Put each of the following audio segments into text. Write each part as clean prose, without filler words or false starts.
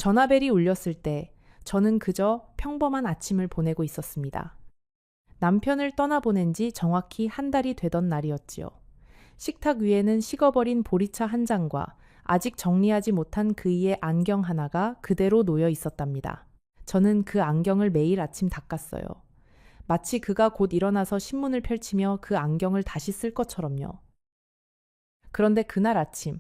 전화벨이 울렸을 때 저는 그저 평범한 아침을 보내고 있었습니다. 남편을 떠나보낸 지 정확히 한 달이 되던 날이었지요. 식탁 위에는 식어버린 보리차 한 잔과 아직 정리하지 못한 그이의 안경 하나가 그대로 놓여 있었답니다. 저는 그 안경을 매일 아침 닦았어요. 마치 그가 곧 일어나서 신문을 펼치며 그 안경을 다시 쓸 것처럼요. 그런데 그날 아침,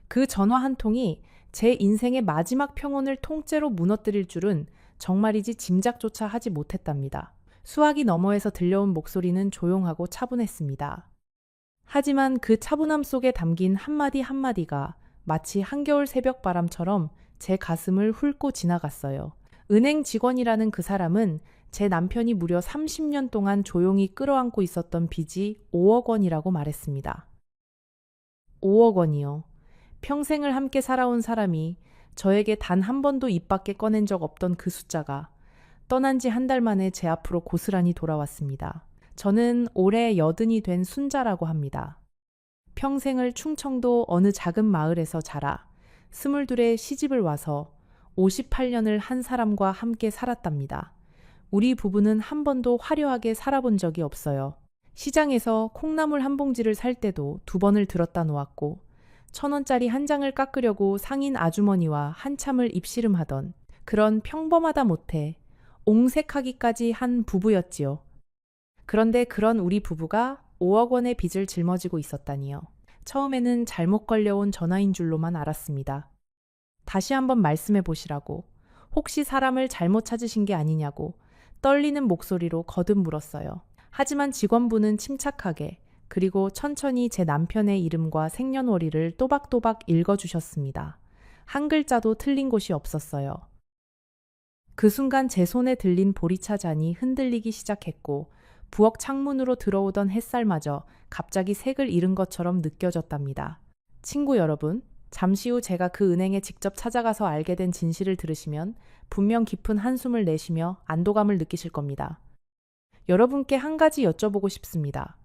그 전화 한 통이 제 인생의 마지막 평온을 통째로 무너뜨릴 줄은 정말이지 짐작조차 하지 못했답니다. 수화기 너머에서 들려온 목소리는 조용하고 차분했습니다. 하지만 그 차분함 속에 담긴 한마디 한마디가 마치 한겨울 새벽 바람처럼 제 가슴을 훑고 지나갔어요. 은행 직원이라는 그 사람은 제 남편이 무려 30년 동안 조용히 끌어안고 있었던 빚이 5억 원이라고 말했습니다. 5억 원이요. 평생을 함께 살아온 사람이 저에게 단 한 번도 입 밖에 꺼낸 적 없던 그 숫자가 떠난 지 한 달 만에 제 앞으로 고스란히 돌아왔습니다. 저는 올해 80이 된 순자라고 합니다. 평생을 충청도 어느 작은 마을에서 자라 22에 시집을 와서 58년을 한 사람과 함께 살았답니다. 우리 부부는 한 번도 화려하게 살아본 적이 없어요. 시장에서 콩나물 한 봉지를 살 때도 2번을 들었다 놓았고 1,000원짜리 한 장을 깎으려고 상인 아주머니와 한참을 입씨름하던 그런 평범하다 못해 옹색하기까지 한 부부였지요. 그런데 그런 우리 부부가 5억 원의 빚을 짊어지고 있었다니요. 처음에는 잘못 걸려온 전화인 줄로만 알았습니다. 다시 한번 말씀해 보시라고, 혹시 사람을 잘못 찾으신 게 아니냐고 떨리는 목소리로 거듭 물었어요. 하지만 직원분은 침착하게 그리고 천천히 제 남편의 이름과 생년월일을 또박또박 읽어주셨습니다. 한 글자도 틀린 곳이 없었어요. 그 순간 제 손에 들린 보리차 잔이 흔들리기 시작했고 부엌 창문으로 들어오던 햇살마저 갑자기 색을 잃은 것처럼 느껴졌답니다. 친구 여러분, 잠시 후 제가 그 은행에 직접 찾아가서 알게 된 진실을 들으시면 분명 깊은 한숨을 내쉬며 안도감을 느끼실 겁니다. 여러분께 한 가지 여쭤보고 싶습니다.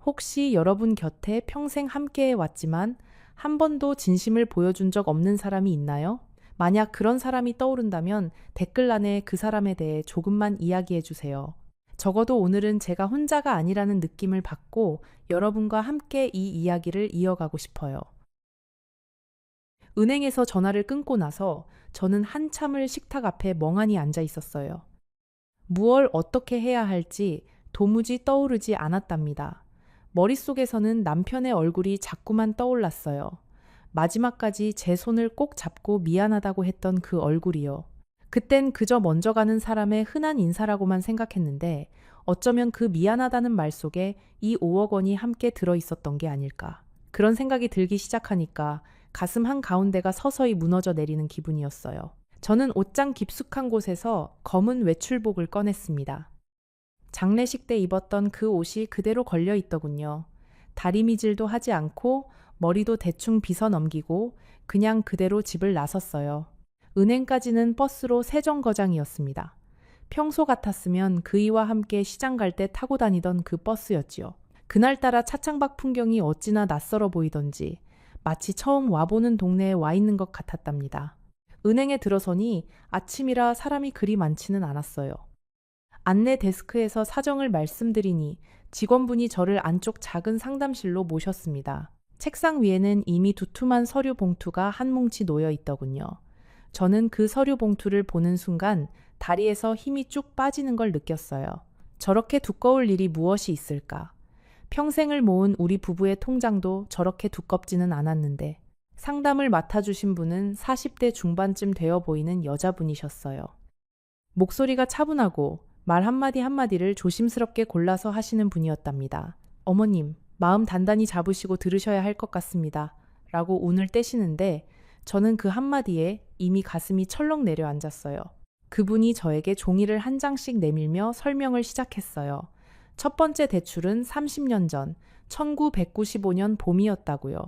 혹시 여러분 곁에 평생 함께해 왔지만 한 번도 진심을 보여준 적 없는 사람이 있나요? 만약 그런 사람이 떠오른다면 댓글란에 그 사람에 대해 조금만 이야기해 주세요. 적어도 오늘은 제가 혼자가 아니라는 느낌을 받고 여러분과 함께 이 이야기를 이어가고 싶어요. 은행에서 전화를 끊고 나서 저는 한참을 식탁 앞에 멍하니 앉아 있었어요. 무얼 어떻게 해야 할지 도무지 떠오르지 않았답니다. 머릿속에서는 남편의 얼굴이 자꾸만 떠올랐어요. 마지막까지 제 손을 꼭 잡고 미안하다고 했던 그 얼굴이요. 그땐 그저 먼저 가는 사람의 흔한 인사라고만 생각했는데 어쩌면 그 미안하다는 말 속에 이 5억 원이 함께 들어있었던 게 아닐까. 그런 생각이 들기 시작하니까 가슴 한가운데가 서서히 무너져 내리는 기분이었어요. 저는 옷장 깊숙한 곳에서 검은 외출복을 꺼냈습니다. 장례식 때 입었던 그 옷이 그대로 걸려 있더군요. 다리미질도 하지 않고 머리도 대충 빗어 넘기고 그냥 그대로 집을 나섰어요. 은행까지는 버스로 세정거장이었습니다. 평소 같았으면 그이와 함께 시장 갈 때 타고 다니던 그 버스였지요. 그날따라 차창밖 풍경이 어찌나 낯설어 보이던지 마치 처음 와보는 동네에 와 있는 것 같았답니다. 은행에 들어서니 아침이라 사람이 그리 많지는 않았어요. 안내 데스크에서 사정을 말씀드리니 직원분이 저를 안쪽 작은 상담실로 모셨습니다. 책상 위에는 이미 두툼한 서류 봉투가 한 뭉치 놓여 있더군요. 저는 그 서류 봉투를 보는 순간 다리에서 힘이 쭉 빠지는 걸 느꼈어요. 저렇게 두꺼울 일이 무엇이 있을까? 평생을 모은 우리 부부의 통장도 저렇게 두껍지는 않았는데 상담을 맡아주신 분은 40대 중반쯤 되어 보이는 여자분이셨어요. 목소리가 차분하고 말 한마디 한마디를 조심스럽게 골라서 하시는 분이었답니다. 어머님, 마음 단단히 잡으시고 들으셔야 할 것 같습니다. 라고 운을 떼시는데 저는 그 한마디에 이미 가슴이 철렁 내려앉았어요. 그분이 저에게 종이를 한 장씩 내밀며 설명을 시작했어요. 첫 번째 대출은 30년 전 1995년 봄이었다고요.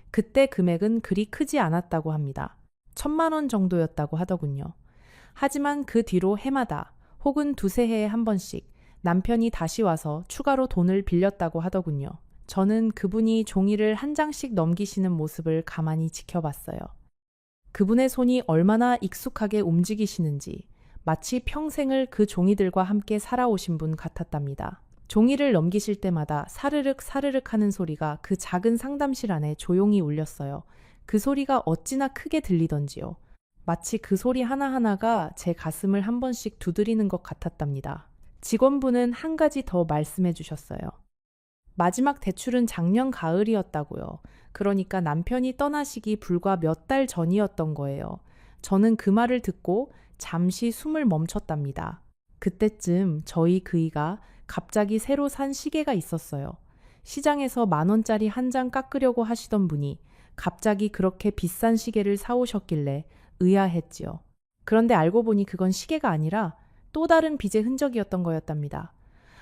그때 금액은 그리 크지 않았다고 합니다. 1,000만 원 정도였다고 하더군요. 하지만 그 뒤로 해마다 혹은 두세 해에 한 번씩 남편이 다시 와서 추가로 돈을 빌렸다고 하더군요. 저는 그분이 종이를 한 장씩 넘기시는 모습을 가만히 지켜봤어요. 그분의 손이 얼마나 익숙하게 움직이시는지 마치 평생을 그 종이들과 함께 살아오신 분 같았답니다. 종이를 넘기실 때마다 사르륵 사르륵 하는 소리가 그 작은 상담실 안에 조용히 울렸어요. 그 소리가 어찌나 크게 들리던지요. 마치 그 소리 하나하나가 제 가슴을 한 번씩 두드리는 것 같았답니다. 직원분은 한 가지 더 말씀해 주셨어요. 마지막 대출은 작년 가을이었다고요. 그러니까 남편이 떠나시기 불과 몇 달 전이었던 거예요. 저는 그 말을 듣고 잠시 숨을 멈췄답니다. 그때쯤 저희 그이가 갑자기 새로 산 시계가 있었어요. 시장에서 10,000원짜리 한 장 깎으려고 하시던 분이 갑자기 그렇게 비싼 시계를 사오셨길래 의아했지요. 그런데 알고 보니 그건 시계가 아니라 또 다른 빚의 흔적이었던 거였답니다.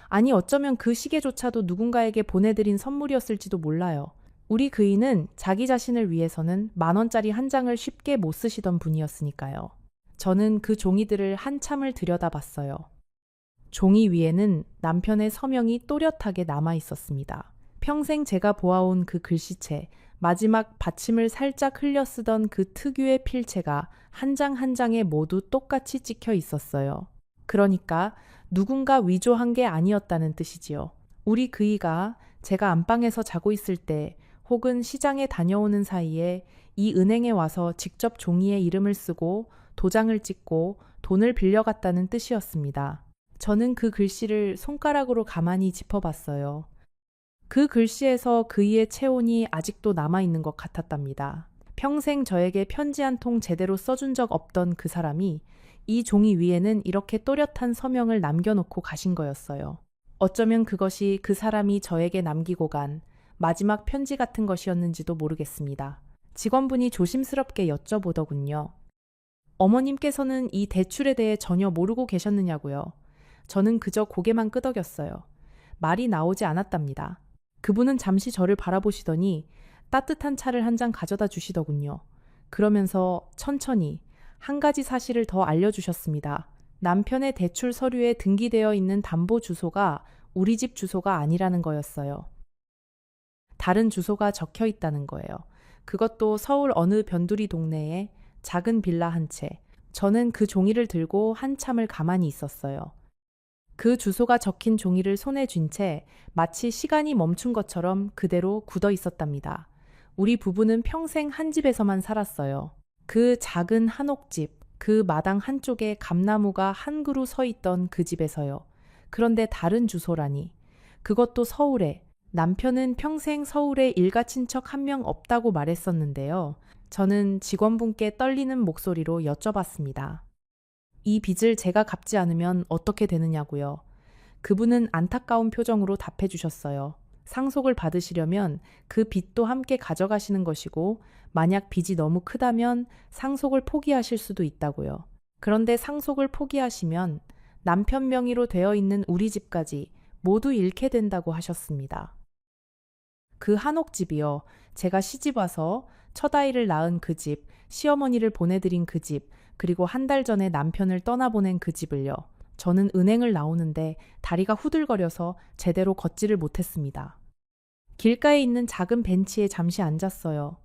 아니 어쩌면 그 시계조차도 누군가에게 보내드린 선물이었을지도 몰라요. 우리 그이는 자기 자신을 위해서는 10,000원짜리 한 장을 쉽게 못 쓰시던 분이었으니까요. 저는 그 종이들을 한참을 들여다봤어요. 종이 위에는 남편의 서명이 또렷하게 남아 있었습니다. 평생 제가 보아온 그 글씨체, 마지막 받침을 살짝 흘려 쓰던 그 특유의 필체가 한 장 한 장에 모두 똑같이 찍혀 있었어요. 그러니까 누군가 위조한 게 아니었다는 뜻이지요. 우리 그이가 제가 안방에서 자고 있을 때 혹은 시장에 다녀오는 사이에 이 은행에 와서 직접 종이에 이름을 쓰고 도장을 찍고 돈을 빌려갔다는 뜻이었습니다. 저는 그 글씨를 손가락으로 가만히 짚어봤어요. 그 글씨에서 그이의 체온이 아직도 남아있는 것 같았답니다. 평생 저에게 편지 한 통 제대로 써준 적 없던 그 사람이 이 종이 위에는 이렇게 또렷한 서명을 남겨놓고 가신 거였어요. 어쩌면 그것이 그 사람이 저에게 남기고 간 마지막 편지 같은 것이었는지도 모르겠습니다. 직원분이 조심스럽게 여쭤보더군요. 어머님께서는 이 대출에 대해 전혀 모르고 계셨느냐고요. 저는 그저 고개만 끄덕였어요. 말이 나오지 않았답니다. 그분은 잠시 저를 바라보시더니 따뜻한 차를 한 잔 가져다 주시더군요. 그러면서 천천히 한 가지 사실을 더 알려주셨습니다. 남편의 대출 서류에 등기되어 있는 담보 주소가 우리 집 주소가 아니라는 거였어요. 다른 주소가 적혀 있다는 거예요. 그것도 서울 어느 변두리 동네에 작은 빌라 한 채. 저는 그 종이를 들고 한참을 가만히 있었어요. 그 주소가 적힌 종이를 손에 쥔 채 마치 시간이 멈춘 것처럼 그대로 굳어 있었답니다. 우리 부부는 평생 한 집에서만 살았어요. 그 작은 한옥집, 그 마당 한쪽에 감나무가 한 그루 서 있던 그 집에서요. 그런데 다른 주소라니. 그것도 서울에. 남편은 평생 서울에 일가 친척 한 명 없다고 말했었는데요. 저는 직원분께 떨리는 목소리로 여쭤봤습니다. 이 빚을 제가 갚지 않으면 어떻게 되느냐고요. 그분은 안타까운 표정으로 답해 주셨어요. 상속을 받으시려면 그 빚도 함께 가져가시는 것이고 만약 빚이 너무 크다면 상속을 포기하실 수도 있다고요. 그런데 상속을 포기하시면 남편 명의로 되어 있는 우리 집까지 모두 잃게 된다고 하셨습니다. 그 한옥집이요. 제가 시집 와서 첫 아이를 낳은 그 집, 시어머니를 보내드린 그 집, 그리고 한 달 전에 남편을 떠나보낸 그 집을요. 저는 은행을 나오는데 다리가 후들거려서 제대로 걷지를 못했습니다. 길가에 있는 작은 벤치에 잠시 앉았어요.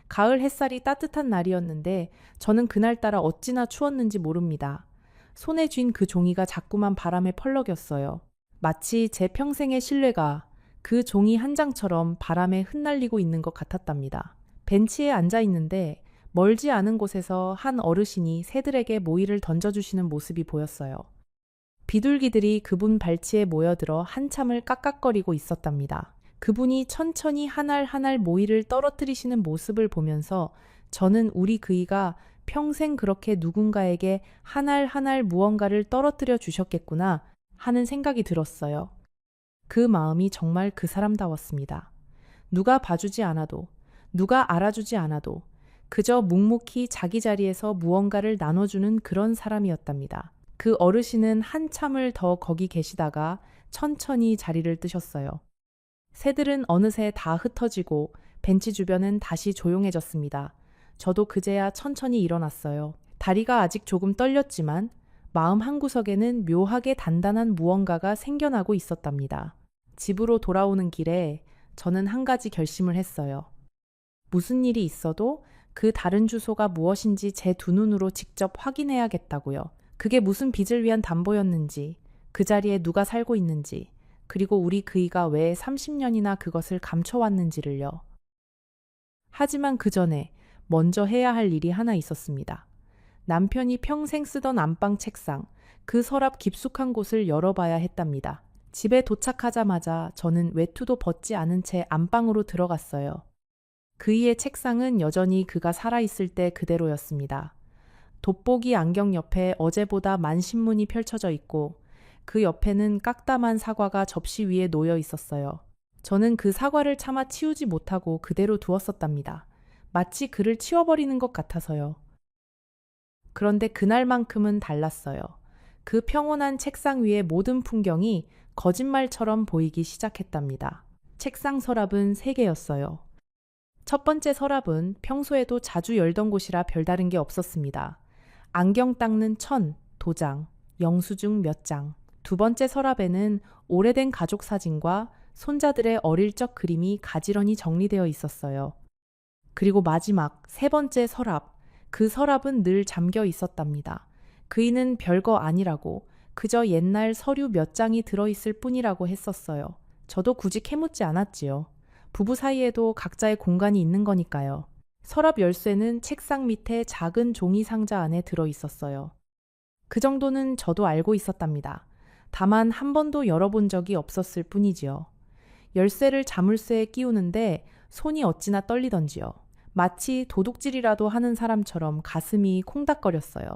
가을 햇살이 따뜻한 날이었는데 저는 그날따라 어찌나 추웠는지 모릅니다. 손에 쥔 그 종이가 자꾸만 바람에 펄럭였어요. 마치 제 평생의 신뢰가 그 종이 한 장처럼 바람에 흩날리고 있는 것 같았답니다. 벤치에 앉아 있는데 멀지 않은 곳에서 한 어르신이 새들에게 모이를 던져주시는 모습이 보였어요. 비둘기들이 그분 발치에 모여들어 한참을 깍깍거리고 있었답니다. 그분이 천천히 한 알 한 알 모이를 떨어뜨리시는 모습을 보면서 저는 우리 그이가 평생 그렇게 누군가에게 한 알 한 알 무언가를 떨어뜨려 주셨겠구나 하는 생각이 들었어요. 그 마음이 정말 그 사람다웠습니다. 누가 봐주지 않아도, 누가 알아주지 않아도 그저 묵묵히 자기 자리에서 무언가를 나눠주는 그런 사람이었답니다. 그 어르신은 한참을 더 거기 계시다가 천천히 자리를 뜨셨어요. 새들은 어느새 다 흩어지고 벤치 주변은 다시 조용해졌습니다. 저도 그제야 천천히 일어났어요. 다리가 아직 조금 떨렸지만 마음 한구석에는 묘하게 단단한 무언가가 생겨나고 있었답니다. 집으로 돌아오는 길에 저는 한 가지 결심을 했어요. 무슨 일이 있어도 그 다른 주소가 무엇인지 제 두 눈으로 직접 확인해야겠다고요. 그게 무슨 빚을 위한 담보였는지, 그 자리에 누가 살고 있는지, 그리고 우리 그이가 왜 30년이나 그것을 감춰왔는지를요. 하지만 그 전에 먼저 해야 할 일이 하나 있었습니다. 남편이 평생 쓰던 안방 책상, 그 서랍 깊숙한 곳을 열어봐야 했답니다. 집에 도착하자마자 저는 외투도 벗지 않은 채 안방으로 들어갔어요. 그이의 책상은 여전히 그가 살아있을 때 그대로였습니다. 돋보기 안경 옆에 어제보다 만신문이 펼쳐져 있고 그 옆에는 깍담한 사과가 접시 위에 놓여 있었어요. 저는 그 사과를 차마 치우지 못하고 그대로 두었었답니다. 마치 그를 치워버리는 것 같아서요. 그런데 그날만큼은 달랐어요. 그 평온한 책상 위의 모든 풍경이 거짓말처럼 보이기 시작했답니다. 책상 서랍은 3개였어요. 첫 번째 서랍은 평소에도 자주 열던 곳이라 별다른 게 없었습니다. 안경 닦는 천, 도장, 영수증 몇 장. 두 번째 서랍에는 오래된 가족 사진과 손자들의 어릴 적 그림이 가지런히 정리되어 있었어요. 그리고 마지막 3번째 서랍. 그 서랍은 늘 잠겨 있었답니다. 그이는 별거 아니라고 그저 옛날 서류 몇 장이 들어있을 뿐이라고 했었어요. 저도 굳이 캐묻지 않았지요. 부부 사이에도 각자의 공간이 있는 거니까요. 서랍 열쇠는 책상 밑에 작은 종이 상자 안에 들어 있었어요. 그 정도는 저도 알고 있었답니다. 다만 한 번도 열어본 적이 없었을 뿐이지요. 열쇠를 자물쇠에 끼우는데 손이 어찌나 떨리던지요. 마치 도둑질이라도 하는 사람처럼 가슴이 콩닥거렸어요.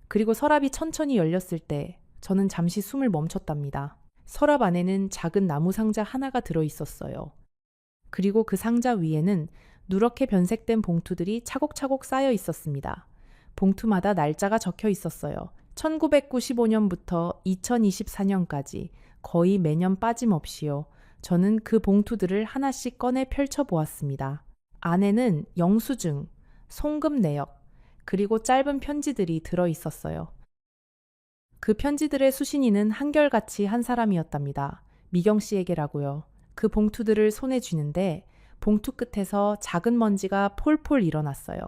그리고 서랍이 천천히 열렸을 때 저는 잠시 숨을 멈췄답니다. 서랍 안에는 작은 나무 상자 하나가 들어 있었어요. 그리고 그 상자 위에는 누렇게 변색된 봉투들이 차곡차곡 쌓여 있었습니다. 봉투마다 날짜가 적혀 있었어요. 1995년부터 2024년까지 거의 매년 빠짐없이요. 저는 그 봉투들을 하나씩 꺼내 펼쳐보았습니다. 안에는 영수증, 송금 내역, 그리고 짧은 편지들이 들어 있었어요. 그 편지들의 수신인은 한결같이 한 사람이었답니다. 미경 씨에게라고요. 그 봉투들을 손에 쥐는데 봉투 끝에서 작은 먼지가 폴폴 일어났어요.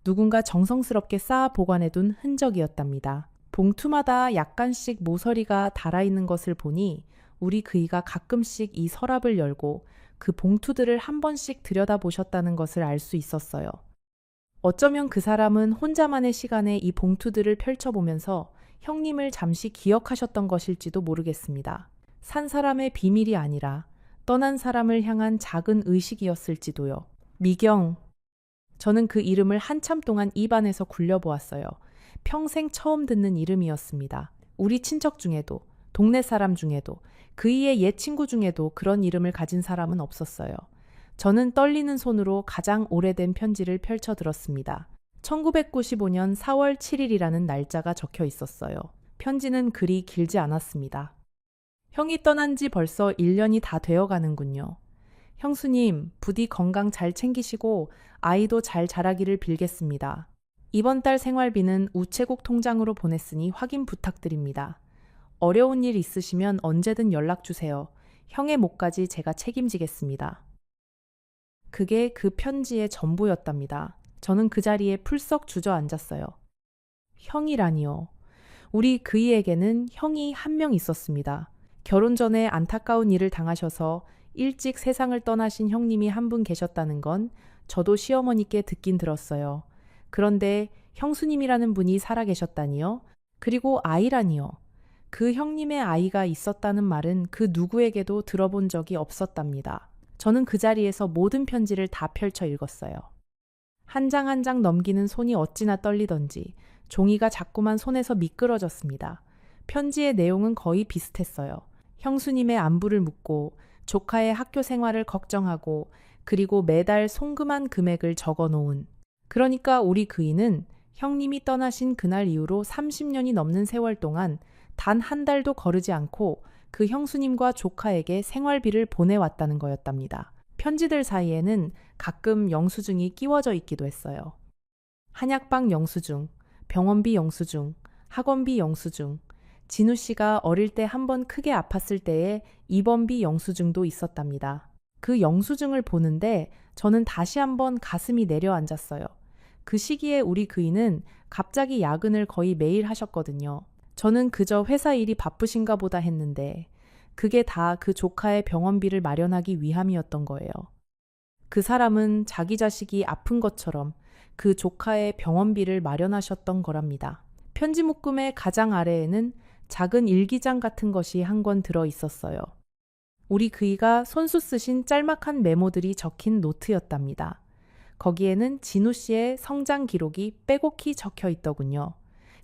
누군가 정성스럽게 쌓아 보관해둔 흔적이었답니다. 봉투마다 약간씩 모서리가 달아있는 것을 보니 우리 그이가 가끔씩 이 서랍을 열고 그 봉투들을 한 번씩 들여다보셨다는 것을 알 수 있었어요. 어쩌면 그 사람은 혼자만의 시간에 이 봉투들을 펼쳐보면서 형님을 잠시 기억하셨던 것일지도 모르겠습니다. 산 사람의 비밀이 아니라 떠난 사람을 향한 작은 의식이었을지도요. 미경. 저는 그 이름을 한참 동안 입안에서 굴려보았어요. 평생 처음 듣는 이름이었습니다. 우리 친척 중에도, 동네 사람 중에도, 그이의 옛 친구 중에도 그런 이름을 가진 사람은 없었어요. 저는 떨리는 손으로 가장 오래된 편지를 펼쳐 들었습니다. 1995년 4월 7일이라는 날짜가 적혀 있었어요. 편지는 그리 길지 않았습니다. 형이 떠난 지 벌써 1년이 다 되어 가는군요. 형수님, 부디 건강 잘 챙기시고 아이도 잘 자라기를 빌겠습니다. 이번 달 생활비는 우체국 통장으로 보냈으니 확인 부탁드립니다. 어려운 일 있으시면 언제든 연락 주세요. 형의 몫까지 제가 책임지겠습니다. 그게 그 편지의 전부였답니다. 저는 그 자리에 풀썩 주저앉았어요. 형이라니요. 우리 그이에게는 형이 한 명 있었습니다. 결혼 전에 안타까운 일을 당하셔서 일찍 세상을 떠나신 형님이 한 분 계셨다는 건 저도 시어머니께 듣긴 들었어요. 그런데 형수님이라는 분이 살아계셨다니요? 그리고 아이라니요? 그 형님의 아이가 있었다는 말은 그 누구에게도 들어본 적이 없었답니다. 저는 그 자리에서 모든 편지를 다 펼쳐 읽었어요. 한 장 한 장 넘기는 손이 어찌나 떨리던지 종이가 자꾸만 손에서 미끄러졌습니다. 편지의 내용은 거의 비슷했어요. 형수님의 안부를 묻고 조카의 학교 생활을 걱정하고 그리고 매달 송금한 금액을 적어 놓은. 그러니까 우리 그이는 형님이 떠나신 그날 이후로 30년이 넘는 세월 동안 단 한 달도 거르지 않고 그 형수님과 조카에게 생활비를 보내왔다는 거였답니다. 편지들 사이에는 가끔 영수증이 끼워져 있기도 했어요. 한약방 영수증, 병원비 영수증, 학원비 영수증, 진우 씨가 어릴 때 한 번 크게 아팠을 때의 입원비 영수증도 있었답니다. 그 영수증을 보는데 저는 다시 한번 가슴이 내려앉았어요. 그 시기에 우리 그이는 갑자기 야근을 거의 매일 하셨거든요. 저는 그저 회사 일이 바쁘신가 보다 했는데 그게 다 그 조카의 병원비를 마련하기 위함이었던 거예요. 그 사람은 자기 자식이 아픈 것처럼 그 조카의 병원비를 마련하셨던 거랍니다. 편지 묶음의 가장 아래에는 작은 일기장 같은 것이 한 권 들어 있었어요. 우리 그이가 손수 쓰신 짤막한 메모들이 적힌 노트였답니다. 거기에는 진우 씨의 성장 기록이 빼곡히 적혀 있더군요.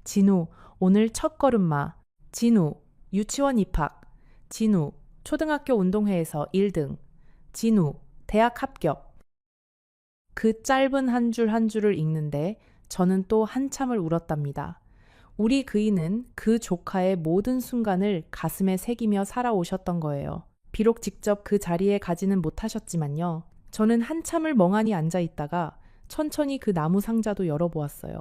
진우, 오늘 첫 걸음마. 진우, 유치원 입학. 진우, 초등학교 운동회에서 1등. 진우, 대학 합격. 그 짧은 한 줄 한 줄을 읽는데 저는 또 한참을 울었답니다. 우리 그이는 그 조카의 모든 순간을 가슴에 새기며 살아오셨던 거예요. 비록 직접 그 자리에 가지는 못하셨지만요. 저는 한참을 멍하니 앉아 있다가 천천히 그 나무 상자도 열어보았어요.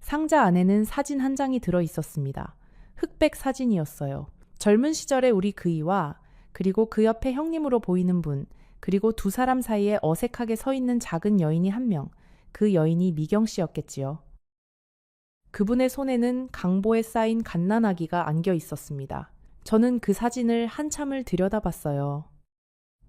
상자 안에는 사진 한 장이 들어 있었습니다. 흑백 사진이었어요. 젊은 시절의 우리 그이와 그리고 그 옆에 형님으로 보이는 분, 그리고 두 사람 사이에 어색하게 서 있는 작은 여인이 한 명, 그 여인이 미경 씨였겠지요. 그분의 손에는 강보에 쌓인 갓난아기가 안겨 있었습니다. 저는 그 사진을 한참을 들여다봤어요.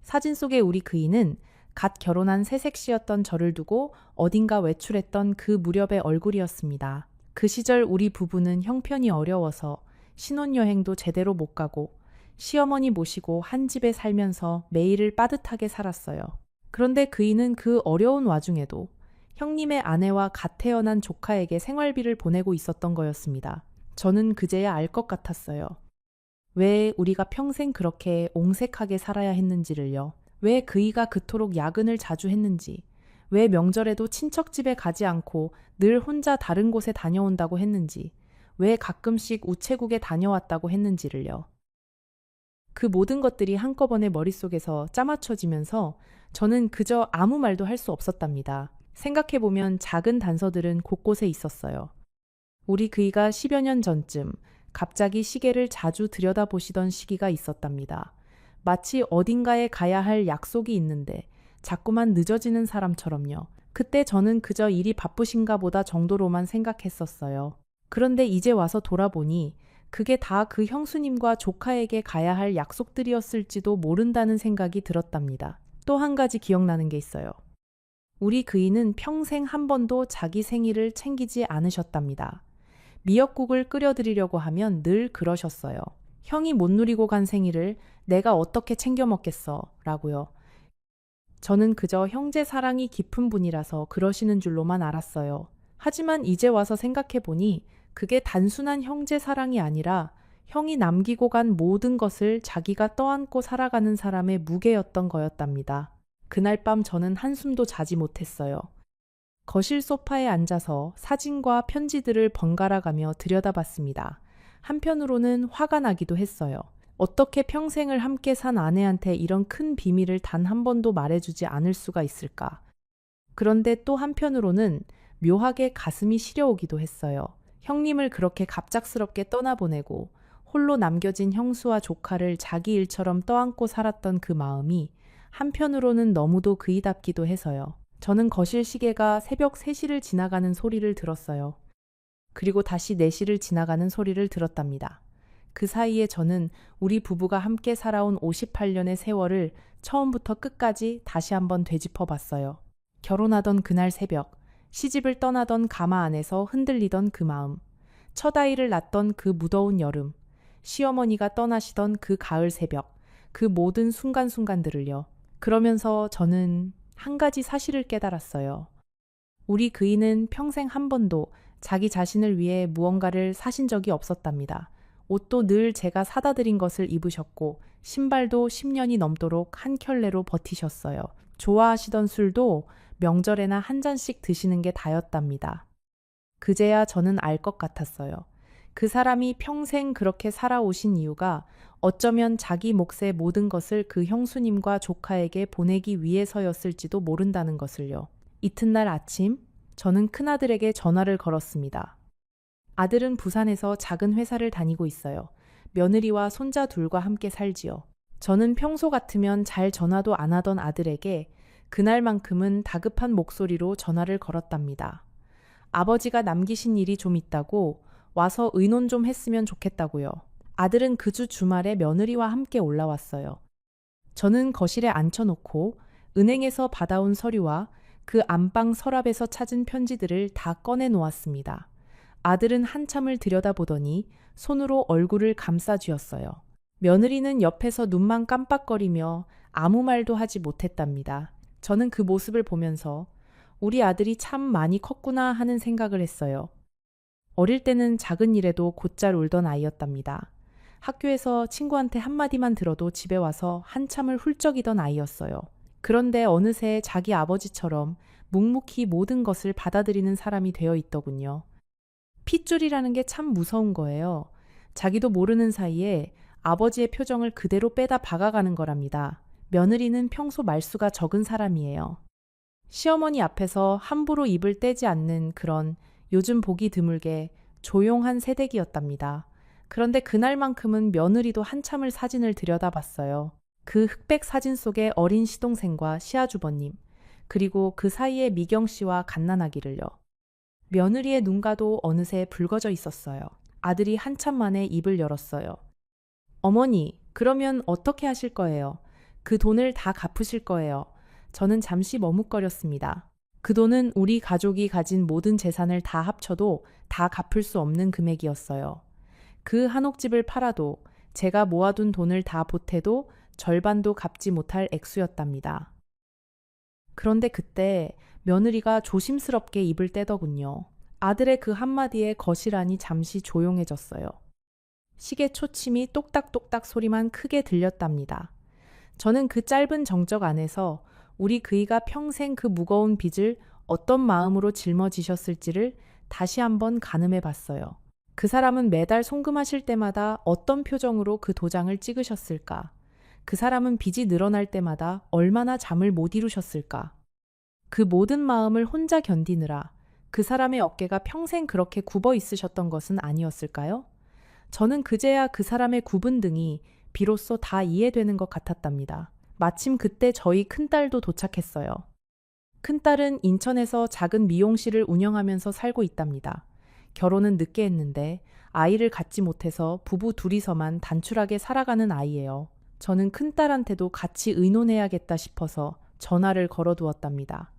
사진 속의 우리 그이는 갓 결혼한 새색시였던 저를 두고 어딘가 외출했던 그 무렵의 얼굴이었습니다. 그 시절 우리 부부는 형편이 어려워서 신혼여행도 제대로 못 가고 시어머니 모시고 한 집에 살면서 매일을 빠듯하게 살았어요. 그런데 그이는 그 어려운 와중에도 형님의 아내와 갓 태어난 조카에게 생활비를 보내고 있었던 거였습니다. 저는 그제야 알 것 같았어요. 왜 우리가 평생 그렇게 옹색하게 살아야 했는지를요. 왜 그이가 그토록 야근을 자주 했는지, 왜 명절에도 친척 집에 가지 않고 늘 혼자 다른 곳에 다녀온다고 했는지, 왜 가끔씩 우체국에 다녀왔다고 했는지를요. 그 모든 것들이 한꺼번에 머릿속에서 짜맞춰지면서 저는 그저 아무 말도 할 수 없었답니다. 생각해보면 작은 단서들은 곳곳에 있었어요. 우리 그이가 10여 년 전쯤 갑자기 시계를 자주 들여다보시던 시기가 있었답니다. 마치 어딘가에 가야 할 약속이 있는데 자꾸만 늦어지는 사람처럼요. 그때 저는 그저 일이 바쁘신가 보다 정도로만 생각했었어요. 그런데 이제 와서 돌아보니 그게 다 그 형수님과 조카에게 가야 할 약속들이었을지도 모른다는 생각이 들었답니다. 또 한 가지 기억나는 게 있어요. 우리 그이는 평생 한 번도 자기 생일을 챙기지 않으셨답니다. 미역국을 끓여드리려고 하면 늘 그러셨어요. 형이 못 누리고 간 생일을 내가 어떻게 챙겨 먹겠어 라고요. 저는 그저 형제 사랑이 깊은 분이라서 그러시는 줄로만 알았어요. 하지만 이제 와서 생각해보니 그게 단순한 형제 사랑이 아니라 형이 남기고 간 모든 것을 자기가 떠안고 살아가는 사람의 무게였던 거였답니다. 그날 밤 저는 한숨도 자지 못했어요. 거실 소파에 앉아서 사진과 편지들을 번갈아 가며 들여다봤습니다. 한편으로는 화가 나기도 했어요. 어떻게 평생을 함께 산 아내한테 이런 큰 비밀을 단 한 번도 말해주지 않을 수가 있을까? 그런데 또 한편으로는 묘하게 가슴이 시려오기도 했어요. 형님을 그렇게 갑작스럽게 떠나보내고 홀로 남겨진 형수와 조카를 자기 일처럼 떠안고 살았던 그 마음이 한편으로는 너무도 그이답기도 해서요. 저는 거실 시계가 새벽 3시를 지나가는 소리를 들었어요. 그리고 다시 4시를 지나가는 소리를 들었답니다. 그 사이에 저는 우리 부부가 함께 살아온 58년의 세월을 처음부터 끝까지 다시 한번 되짚어 봤어요. 결혼하던 그날 새벽, 시집을 떠나던 가마 안에서 흔들리던 그 마음, 첫 아이를 낳던 그 무더운 여름, 시어머니가 떠나시던 그 가을 새벽, 그 모든 순간순간들을요. 그러면서 저는 한 가지 사실을 깨달았어요. 우리 그이는 평생 한 번도 자기 자신을 위해 무언가를 사신 적이 없었답니다. 옷도 늘 제가 사다 드린 것을 입으셨고 신발도 10년이 넘도록 한 켤레로 버티셨어요. 좋아하시던 술도 명절에나 한 잔씩 드시는 게 다였답니다. 그제야 저는 알 것 같았어요. 그 사람이 평생 그렇게 살아오신 이유가 어쩌면 자기 몫의 모든 것을 그 형수님과 조카에게 보내기 위해서였을지도 모른다는 것을요. 이튿날 아침, 저는 큰아들에게 전화를 걸었습니다. 아들은 부산에서 작은 회사를 다니고 있어요. 며느리와 손자 둘과 함께 살지요. 저는 평소 같으면 잘 전화도 안 하던 아들에게 그날만큼은 다급한 목소리로 전화를 걸었답니다. 아버지가 남기신 일이 좀 있다고 와서 의논 좀 했으면 좋겠다고요. 아들은 그 주 주말에 며느리와 함께 올라왔어요. 저는 거실에 앉혀놓고 은행에서 받아온 서류와 그 안방 서랍에서 찾은 편지들을 다 꺼내 놓았습니다. 아들은 한참을 들여다보더니 손으로 얼굴을 감싸쥐었어요. 며느리는 옆에서 눈만 깜빡거리며 아무 말도 하지 못했답니다. 저는 그 모습을 보면서 우리 아들이 참 많이 컸구나 하는 생각을 했어요. 어릴 때는 작은 일에도 곧잘 울던 아이였답니다. 학교에서 친구한테 한마디만 들어도 집에 와서 한참을 훌쩍이던 아이였어요. 그런데 어느새 자기 아버지처럼 묵묵히 모든 것을 받아들이는 사람이 되어 있더군요. 핏줄이라는 게 참 무서운 거예요. 자기도 모르는 사이에 아버지의 표정을 그대로 빼다 박아가는 거랍니다. 며느리는 평소 말수가 적은 사람이에요. 시어머니 앞에서 함부로 입을 떼지 않는 그런 요즘 보기 드물게 조용한 새댁이었답니다. 그런데 그날만큼은 며느리도 한참을 사진을 들여다봤어요. 그 흑백 사진 속에 어린 시동생과 시아주버님, 그리고 그 사이에 미경 씨와 갓난아기를요. 며느리의 눈가도 어느새 붉어져 있었어요. 아들이 한참 만에 입을 열었어요. 어머니, 그러면 어떻게 하실 거예요? 그 돈을 다 갚으실 거예요. 저는 잠시 머뭇거렸습니다. 그 돈은 우리 가족이 가진 모든 재산을 다 합쳐도 다 갚을 수 없는 금액이었어요. 그 한옥집을 팔아도 제가 모아둔 돈을 다 보태도 절반도 갚지 못할 액수였답니다. 그런데 그때 며느리가 조심스럽게 입을 떼더군요. 아들의 그 한마디에 거실 안이 잠시 조용해졌어요. 시계 초침이 똑딱똑딱 소리만 크게 들렸답니다. 저는 그 짧은 정적 안에서 우리 그이가 평생 그 무거운 빚을 어떤 마음으로 짊어지셨을지를 다시 한번 가늠해 봤어요. 그 사람은 매달 송금하실 때마다 어떤 표정으로 그 도장을 찍으셨을까? 그 사람은 빚이 늘어날 때마다 얼마나 잠을 못 이루셨을까? 그 모든 마음을 혼자 견디느라 그 사람의 어깨가 평생 그렇게 굽어 있으셨던 것은 아니었을까요? 저는 그제야 그 사람의 굽은 등이 비로소 다 이해되는 것 같았답니다. 마침 그때 저희 큰딸도 도착했어요. 큰딸은 인천에서 작은 미용실을 운영하면서 살고 있답니다. 결혼은 늦게 했는데 아이를 갖지 못해서 부부 둘이서만 단출하게 살아가는 아이예요. 저는 큰딸한테도 같이 의논해야겠다 싶어서 전화를 걸어두었답니다.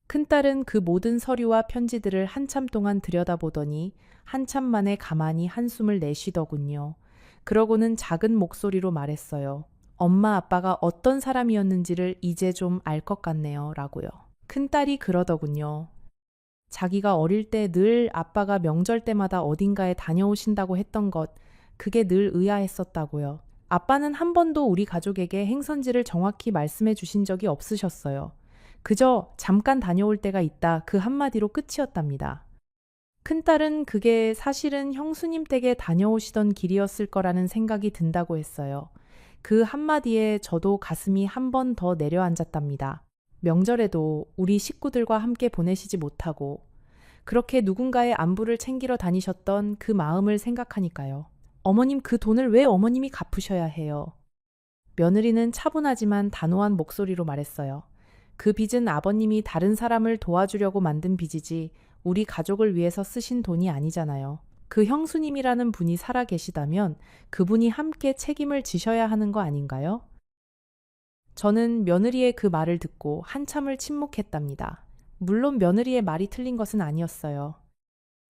큰딸은 그 모든 서류와 편지들을 한참 동안 들여다보더니 한참 만에 가만히 한숨을 내쉬더군요. 그러고는 작은 목소리로 말했어요. 엄마 아빠가 어떤 사람이었는지를 이제 좀 알 것 같네요. 라고요. 큰딸이 그러더군요. 자기가 어릴 때 늘 아빠가 명절 때마다 어딘가에 다녀오신다고 했던 것, 그게 늘 의아했었다고요. 아빠는 한 번도 우리 가족에게 행선지를 정확히 말씀해 주신 적이 없으셨어요. 그저 잠깐 다녀올 때가 있다 그 한마디로 끝이었답니다. 큰딸은 그게 사실은 형수님 댁에 다녀오시던 길이었을 거라는 생각이 든다고 했어요. 그 한마디에 저도 가슴이 한 번 더 내려앉았답니다. 명절에도 우리 식구들과 함께 보내시지 못하고 그렇게 누군가의 안부를 챙기러 다니셨던 그 마음을 생각하니까요. 어머님 그 돈을 왜 어머님이 갚으셔야 해요? 며느리는 차분하지만 단호한 목소리로 말했어요. 그 빚은 아버님이 다른 사람을 도와주려고 만든 빚이지 우리 가족을 위해서 쓰신 돈이 아니잖아요. 그 형수님이라는 분이 살아 계시다면 그분이 함께 책임을 지셔야 하는 거 아닌가요? 저는 며느리의 그 말을 듣고 한참을 침묵했답니다. 물론 며느리의 말이 틀린 것은 아니었어요.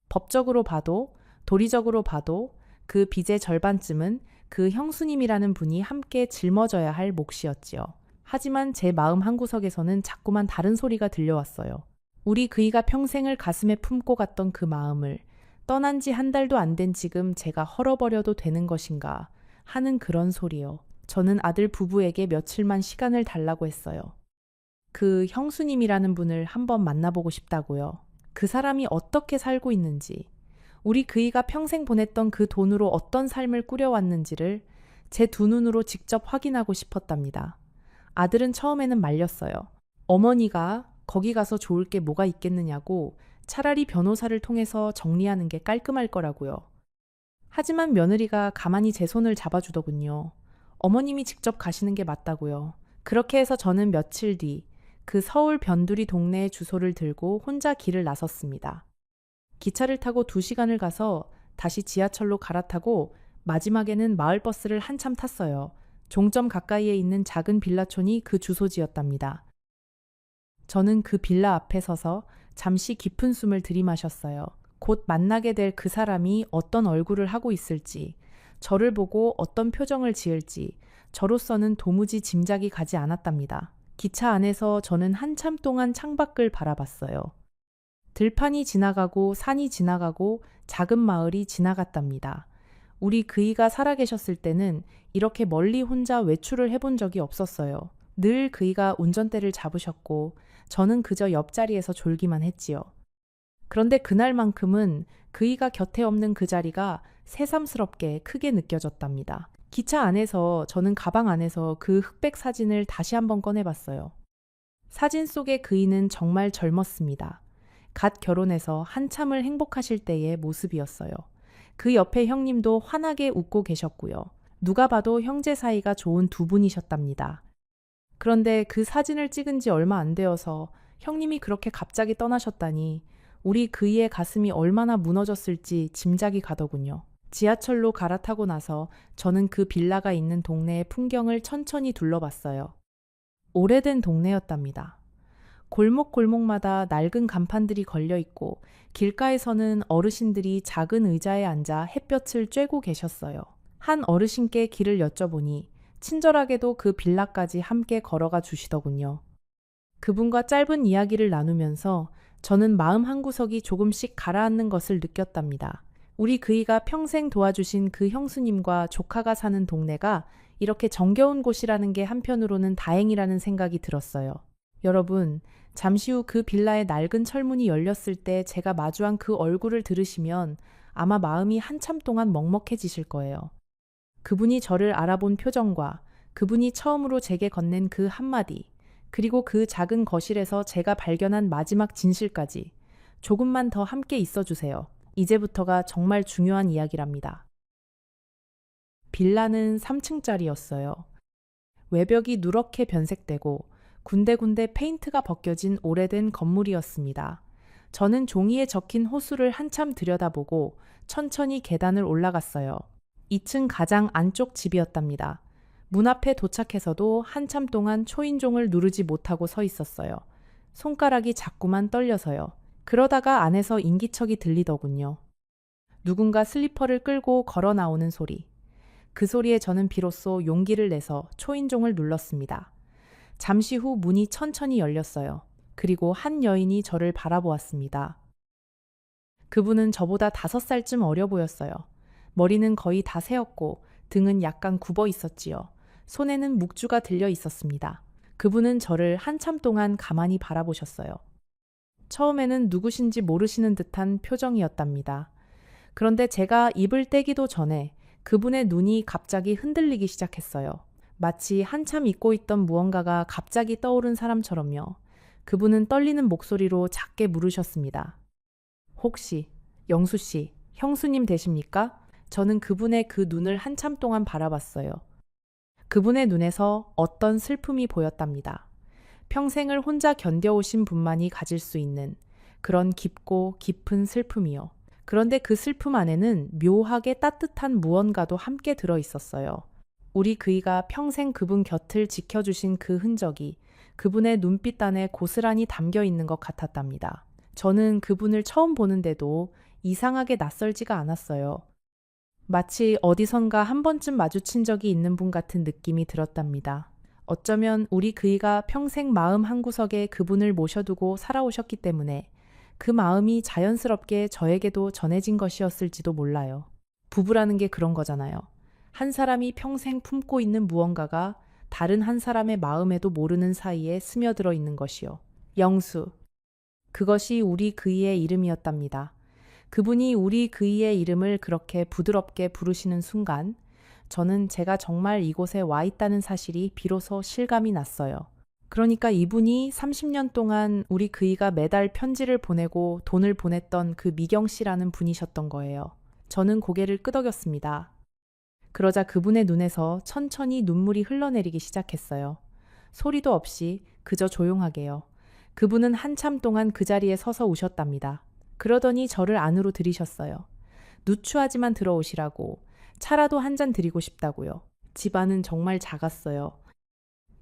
법적으로 봐도 도리적으로 봐도 그 빚의 절반쯤은 그 형수님이라는 분이 함께 짊어져야 할 몫이었지요. 하지만 제 마음 한구석에서는 자꾸만 다른 소리가 들려왔어요. 우리 그이가 평생을 가슴에 품고 갔던 그 마음을 떠난 지 한 달도 안 된 지금 제가 헐어버려도 되는 것인가 하는 그런 소리요. 저는 아들 부부에게 며칠만 시간을 달라고 했어요. 그 형수님이라는 분을 한번 만나보고 싶다고요. 그 사람이 어떻게 살고 있는지, 우리 그이가 평생 보냈던 그 돈으로 어떤 삶을 꾸려왔는지를 제 두 눈으로 직접 확인하고 싶었답니다. 아들은 처음에는 말렸어요. 어머니가 거기 가서 좋을 게 뭐가 있겠느냐고 차라리 변호사를 통해서 정리하는 게 깔끔할 거라고요. 하지만 며느리가 가만히 제 손을 잡아주더군요. 어머님이 직접 가시는 게 맞다고요. 그렇게 해서 저는 며칠 뒤 그 서울 변두리 동네의 주소를 들고 혼자 길을 나섰습니다. 기차를 타고 2시간을 가서 다시 지하철로 갈아타고 마지막에는 마을버스를 한참 탔어요. 종점 가까이에 있는 작은 빌라촌이 그 주소지였답니다. 저는 그 빌라 앞에 서서 잠시 깊은 숨을 들이마셨어요. 곧 만나게 될 그 사람이 어떤 얼굴을 하고 있을지, 저를 보고 어떤 표정을 지을지, 저로서는 도무지 짐작이 가지 않았답니다. 기차 안에서 저는 한참 동안 창밖을 바라봤어요. 들판이 지나가고 산이 지나가고 작은 마을이 지나갔답니다. 우리 그이가 살아계셨을 때는 이렇게 멀리 혼자 외출을 해본 적이 없었어요. 늘 그이가 운전대를 잡으셨고 저는 그저 옆자리에서 졸기만 했지요. 그런데 그날만큼은 그이가 곁에 없는 그 자리가 새삼스럽게 크게 느껴졌답니다. 기차 안에서 저는 가방 안에서 그 흑백 사진을 다시 한번 꺼내봤어요. 사진 속의 그이는 정말 젊었습니다. 갓 결혼해서 한참을 행복하실 때의 모습이었어요. 그 옆에 형님도 환하게 웃고 계셨고요. 누가 봐도 형제 사이가 좋은 두 분이셨답니다. 그런데 그 사진을 찍은 지 얼마 안 되어서 형님이 그렇게 갑자기 떠나셨다니 우리 그이의 가슴이 얼마나 무너졌을지 짐작이 가더군요. 지하철로 갈아타고 나서 저는 그 빌라가 있는 동네의 풍경을 천천히 둘러봤어요. 오래된 동네였답니다. 골목골목마다 낡은 간판들이 걸려 있고 길가에서는 어르신들이 작은 의자에 앉아 햇볕을 쬐고 계셨어요. 한 어르신께 길을 여쭤보니 친절하게도 그 빌라까지 함께 걸어가 주시더군요. 그분과 짧은 이야기를 나누면서 저는 마음 한구석이 조금씩 가라앉는 것을 느꼈답니다. 우리 그이가 평생 도와주신 그 형수님과 조카가 사는 동네가 이렇게 정겨운 곳이라는 게 한편으로는 다행이라는 생각이 들었어요. 여러분, 잠시 후 그 빌라의 낡은 철문이 열렸을 때 제가 마주한 그 얼굴을 들으시면 아마 마음이 한참 동안 먹먹해지실 거예요. 그분이 저를 알아본 표정과 그분이 처음으로 제게 건넨 그 한마디, 그리고 그 작은 거실에서 제가 발견한 마지막 진실까지 조금만 더 함께 있어 주세요. 이제부터가 정말 중요한 이야기랍니다. 빌라는 3층짜리였어요. 외벽이 누렇게 변색되고 군데군데 페인트가 벗겨진 오래된 건물이었습니다. 저는 종이에 적힌 호수를 한참 들여다보고 천천히 계단을 올라갔어요. 2층 가장 안쪽 집이었답니다. 문 앞에 도착해서도 한참 동안 초인종을 누르지 못하고 서 있었어요. 손가락이 자꾸만 떨려서요. 그러다가 안에서 인기척이 들리더군요. 누군가 슬리퍼를 끌고 걸어 나오는 소리. 그 소리에 저는 비로소 용기를 내서 초인종을 눌렀습니다. 잠시 후 문이 천천히 열렸어요. 그리고 한 여인이 저를 바라보았습니다. 그분은 저보다 5살쯤 어려 보였어요. 머리는 거의 다 새었고 등은 약간 굽어 있었지요. 손에는 묵주가 들려 있었습니다. 그분은 저를 한참 동안 가만히 바라보셨어요. 처음에는 누구신지 모르시는 듯한 표정이었답니다. 그런데 제가 입을 떼기도 전에 그분의 눈이 갑자기 흔들리기 시작했어요. 마치 한참 잊고 있던 무언가가 갑자기 떠오른 사람처럼요. 그분은 떨리는 목소리로 작게 물으셨습니다. 혹시 영수 씨, 형수님 되십니까? 저는 그분의 그 눈을 한참 동안 바라봤어요. 그분의 눈에서 어떤 슬픔이 보였답니다. 평생을 혼자 견뎌오신 분만이 가질 수 있는 그런 깊고 깊은 슬픔이요. 그런데 그 슬픔 안에는 묘하게 따뜻한 무언가도 함께 들어 있었어요. 우리 그이가 평생 그분 곁을 지켜주신 그 흔적이 그분의 눈빛 안에 고스란히 담겨 있는 것 같았답니다. 저는 그분을 처음 보는데도 이상하게 낯설지가 않았어요. 마치 어디선가 한 번쯤 마주친 적이 있는 분 같은 느낌이 들었답니다. 어쩌면 우리 그이가 평생 마음 한구석에 그분을 모셔두고 살아오셨기 때문에 그 마음이 자연스럽게 저에게도 전해진 것이었을지도 몰라요. 부부라는 게 그런 거잖아요. 한 사람이 평생 품고 있는 무언가가 다른 한 사람의 마음에도 모르는 사이에 스며들어 있는 것이요. 영수. 그것이 우리 그이의 이름이었답니다. 그분이 우리 그이의 이름을 그렇게 부드럽게 부르시는 순간 저는 제가 정말 이곳에 와 있다는 사실이 비로소 실감이 났어요. 그러니까 이분이 30년 동안 우리 그이가 매달 편지를 보내고 돈을 보냈던 그 미경 씨라는 분이셨던 거예요. 저는 고개를 끄덕였습니다. 그러자 그분의 눈에서 천천히 눈물이 흘러내리기 시작했어요. 소리도 없이 그저 조용하게요. 그분은 한참 동안 그 자리에 서서 우셨답니다. 그러더니 저를 안으로 들이셨어요. 누추하지만 들어오시라고. 차라도 한 잔 드리고 싶다고요. 집안은 정말 작았어요.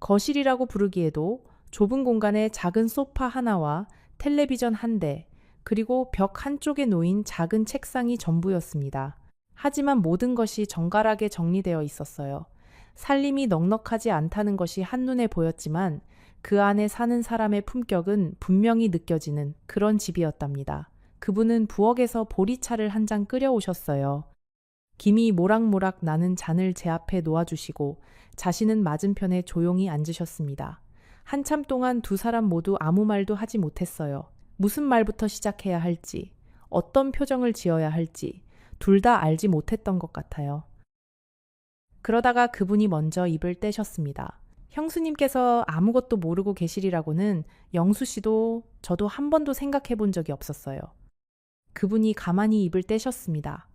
거실이라고 부르기에도 좁은 공간에 작은 소파 하나와 텔레비전 한 대, 그리고 벽 한쪽에 놓인 작은 책상이 전부였습니다. 하지만 모든 것이 정갈하게 정리되어 있었어요. 살림이 넉넉하지 않다는 것이 한눈에 보였지만 그 안에 사는 사람의 품격은 분명히 느껴지는 그런 집이었답니다. 그분은 부엌에서 보리차를 한 잔 끓여오셨어요. 김이 모락모락 나는 잔을 제 앞에 놓아주시고 자신은 맞은편에 조용히 앉으셨습니다. 한참 동안 두 사람 모두 아무 말도 하지 못했어요. 무슨 말부터 시작해야 할지, 어떤 표정을 지어야 할지 둘 다 알지 못했던 것 같아요. 그러다가 그분이 먼저 입을 떼셨습니다. 형수님께서 아무것도 모르고 계시리라고는 영수 씨도 저도 한 번도 생각해 본 적이 없었어요. 그분이 가만히 입을 떼셨습니다.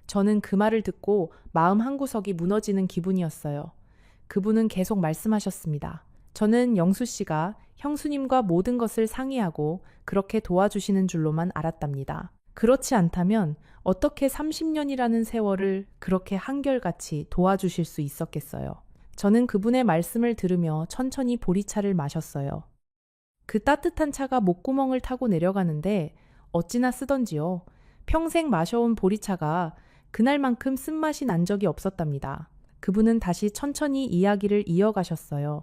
저는 그 말을 듣고 마음 한구석이 무너지는 기분이었어요. 그분은 계속 말씀하셨습니다. 저는 영수 씨가 형수님과 모든 것을 상의하고 그렇게 도와주시는 줄로만 알았답니다. 그렇지 않다면 어떻게 30년이라는 세월을 그렇게 한결같이 도와주실 수 있었겠어요. 저는 그분의 말씀을 들으며 천천히 보리차를 마셨어요. 그 따뜻한 차가 목구멍을 타고 내려가는데 어찌나 쓰던지요. 평생 마셔온 보리차가 그날만큼 쓴맛이 난 적이 없었답니다. 그분은 다시 천천히 이야기를 이어가셨어요.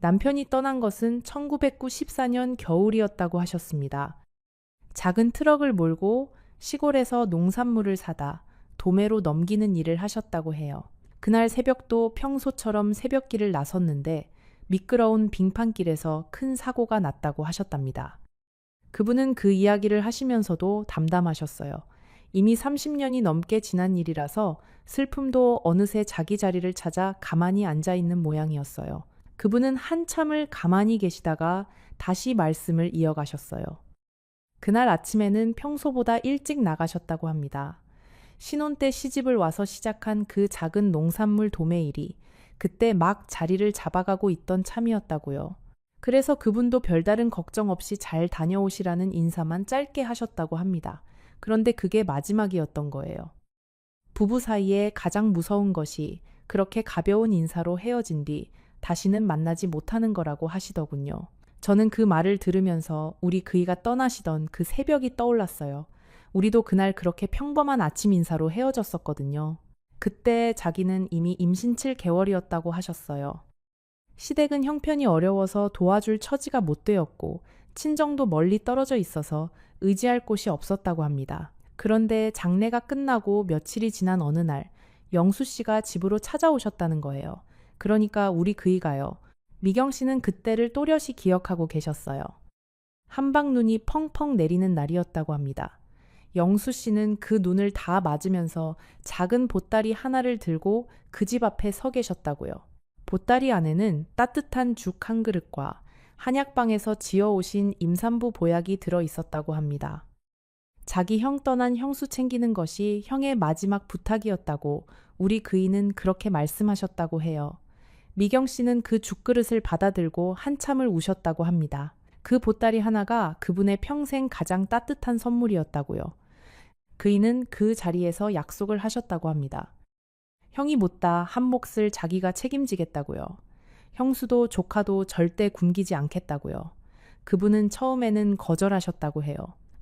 남편이 떠난 것은 1994년 겨울이었다고 하셨습니다. 작은 트럭을 몰고 시골에서 농산물을 사다 도매로 넘기는 일을 하셨다고 해요. 그날 새벽도 평소처럼 새벽길을 나섰는데 미끄러운 빙판길에서 큰 사고가 났다고 하셨답니다. 그분은 그 이야기를 하시면서도 담담하셨어요. 이미 30년이 넘게 지난 일이라서 슬픔도 어느새 자기 자리를 찾아 가만히 앉아 있는 모양이었어요. 그분은 한참을 가만히 계시다가 다시 말씀을 이어가셨어요. 그날 아침에는 평소보다 일찍 나가셨다고 합니다. 신혼 때 시집을 와서 시작한 그 작은 농산물 도매일이 그때 막 자리를 잡아가고 있던 참이었다고요. 그래서 그분도 별다른 걱정 없이 잘 다녀오시라는 인사만 짧게 하셨다고 합니다. 그런데 그게 마지막이었던 거예요. 부부 사이에 가장 무서운 것이 그렇게 가벼운 인사로 헤어진 뒤 다시는 만나지 못하는 거라고 하시더군요. 저는 그 말을 들으면서 우리 그이가 떠나시던 그 새벽이 떠올랐어요. 우리도 그날 그렇게 평범한 아침 인사로 헤어졌었거든요. 그때 자기는 이미 임신 7개월이었다고 하셨어요. 시댁은 형편이 어려워서 도와줄 처지가 못 되었고 친정도 멀리 떨어져 있어서 의지할 곳이 없었다고 합니다. 그런데 장례가 끝나고 며칠이 지난 어느 날 영수 씨가 집으로 찾아오셨다는 거예요. 그러니까 우리 그이가요. 미경 씨는 그때를 또렷이 기억하고 계셨어요. 한방눈이 펑펑 내리는 날이었다고 합니다. 영수 씨는 그 눈을 다 맞으면서 작은 보따리 하나를 들고 그 집 앞에 서 계셨다고요. 보따리 안에는 따뜻한 죽 한 그릇과 한약방에서 지어오신 임산부 보약이 들어 있었다고 합니다. 자기 형 떠난 형수 챙기는 것이 형의 마지막 부탁이었다고 우리 그이는 그렇게 말씀하셨다고 해요. 미경 씨는 그 죽그릇을 받아들고 한참을 우셨다고 합니다. 그 보따리 하나가 그분의 평생 가장 따뜻한 선물이었다고요. 그이는 그 자리에서 약속을 하셨다고 합니다. 형이 묻다 한 몫을 자기가 책임지겠다고요. 형수도 조카도 절대 굶기지 않겠다고요. 그분은 처음에는 거절하셨다고 해요.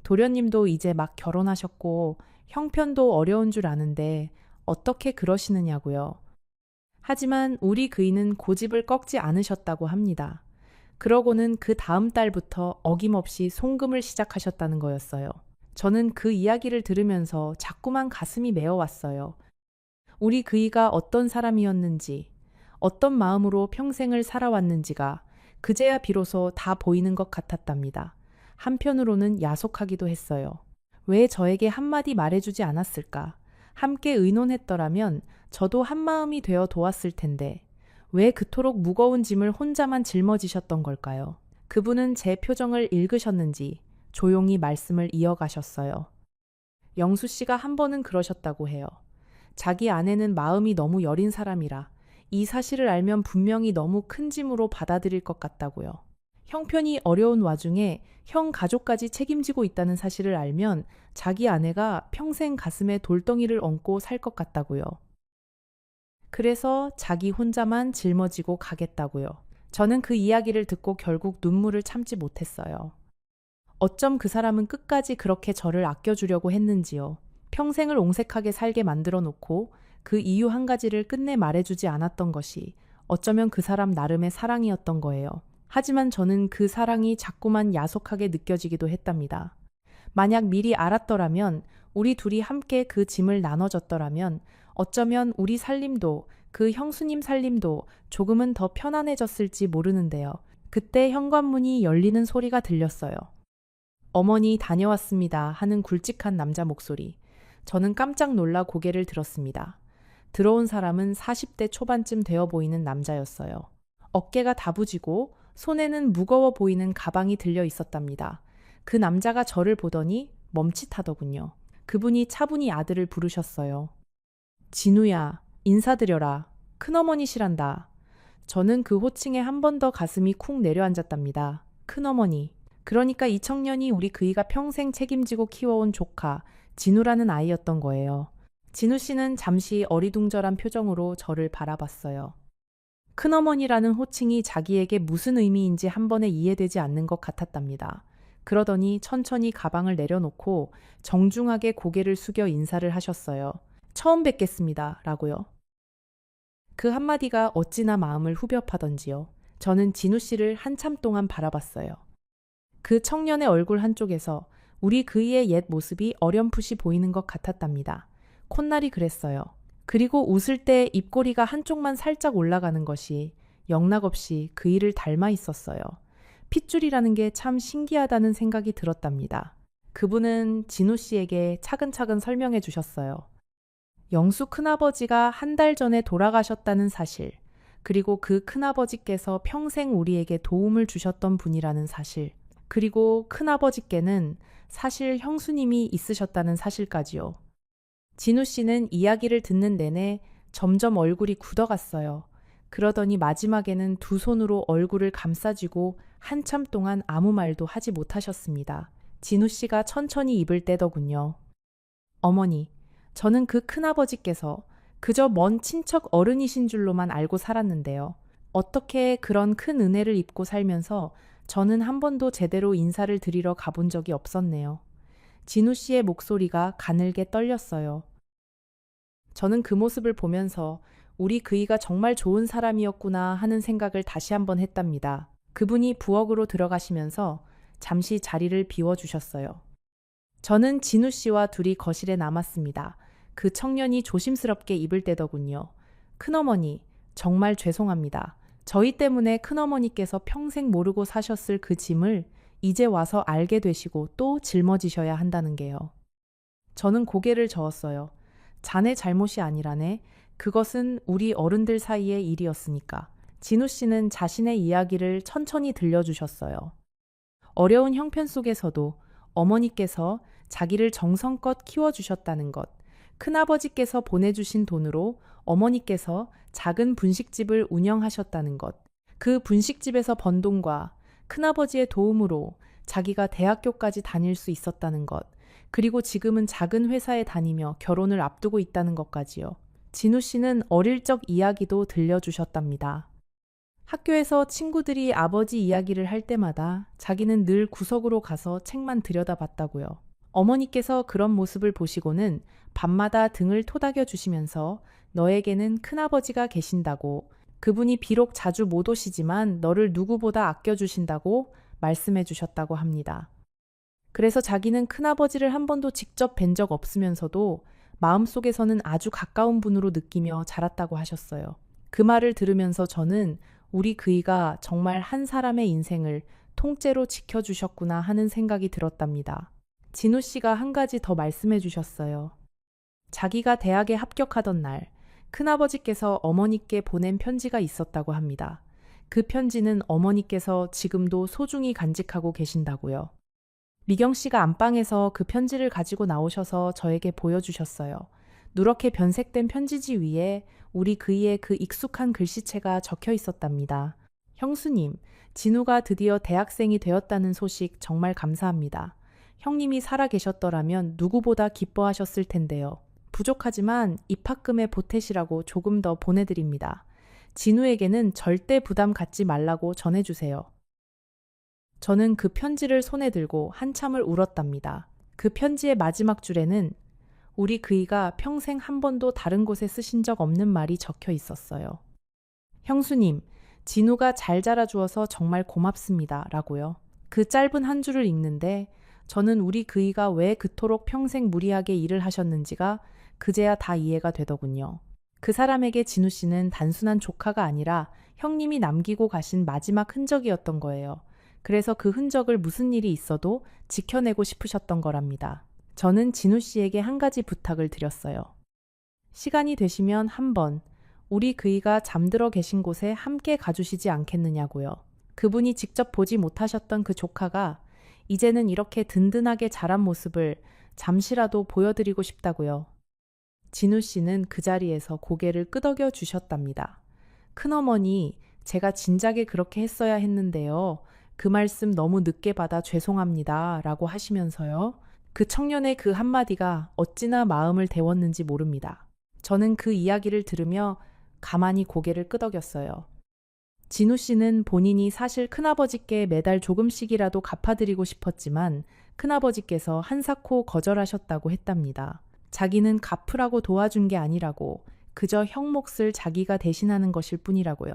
도련님도 이제 막 결혼하셨고 형편도 어려운 줄 아는데 어떻게 그러시느냐고요. 하지만 우리 그이는 고집을 꺾지 않으셨다고 합니다. 그러고는 그 다음 달부터 어김없이 송금을 시작하셨다는 거였어요. 저는 그 이야기를 들으면서 자꾸만 가슴이 메어왔어요. 우리 그이가 어떤 사람이었는지, 어떤 마음으로 평생을 살아왔는지가 그제야 비로소 다 보이는 것 같았답니다. 한편으로는 야속하기도 했어요. 왜 저에게 한마디 말해주지 않았을까? 함께 의논했더라면 저도 한마음이 되어 도왔을 텐데 왜 그토록 무거운 짐을 혼자만 짊어지셨던 걸까요? 그분은 제 표정을 읽으셨는지 조용히 말씀을 이어가셨어요. 영수 씨가 한 번은 그러셨다고 해요. 자기 아내는 마음이 너무 여린 사람이라 이 사실을 알면 분명히 너무 큰 짐으로 받아들일 것 같다고요. 형편이 어려운 와중에 형 가족까지 책임지고 있다는 사실을 알면 자기 아내가 평생 가슴에 돌덩이를 얹고 살 것 같다고요. 그래서 자기 혼자만 짊어지고 가겠다고요. 저는 그 이야기를 듣고 결국 눈물을 참지 못했어요. 어쩜 그 사람은 끝까지 그렇게 저를 아껴주려고 했는지요. 평생을 옹색하게 살게 만들어 놓고 그 이유 한 가지를 끝내 말해주지 않았던 것이 어쩌면 그 사람 나름의 사랑이었던 거예요. 하지만 저는 그 사랑이 자꾸만 야속하게 느껴지기도 했답니다. 만약 미리 알았더라면, 우리 둘이 함께 그 짐을 나눠줬더라면 어쩌면 우리 살림도, 그 형수님 살림도 조금은 더 편안해졌을지 모르는데요. 그때 현관문이 열리는 소리가 들렸어요. 어머니 다녀왔습니다 하는 굵직한 남자 목소리. 저는 깜짝 놀라 고개를 들었습니다. 들어온 사람은 40대 초반쯤 되어 보이는 남자였어요. 어깨가 다부지고 손에는 무거워 보이는 가방이 들려 있었답니다. 그 남자가 저를 보더니 멈칫하더군요. 그분이 차분히 아들을 부르셨어요. 진우야, 인사드려라. 큰어머니시란다. 저는 그 호칭에 한 번 더 가슴이 쿵 내려앉았답니다. 큰어머니. 그러니까 이 청년이 우리 그이가 평생 책임지고 키워온 조카, 진우라는 아이였던 거예요. 진우 씨는 잠시 어리둥절한 표정으로 저를 바라봤어요. 큰어머니라는 호칭이 자기에게 무슨 의미인지 한 번에 이해되지 않는 것 같았답니다. 그러더니 천천히 가방을 내려놓고 정중하게 고개를 숙여 인사를 하셨어요. 처음 뵙겠습니다. 라고요. 그 한마디가 어찌나 마음을 후벼 파던지요. 저는 진우 씨를 한참 동안 바라봤어요. 그 청년의 얼굴 한쪽에서 우리 그이의 옛 모습이 어렴풋이 보이는 것 같았답니다. 콧날이 그랬어요. 그리고 웃을 때 입꼬리가 한쪽만 살짝 올라가는 것이 영락없이 그이를 닮아 있었어요. 핏줄이라는 게 참 신기하다는 생각이 들었답니다. 그분은 진우 씨에게 차근차근 설명해 주셨어요. 영수 큰아버지가 한 달 전에 돌아가셨다는 사실, 그리고 그 큰아버지께서 평생 우리에게 도움을 주셨던 분이라는 사실, 그리고 큰아버지께는 사실 형수님이 있으셨다는 사실까지요. 진우 씨는 이야기를 듣는 내내 점점 얼굴이 굳어갔어요. 그러더니 마지막에는 두 손으로 얼굴을 감싸쥐고 한참 동안 아무 말도 하지 못하셨습니다. 진우 씨가 천천히 입을 떼더군요. 어머니, 저는 그 큰아버지께서 그저 먼 친척 어른이신 줄로만 알고 살았는데요. 어떻게 그런 큰 은혜를 입고 살면서 저는 한 번도 제대로 인사를 드리러 가본 적이 없었네요. 진우 씨의 목소리가 가늘게 떨렸어요. 저는 그 모습을 보면서 우리 그이가 정말 좋은 사람이었구나 하는 생각을 다시 한번 했답니다. 그분이 부엌으로 들어가시면서 잠시 자리를 비워주셨어요. 저는 진우 씨와 둘이 거실에 남았습니다. 그 청년이 조심스럽게 입을 떼더군요. 큰어머니, 정말 죄송합니다. 저희 때문에 큰어머니께서 평생 모르고 사셨을 그 짐을 이제 와서 알게 되시고 또 짊어지셔야 한다는 게요. 저는 고개를 저었어요. 자네 잘못이 아니라네. 그것은 우리 어른들 사이의 일이었으니까. 진우 씨는 자신의 이야기를 천천히 들려주셨어요. 어려운 형편 속에서도 어머니께서 자기를 정성껏 키워주셨다는 것, 큰아버지께서 보내주신 돈으로 어머니께서 작은 분식집을 운영하셨다는 것, 그 분식집에서 번 돈과 큰아버지의 도움으로 자기가 대학교까지 다닐 수 있었다는 것, 그리고 지금은 작은 회사에 다니며 결혼을 앞두고 있다는 것까지요. 진우 씨는 어릴 적 이야기도 들려주셨답니다. 학교에서 친구들이 아버지 이야기를 할 때마다 자기는 늘 구석으로 가서 책만 들여다봤다고요. 어머니께서 그런 모습을 보시고는 밤마다 등을 토닥여 주시면서 너에게는 큰아버지가 계신다고, 그분이 비록 자주 못 오시지만 너를 누구보다 아껴주신다고 말씀해 주셨다고 합니다. 그래서 자기는 큰아버지를 한 번도 직접 뵌 적 없으면서도 마음속에서는 아주 가까운 분으로 느끼며 자랐다고 하셨어요. 그 말을 들으면서 저는 우리 그이가 정말 한 사람의 인생을 통째로 지켜주셨구나 하는 생각이 들었답니다. 진우 씨가 한 가지 더 말씀해 주셨어요. 자기가 대학에 합격하던 날, 큰아버지께서 어머니께 보낸 편지가 있었다고 합니다. 그 편지는 어머니께서 지금도 소중히 간직하고 계신다고요. 미경 씨가 안방에서 그 편지를 가지고 나오셔서 저에게 보여주셨어요. 누렇게 변색된 편지지 위에 우리 그이의 그 익숙한 글씨체가 적혀 있었답니다. 형수님, 진우가 드디어 대학생이 되었다는 소식 정말 감사합니다. 형님이 살아 계셨더라면 누구보다 기뻐하셨을 텐데요. 부족하지만 입학금에 보태시라고 조금 더 보내드립니다. 진우에게는 절대 부담 갖지 말라고 전해주세요. 저는 그 편지를 손에 들고 한참을 울었답니다. 그 편지의 마지막 줄에는 우리 그이가 평생 한 번도 다른 곳에 쓰신 적 없는 말이 적혀 있었어요. 형수님, 진우가 잘 자라주어서 정말 고맙습니다. 라고요. 그 짧은 한 줄을 읽는데 저는 우리 그이가 왜 그토록 평생 무리하게 일을 하셨는지가 그제야 다 이해가 되더군요. 그 사람에게 진우 씨는 단순한 조카가 아니라 형님이 남기고 가신 마지막 흔적이었던 거예요. 그래서 그 흔적을 무슨 일이 있어도 지켜내고 싶으셨던 거랍니다. 저는 진우 씨에게 한 가지 부탁을 드렸어요. 시간이 되시면 한번 우리 그이가 잠들어 계신 곳에 함께 가주시지 않겠느냐고요. 그분이 직접 보지 못하셨던 그 조카가 이제는 이렇게 든든하게 자란 모습을 잠시라도 보여드리고 싶다고요. 진우 씨는 그 자리에서 고개를 끄덕여 주셨답니다. 큰어머니, 제가 진작에 그렇게 했어야 했는데요. 그 말씀 너무 늦게 받아 죄송합니다. 라고 하시면서요. 그 청년의 그 한마디가 어찌나 마음을 데웠는지 모릅니다. 저는 그 이야기를 들으며 가만히 고개를 끄덕였어요. 진우 씨는 본인이 사실 큰아버지께 매달 조금씩이라도 갚아드리고 싶었지만 큰아버지께서 한사코 거절하셨다고 했답니다. 자기는 갚으라고 도와준 게 아니라고 그저 형 몫을 자기가 대신하는 것일 뿐이라고요.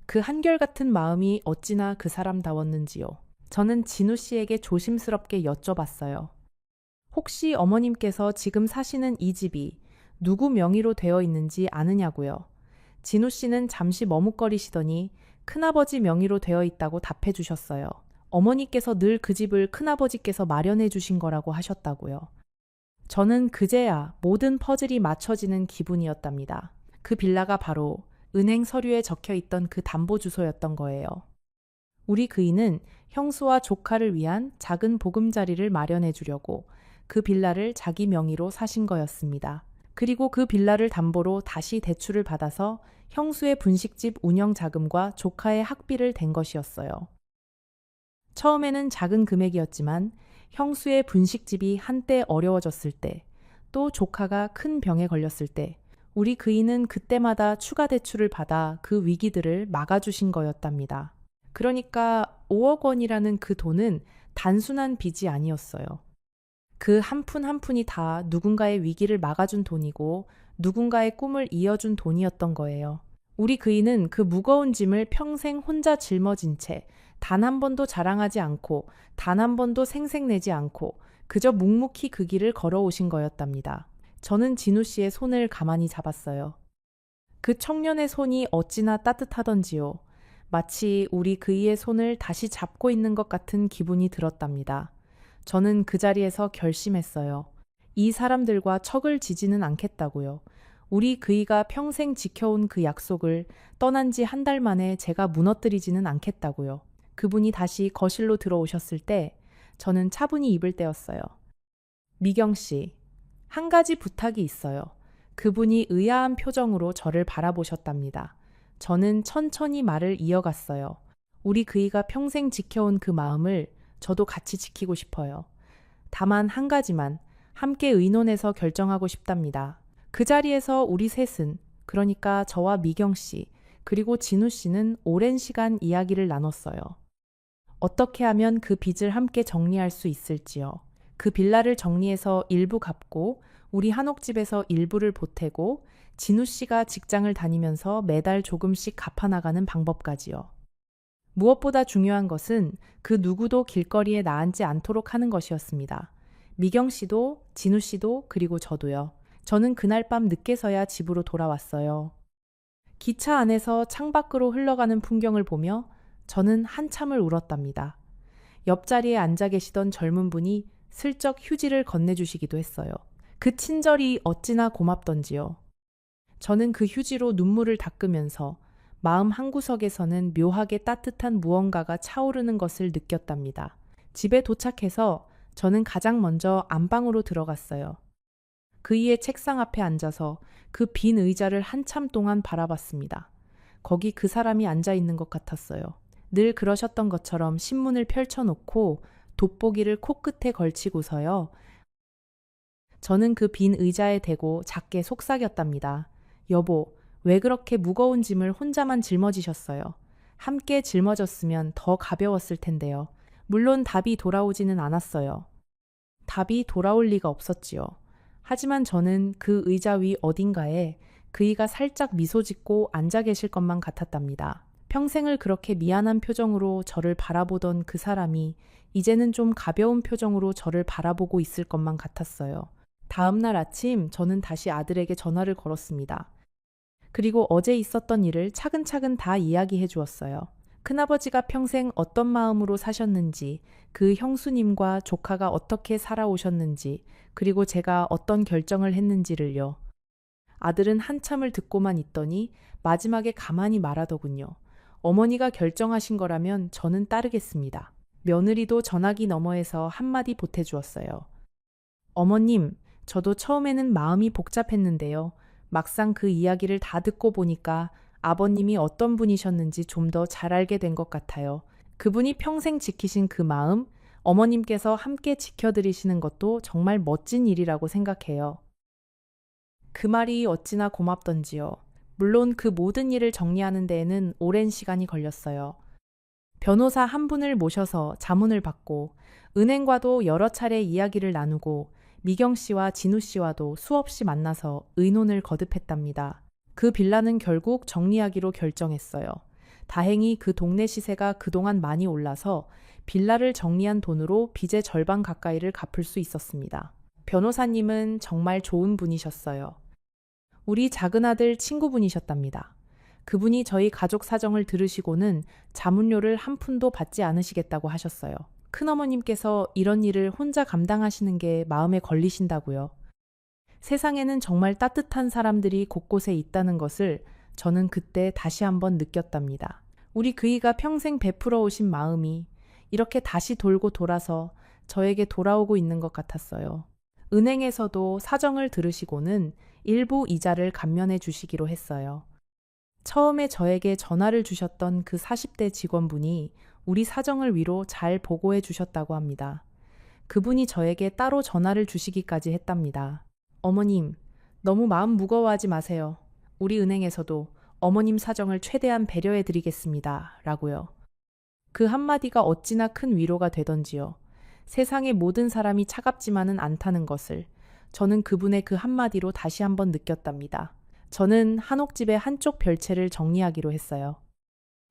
그 한결같은 마음이 어찌나 그 사람다웠는지요. 저는 진우 씨에게 조심스럽게 여쭤봤어요. 혹시 어머님께서 지금 사시는 이 집이 누구 명의로 되어 있는지 아느냐고요. 진우 씨는 잠시 머뭇거리시더니 큰아버지 명의로 되어 있다고 답해 주셨어요. 어머니께서 늘 그 집을 큰아버지께서 마련해 주신 거라고 하셨다고요. 저는 그제야 모든 퍼즐이 맞춰지는 기분이었답니다. 그 빌라가 바로 은행 서류에 적혀 있던 그 담보 주소였던 거예요. 우리 그이는 형수와 조카를 위한 작은 보금자리를 마련해 주려고 그 빌라를 자기 명의로 사신 거였습니다. 그리고 그 빌라를 담보로 다시 대출을 받아서 형수의 분식집 운영 자금과 조카의 학비를 댄 것이었어요. 처음에는 작은 금액이었지만 형수의 분식집이 한때 어려워졌을 때, 또 조카가 큰 병에 걸렸을 때, 우리 그이는 그때마다 추가 대출을 받아 그 위기들을 막아주신 거였답니다. 그러니까 5억 원이라는 그 돈은 단순한 빚이 아니었어요. 그 한 푼 한 푼이 다 누군가의 위기를 막아준 돈이고 누군가의 꿈을 이어준 돈이었던 거예요. 우리 그이는 그 무거운 짐을 평생 혼자 짊어진 채 단 한 번도 자랑하지 않고 단 한 번도 생색내지 않고 그저 묵묵히 그 길을 걸어오신 거였답니다. 저는 진우 씨의 손을 가만히 잡았어요. 그 청년의 손이 어찌나 따뜻하던지요. 마치 우리 그이의 손을 다시 잡고 있는 것 같은 기분이 들었답니다. 저는 그 자리에서 결심했어요. 이 사람들과 척을 지지는 않겠다고요. 우리 그이가 평생 지켜온 그 약속을 떠난 지 한 달 만에 제가 무너뜨리지는 않겠다고요. 그분이 다시 거실로 들어오셨을 때 저는 차분히 입을 떼었어요. 미경 씨, 한 가지 부탁이 있어요. 그분이 의아한 표정으로 저를 바라보셨답니다. 저는 천천히 말을 이어갔어요. 우리 그이가 평생 지켜온 그 마음을 저도 같이 지키고 싶어요. 다만 한 가지만 함께 의논해서 결정하고 싶답니다. 그 자리에서 우리 셋은, 그러니까 저와 미경 씨, 그리고 진우 씨는 오랜 시간 이야기를 나눴어요. 어떻게 하면 그 빚을 함께 정리할 수 있을지요. 그 빌라를 정리해서 일부 갚고 우리 한옥집에서 일부를 보태고 진우 씨가 직장을 다니면서 매달 조금씩 갚아나가는 방법까지요. 무엇보다 중요한 것은 그 누구도 길거리에 나앉지 않도록 하는 것이었습니다. 미경 씨도 진우 씨도 그리고 저도요. 저는 그날 밤 늦게서야 집으로 돌아왔어요. 기차 안에서 창밖으로 흘러가는 풍경을 보며 저는 한참을 울었답니다. 옆자리에 앉아 계시던 젊은 분이 슬쩍 휴지를 건네주시기도 했어요. 그 친절이 어찌나 고맙던지요. 저는 그 휴지로 눈물을 닦으면서 마음 한구석에서는 묘하게 따뜻한 무언가가 차오르는 것을 느꼈답니다. 집에 도착해서 저는 가장 먼저 안방으로 들어갔어요. 그이의 책상 앞에 앉아서 그 빈 의자를 한참 동안 바라봤습니다. 거기 그 사람이 앉아 있는 것 같았어요. 늘 그러셨던 것처럼 신문을 펼쳐놓고 돋보기를 코끝에 걸치고서요. 저는 그 빈 의자에 대고 작게 속삭였답니다. 여보, 왜 그렇게 무거운 짐을 혼자만 짊어지셨어요? 함께 짊어졌으면 더 가벼웠을 텐데요. 물론 답이 돌아오지는 않았어요. 답이 돌아올 리가 없었지요. 하지만 저는 그 의자 위 어딘가에 그이가 살짝 미소 짓고 앉아 계실 것만 같았답니다. 평생을 그렇게 미안한 표정으로 저를 바라보던 그 사람이 이제는 좀 가벼운 표정으로 저를 바라보고 있을 것만 같았어요. 다음 날 아침 저는 다시 아들에게 전화를 걸었습니다. 그리고 어제 있었던 일을 차근차근 다 이야기해 주었어요. 큰아버지가 평생 어떤 마음으로 사셨는지, 그 형수님과 조카가 어떻게 살아오셨는지, 그리고 제가 어떤 결정을 했는지를요. 아들은 한참을 듣고만 있더니 마지막에 가만히 말하더군요. 어머니가 결정하신 거라면 저는 따르겠습니다. 며느리도 전화기 너머에서 한마디 보태주었어요. 어머님, 저도 처음에는 마음이 복잡했는데요. 막상 그 이야기를 다 듣고 보니까 아버님이 어떤 분이셨는지 좀 더 잘 알게 된 것 같아요. 그분이 평생 지키신 그 마음, 어머님께서 함께 지켜드리시는 것도 정말 멋진 일이라고 생각해요. 그 말이 어찌나 고맙던지요. 물론 그 모든 일을 정리하는 데에는 오랜 시간이 걸렸어요. 변호사 한 분을 모셔서 자문을 받고 은행과도 여러 차례 이야기를 나누고 미경 씨와 진우 씨와도 수없이 만나서 의논을 거듭했답니다. 그 빌라는 결국 정리하기로 결정했어요. 다행히 그 동네 시세가 그동안 많이 올라서 빌라를 정리한 돈으로 빚의 절반 가까이를 갚을 수 있었습니다. 변호사님은 정말 좋은 분이셨어요. 우리 작은아들 친구분이셨답니다. 그분이 저희 가족 사정을 들으시고는 자문료를 한 푼도 받지 않으시겠다고 하셨어요. 큰어머님께서 이런 일을 혼자 감당하시는 게 마음에 걸리신다고요. 세상에는 정말 따뜻한 사람들이 곳곳에 있다는 것을 저는 그때 다시 한번 느꼈답니다. 우리 그이가 평생 베풀어 오신 마음이 이렇게 다시 돌고 돌아서 저에게 돌아오고 있는 것 같았어요. 은행에서도 사정을 들으시고는 일부 이자를 감면해 주시기로 했어요. 처음에 저에게 전화를 주셨던 그 40대 직원분이 우리 사정을 위로 잘 보고해 주셨다고 합니다. 그분이 저에게 따로 전화를 주시기까지 했답니다. 어머님, 너무 마음 무거워하지 마세요. 우리 은행에서도 어머님 사정을 최대한 배려해 드리겠습니다. 라고요. 그 한마디가 어찌나 큰 위로가 되던지요. 세상의 모든 사람이 차갑지만은 않다는 것을 저는 그분의 그 한마디로 다시 한번 느꼈답니다. 저는 한옥집의 한쪽 별채를 정리하기로 했어요.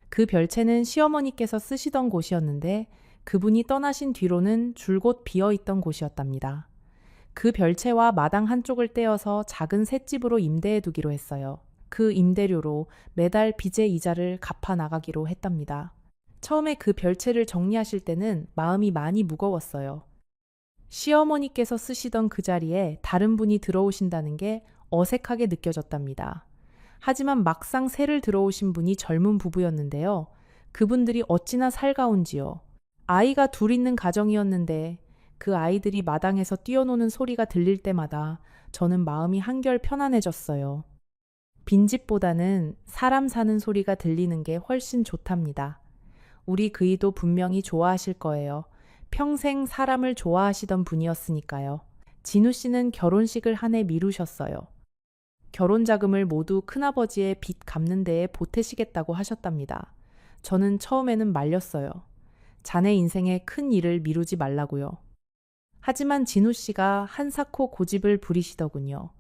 그 별채는 시어머니께서 쓰시던 곳이었는데 그분이 떠나신 뒤로는 줄곧 비어있던 곳이었답니다. 그 별채와 마당 한쪽을 떼어서 작은 셋집으로 임대해 두기로 했어요. 그 임대료로 매달 빚의 이자를 갚아 나가기로 했답니다. 처음에 그 별채를 정리하실 때는 마음이 많이 무거웠어요. 시어머니께서 쓰시던 그 자리에 다른 분이 들어오신다는 게 어색하게 느껴졌답니다. 하지만 막상 새를 들어오신 분이 젊은 부부였는데요. 그분들이 어찌나 살가운지요. 아이가 둘 있는 가정이었는데 그 아이들이 마당에서 뛰어노는 소리가 들릴 때마다 저는 마음이 한결 편안해졌어요. 빈집보다는 사람 사는 소리가 들리는 게 훨씬 좋답니다. 우리 그이도 분명히 좋아하실 거예요. 평생 사람을 좋아하시던 분이었으니까요. 진우 씨는 결혼식을 한 해 미루셨어요. 결혼 자금을 모두 큰아버지의 빚 갚는 데에 보태시겠다고 하셨답니다. 저는 처음에는 말렸어요. 자네 인생에 큰 일을 미루지 말라고요. 하지만 진우 씨가 한사코 고집을 부리시더군요.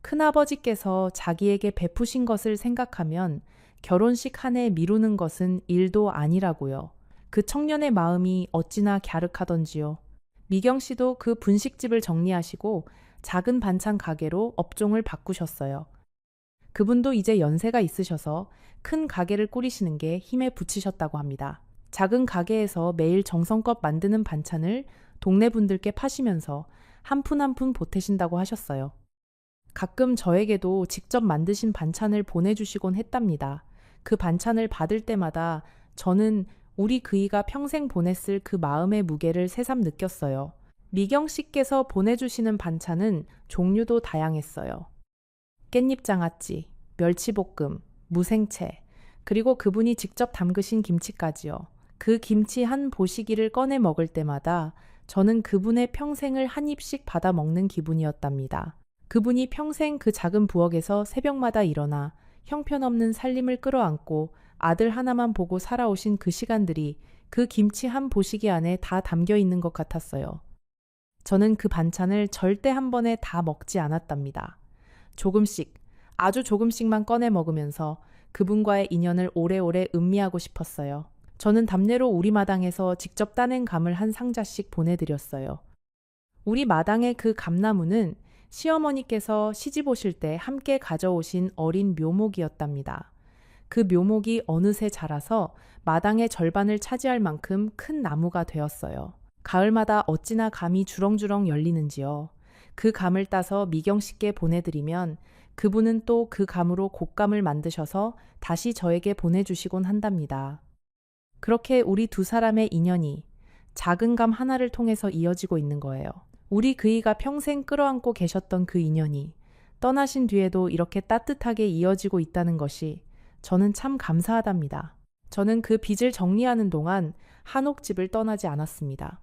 큰아버지께서 자기에게 베푸신 것을 생각하면 결혼식 한 해 미루는 것은 일도 아니라고요. 그 청년의 마음이 어찌나 갸륵하던지요. 미경 씨도 그 분식집을 정리하시고 작은 반찬 가게로 업종을 바꾸셨어요. 그분도 이제 연세가 있으셔서 큰 가게를 꾸리시는 게 힘에 부치셨다고 합니다. 작은 가게에서 매일 정성껏 만드는 반찬을 동네 분들께 파시면서 한 푼 한 푼 보태신다고 하셨어요. 가끔 저에게도 직접 만드신 반찬을 보내주시곤 했답니다. 그 반찬을 받을 때마다 저는 우리 그이가 평생 보냈을 그 마음의 무게를 새삼 느꼈어요. 미경 씨께서 보내주시는 반찬은 종류도 다양했어요. 깻잎장아찌, 멸치볶음, 무생채, 그리고 그분이 직접 담그신 김치까지요. 그 김치 한 보시기를 꺼내 먹을 때마다 저는 그분의 평생을 한 입씩 받아 먹는 기분이었답니다. 그분이 평생 그 작은 부엌에서 새벽마다 일어나 형편없는 살림을 끌어안고 아들 하나만 보고 살아오신 그 시간들이 그 김치 한 보시기 안에 다 담겨 있는 것 같았어요. 저는 그 반찬을 절대 한 번에 다 먹지 않았답니다. 조금씩, 아주 조금씩만 꺼내 먹으면서 그분과의 인연을 오래오래 음미하고 싶었어요. 저는 답례로 우리 마당에서 직접 따낸 감을 한 상자씩 보내드렸어요. 우리 마당의 그 감나무는 시어머니께서 시집 오실 때 함께 가져오신 어린 묘목이었답니다. 그 묘목이 어느새 자라서 마당의 절반을 차지할 만큼 큰 나무가 되었어요. 가을마다 어찌나 감이 주렁주렁 열리는지요. 그 감을 따서 미경 씨께 보내드리면 그분은 또 그 감으로 곶감을 만드셔서 다시 저에게 보내주시곤 한답니다. 그렇게 우리 두 사람의 인연이 작은 감 하나를 통해서 이어지고 있는 거예요. 우리 그이가 평생 끌어안고 계셨던 그 인연이 떠나신 뒤에도 이렇게 따뜻하게 이어지고 있다는 것이 저는 참 감사하답니다. 저는 그 빚을 정리하는 동안 한옥집을 떠나지 않았습니다.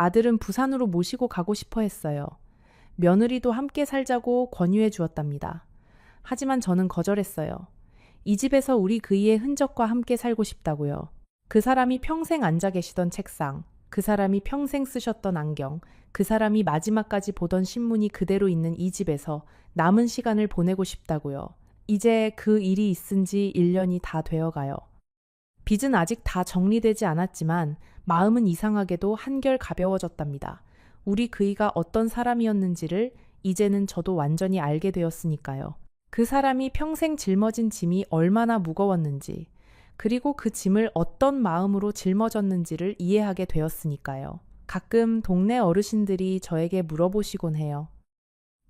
아들은 부산으로 모시고 가고 싶어 했어요. 며느리도 함께 살자고 권유해 주었답니다. 하지만 저는 거절했어요. 이 집에서 우리 그이의 흔적과 함께 살고 싶다고요. 그 사람이 평생 앉아 계시던 책상, 그 사람이 평생 쓰셨던 안경, 그 사람이 마지막까지 보던 신문이 그대로 있는 이 집에서 남은 시간을 보내고 싶다고요. 이제 그 일이 있은 지 1년이 다 되어가요. 빚은 아직 다 정리되지 않았지만 마음은 이상하게도 한결 가벼워졌답니다. 우리 그이가 어떤 사람이었는지를 이제는 저도 완전히 알게 되었으니까요. 그 사람이 평생 짊어진 짐이 얼마나 무거웠는지, 그리고 그 짐을 어떤 마음으로 짊어졌는지를 이해하게 되었으니까요. 가끔 동네 어르신들이 저에게 물어보시곤 해요.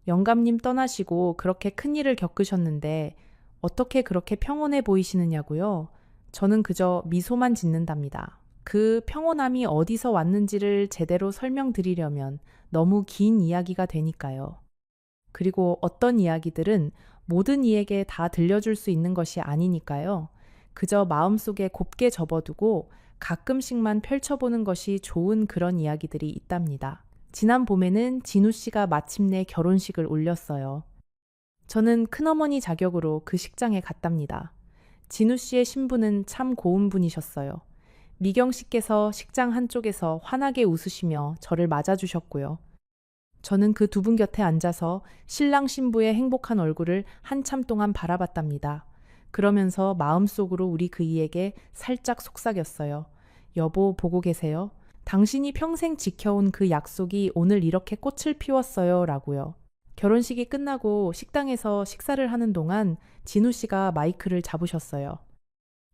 영감님 떠나시고 그렇게 큰일을 겪으셨는데 어떻게 그렇게 평온해 보이시느냐고요? 저는 그저 미소만 짓는답니다. 그 평온함이 어디서 왔는지를 제대로 설명드리려면 너무 긴 이야기가 되니까요. 그리고 어떤 이야기들은 모든 이에게 다 들려줄 수 있는 것이 아니니까요. 그저 마음속에 곱게 접어두고 가끔씩만 펼쳐보는 것이 좋은 그런 이야기들이 있답니다. 지난 봄에는 진우 씨가 마침내 결혼식을 올렸어요. 저는 큰어머니 자격으로 그 식장에 갔답니다. 진우 씨의 신부는 참 고운 분이셨어요. 미경 씨께서 식장 한쪽에서 환하게 웃으시며 저를 맞아주셨고요. 저는 그 두 분 곁에 앉아서 신랑 신부의 행복한 얼굴을 한참 동안 바라봤답니다. 그러면서 마음속으로 우리 그이에게 살짝 속삭였어요. 여보, 보고 계세요? 당신이 평생 지켜온 그 약속이 오늘 이렇게 꽃을 피웠어요. 라고요. 결혼식이 끝나고 식당에서 식사를 하는 동안 진우 씨가 마이크를 잡으셨어요.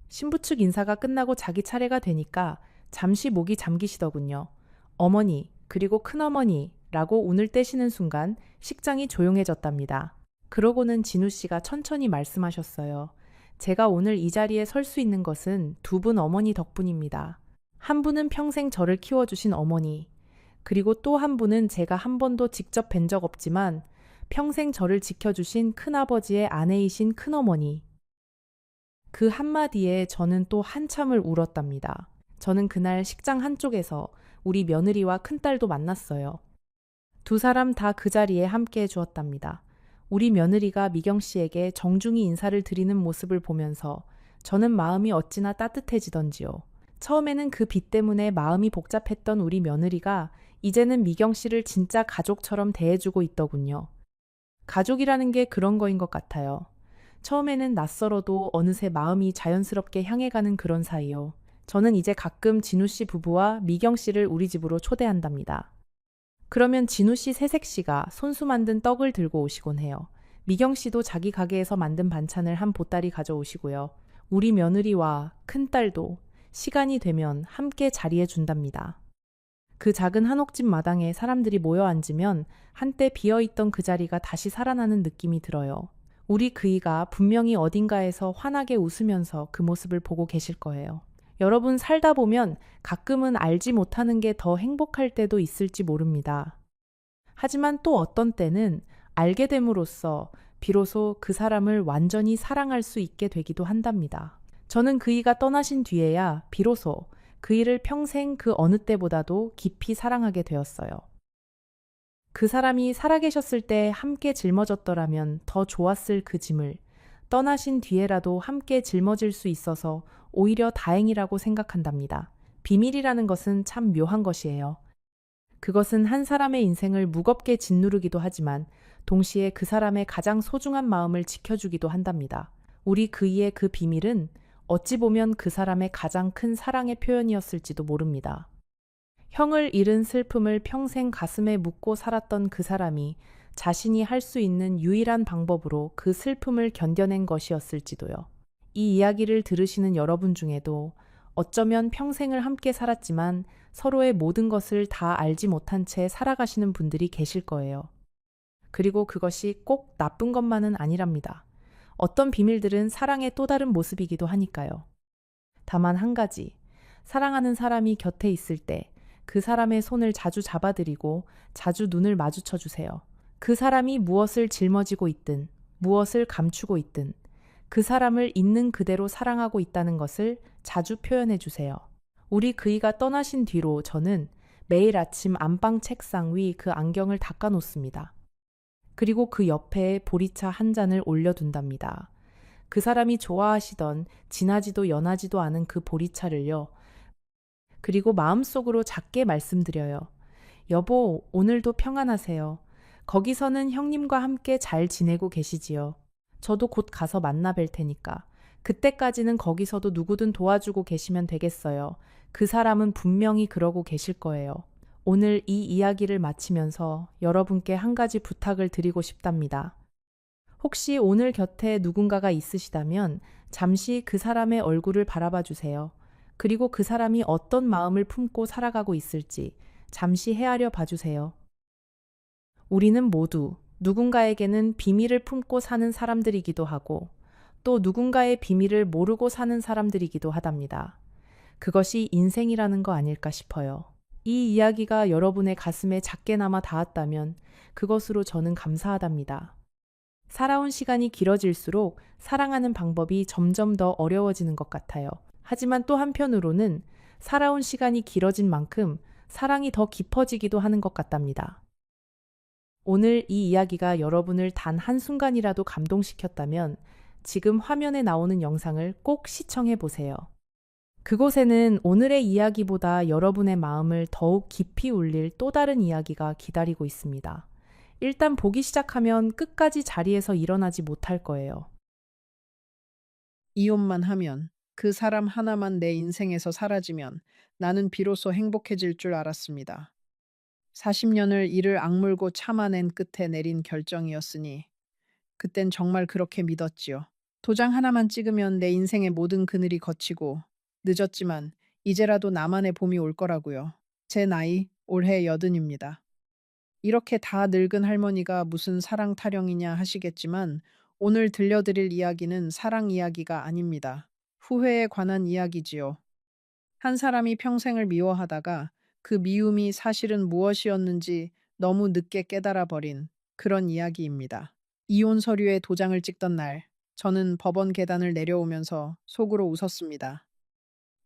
신부 측 인사가 끝나고 자기 차례가 되니까 잠시 목이 잠기시더군요. 어머니, 그리고 큰어머니 라고 운을 떼시는 순간 식장이 조용해졌답니다. 그러고는 진우 씨가 천천히 말씀하셨어요. 제가 오늘 이 자리에 설 수 있는 것은 두 분 어머니 덕분입니다. 한 분은 평생 저를 키워주신 어머니, 그리고 또 한 분은 제가 한 번도 직접 뵌 적 없지만 평생 저를 지켜주신 큰아버지의 아내이신 큰어머니. 그 한마디에 저는 또 한참을 울었답니다. 저는 그날 식장 한쪽에서 우리 며느리와 큰딸도 만났어요. 두 사람 다 그 자리에 함께 해주었답니다. 우리 며느리가 미경 씨에게 정중히 인사를 드리는 모습을 보면서 저는 마음이 어찌나 따뜻해지던지요. 처음에는 그 빚 때문에 마음이 복잡했던 우리 며느리가 이제는 미경 씨를 진짜 가족처럼 대해주고 있더군요. 가족이라는 게 그런 거인 것 같아요. 처음에는 낯설어도 어느새 마음이 자연스럽게 향해가는 그런 사이요. 저는 이제 가끔 진우 씨 부부와 미경 씨를 우리 집으로 초대한답니다. 그러면 진우 씨 새색 씨가 손수 만든 떡을 들고 오시곤 해요. 미경 씨도 자기 가게에서 만든 반찬을 한 보따리 가져오시고요. 우리 며느리와 큰딸도 시간이 되면 함께 자리해 준답니다. 그 작은 한옥집 마당에 사람들이 모여 앉으면 한때 비어있던 그 자리가 다시 살아나는 느낌이 들어요. 우리 그이가 분명히 어딘가에서 환하게 웃으면서 그 모습을 보고 계실 거예요. 여러분 살다 보면 가끔은 알지 못하는 게 더 행복할 때도 있을지 모릅니다. 하지만 또 어떤 때는 알게 됨으로써 비로소 그 사람을 완전히 사랑할 수 있게 되기도 한답니다. 저는 그이가 떠나신 뒤에야 비로소 그이를 평생 그 어느 때보다도 깊이 사랑하게 되었어요. 그 사람이 살아계셨을 때 함께 짊어졌더라면 더 좋았을 그 짐을 떠나신 뒤에라도 함께 짊어질 수 있어서 오히려 다행이라고 생각한답니다. 비밀이라는 것은 참 묘한 것이에요. 그것은 한 사람의 인생을 무겁게 짓누르기도 하지만 동시에 그 사람의 가장 소중한 마음을 지켜주기도 한답니다. 우리 그이의 그 비밀은 어찌 보면 그 사람의 가장 큰 사랑의 표현이었을지도 모릅니다. 형을 잃은 슬픔을 평생 가슴에 묻고 살았던 그 사람이 자신이 할 수 있는 유일한 방법으로 그 슬픔을 견뎌낸 것이었을지도요. 이 이야기를 들으시는 여러분 중에도 어쩌면 평생을 함께 살았지만 서로의 모든 것을 다 알지 못한 채 살아가시는 분들이 계실 거예요. 그리고 그것이 꼭 나쁜 것만은 아니랍니다. 어떤 비밀들은 사랑의 또 다른 모습이기도 하니까요. 다만 한 가지, 사랑하는 사람이 곁에 있을 때 그 사람의 손을 자주 잡아드리고 자주 눈을 마주쳐 주세요. 그 사람이 무엇을 짊어지고 있든, 무엇을 감추고 있든, 그 사람을 있는 그대로 사랑하고 있다는 것을 자주 표현해 주세요. 우리 그이가 떠나신 뒤로 저는 매일 아침 안방 책상 위 그 안경을 닦아 놓습니다. 그리고 그 옆에 보리차 한 잔을 올려둔답니다. 그 사람이 좋아하시던 진하지도 연하지도 않은 그 보리차를요. 그리고 마음속으로 작게 말씀드려요. 여보, 오늘도 평안하세요. 거기서는 형님과 함께 잘 지내고 계시지요. 저도 곧 가서 만나 뵐 테니까. 그때까지는 거기서도 누구든 도와주고 계시면 되겠어요. 그 사람은 분명히 그러고 계실 거예요. 오늘 이 이야기를 마치면서 여러분께 한 가지 부탁을 드리고 싶답니다. 혹시 오늘 곁에 누군가가 있으시다면 잠시 그 사람의 얼굴을 바라봐 주세요. 그리고 그 사람이 어떤 마음을 품고 살아가고 있을지 잠시 헤아려 봐주세요. 우리는 모두 누군가에게는 비밀을 품고 사는 사람들이기도 하고 또 누군가의 비밀을 모르고 사는 사람들이기도 하답니다. 그것이 인생이라는 거 아닐까 싶어요. 이 이야기가 여러분의 가슴에 작게나마 닿았다면 그것으로 저는 감사하답니다. 살아온 시간이 길어질수록 사랑하는 방법이 점점 더 어려워지는 것 같아요. 하지만 또 한편으로는 살아온 시간이 길어진 만큼 사랑이 더 깊어지기도 하는 것 같답니다. 오늘 이 이야기가 여러분을 단 한순간이라도 감동시켰다면 지금 화면에 나오는 영상을 꼭 시청해 보세요. 그곳에는 오늘의 이야기보다 여러분의 마음을 더욱 깊이 울릴 또 다른 이야기가 기다리고 있습니다. 일단 보기 시작하면 끝까지 자리에서 일어나지 못할 거예요. 이혼만 하면, 그 사람 하나만 내 인생에서 사라지면 나는 비로소 행복해질 줄 알았습니다. 40년을 이를 악물고 참아낸 끝에 내린 결정이었으니 그땐 정말 그렇게 믿었지요. 도장 하나만 찍으면 내 인생의 모든 그늘이 걷히고 늦었지만 이제라도 나만의 봄이 올 거라고요. 제 나이 올해 80입니다. 이렇게 다 늙은 할머니가 무슨 사랑 타령이냐 하시겠지만 오늘 들려드릴 이야기는 사랑 이야기가 아닙니다. 후회에 관한 이야기지요. 한 사람이 평생을 미워하다가 그 미움이 사실은 무엇이었는지 너무 늦게 깨달아 버린 그런 이야기입니다. 이혼 서류에 도장을 찍던 날, 저는 법원 계단을 내려오면서 속으로 웃었습니다.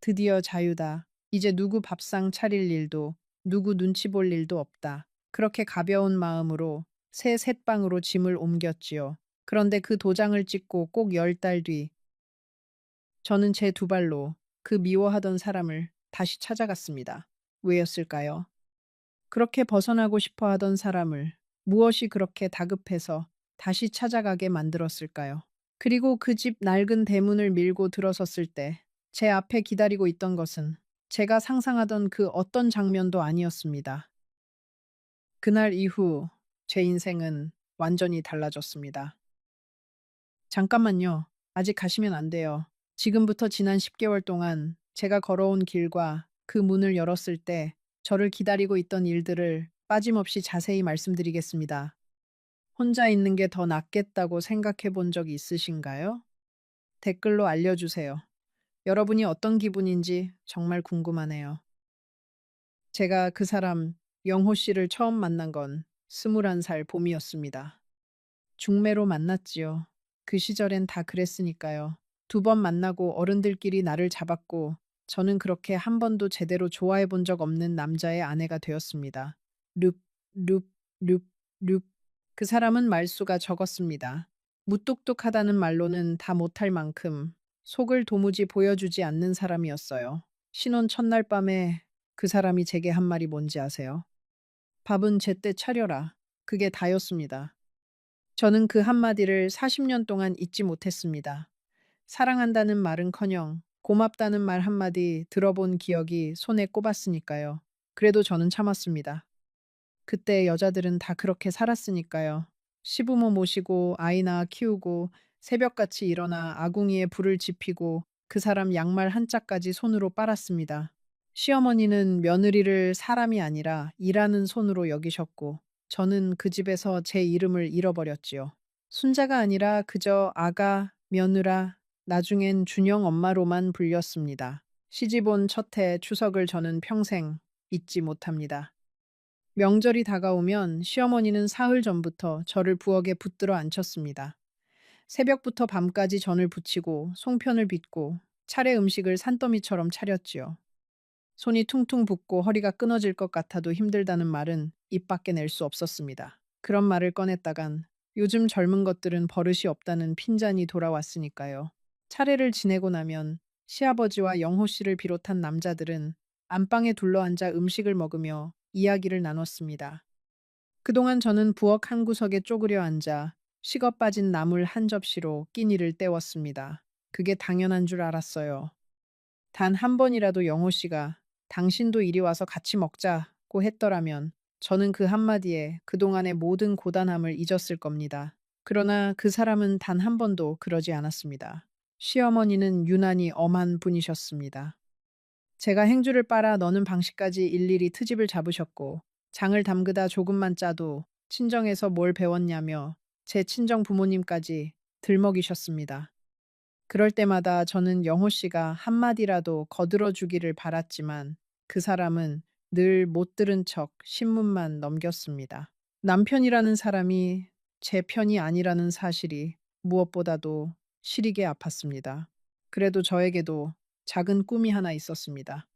드디어 자유다. 이제 누구 밥상 차릴 일도, 누구 눈치 볼 일도 없다. 그렇게 가벼운 마음으로 새 셋방으로 짐을 옮겼지요. 그런데 그 도장을 찍고 꼭 10달 뒤, 저는 제 두 발로 그 미워하던 사람을 다시 찾아갔습니다. 왜였을까요? 그렇게 벗어나고 싶어 하던 사람을 무엇이 그렇게 다급해서 다시 찾아가게 만들었을까요? 그리고 그 집 낡은 대문을 밀고 들어섰을 때 제 앞에 기다리고 있던 것은 제가 상상하던 그 어떤 장면도 아니었습니다. 그날 이후 제 인생은 완전히 달라졌습니다. 잠깐만요. 아직 가시면 안 돼요. 지금부터 지난 10개월 동안 제가 걸어온 길과 그 문을 열었을 때 저를 기다리고 있던 일들을 빠짐없이 자세히 말씀드리겠습니다. 혼자 있는 게 더 낫겠다고 생각해 본 적이 있으신가요? 댓글로 알려주세요. 여러분이 어떤 기분인지 정말 궁금하네요. 제가 그 사람 영호 씨를 처음 만난 건 21살 봄이었습니다. 중매로 만났지요. 그 시절엔 다 그랬으니까요. 두 번 만나고 어른들끼리 나를 잡았고 저는 그렇게 한 번도 제대로 좋아해 본 적 없는 남자의 아내가 되었습니다. 룹, 룹, 룹, 룹. 그 사람은 말수가 적었습니다. 무뚝뚝하다는 말로는 다 못할 만큼 속을 도무지 보여주지 않는 사람이었어요. 신혼 첫날 밤에 그 사람이 제게 한 말이 뭔지 아세요? 밥은 제때 차려라. 그게 다였습니다. 저는 그 한마디를 40년 동안 잊지 못했습니다. 사랑한다는 말은커녕 고맙다는 말 한마디 들어본 기억이 손에 꼽았으니까요. 그래도 저는 참았습니다. 그때 여자들은 다 그렇게 살았으니까요. 시부모 모시고 아이 낳아 키우고 새벽같이 일어나 아궁이에 불을 지피고 그 사람 양말 한 짝까지 손으로 빨았습니다. 시어머니는 며느리를 사람이 아니라 일하는 손으로 여기셨고 저는 그 집에서 제 이름을 잃어버렸지요. 순자가 아니라 그저 아가, 며느라, 나중엔 준영 엄마로만 불렸습니다. 시집 온 첫 해 추석을 저는 평생 잊지 못합니다. 명절이 다가오면 시어머니는 사흘 전부터 저를 부엌에 붙들어 앉혔습니다. 새벽부터 밤까지 전을 부치고 송편을 빚고 차례 음식을 산더미처럼 차렸지요. 손이 퉁퉁 붓고 허리가 끊어질 것 같아도 힘들다는 말은 입 밖에 낼 수 없었습니다. 그런 말을 꺼냈다간 요즘 젊은 것들은 버릇이 없다는 핀잔이 돌아왔으니까요. 차례를 지내고 나면 시아버지와 영호 씨를 비롯한 남자들은 안방에 둘러앉아 음식을 먹으며 이야기를 나눴습니다. 그동안 저는 부엌 한 구석에 쪼그려 앉아 식어 빠진 나물 한 접시로 끼니를 때웠습니다. 그게 당연한 줄 알았어요. 단 한 번이라도 영호 씨가 당신도 이리 와서 같이 먹자고 했더라면 저는 그 한마디에 그동안의 모든 고단함을 잊었을 겁니다. 그러나 그 사람은 단 한 번도 그러지 않았습니다. 시어머니는 유난히 엄한 분이셨습니다. 제가 행주를 빨아 너는 방식까지 일일이 트집을 잡으셨고 장을 담그다 조금만 짜도 친정에서 뭘 배웠냐며 제 친정 부모님까지 들먹이셨습니다. 그럴 때마다 저는 영호 씨가 한마디라도 거들어 주기를 바랐지만 그 사람은 늘 못 들은 척 신문만 넘겼습니다. 남편이라는 사람이 제 편이 아니라는 사실이 무엇보다도 시리게 아팠습니다. 그래도 저에게도 작은 꿈이 하나 있었습니다.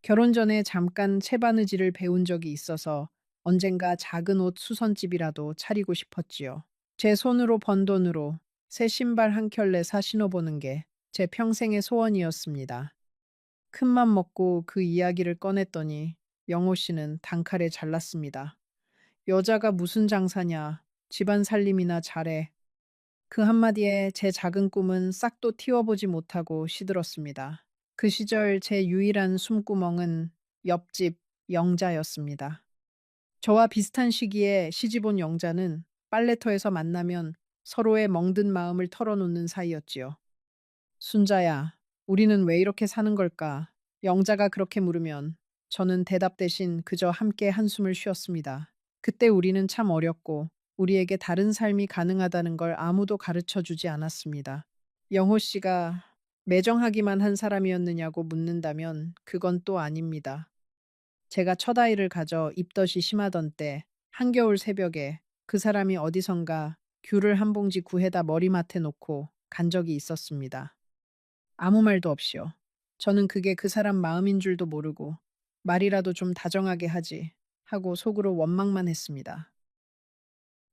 결혼 전에 잠깐 채바느질을 배운 적이 있어서 언젠가 작은 옷 수선집이라도 차리고 싶었지요. 제 손으로 번 돈으로 새 신발 한 켤레 사 신어보는 게 제 평생의 소원이었습니다. 큰맘 먹고 그 이야기를 꺼냈더니 영호 씨는 단칼에 잘랐습니다. 여자가 무슨 장사냐, 집안 살림이나 잘해. 그 한마디에 제 작은 꿈은 싹도 틔워보지 못하고 시들었습니다. 그 시절 제 유일한 숨구멍은 옆집 영자였습니다. 저와 비슷한 시기에 시집 온 영자는 빨래터에서 만나면 서로의 멍든 마음을 털어놓는 사이였지요. 순자야, 우리는 왜 이렇게 사는 걸까? 영자가 그렇게 물으면 저는 대답 대신 그저 함께 한숨을 쉬었습니다. 그때 우리는 참 어렸고 우리에게 다른 삶이 가능하다는 걸 아무도 가르쳐 주지 않았습니다. 영호 씨가 매정하기만 한 사람이었느냐고 묻는다면 그건 또 아닙니다. 제가 첫 아이를 가져 입덧이 심하던 때 한겨울 새벽에 그 사람이 어디선가 귤을 한 봉지 구해다 머리맡에 놓고 간 적이 있었습니다. 아무 말도 없이요. 저는 그게 그 사람 마음인 줄도 모르고 말이라도 좀 다정하게 하지 하고 속으로 원망만 했습니다.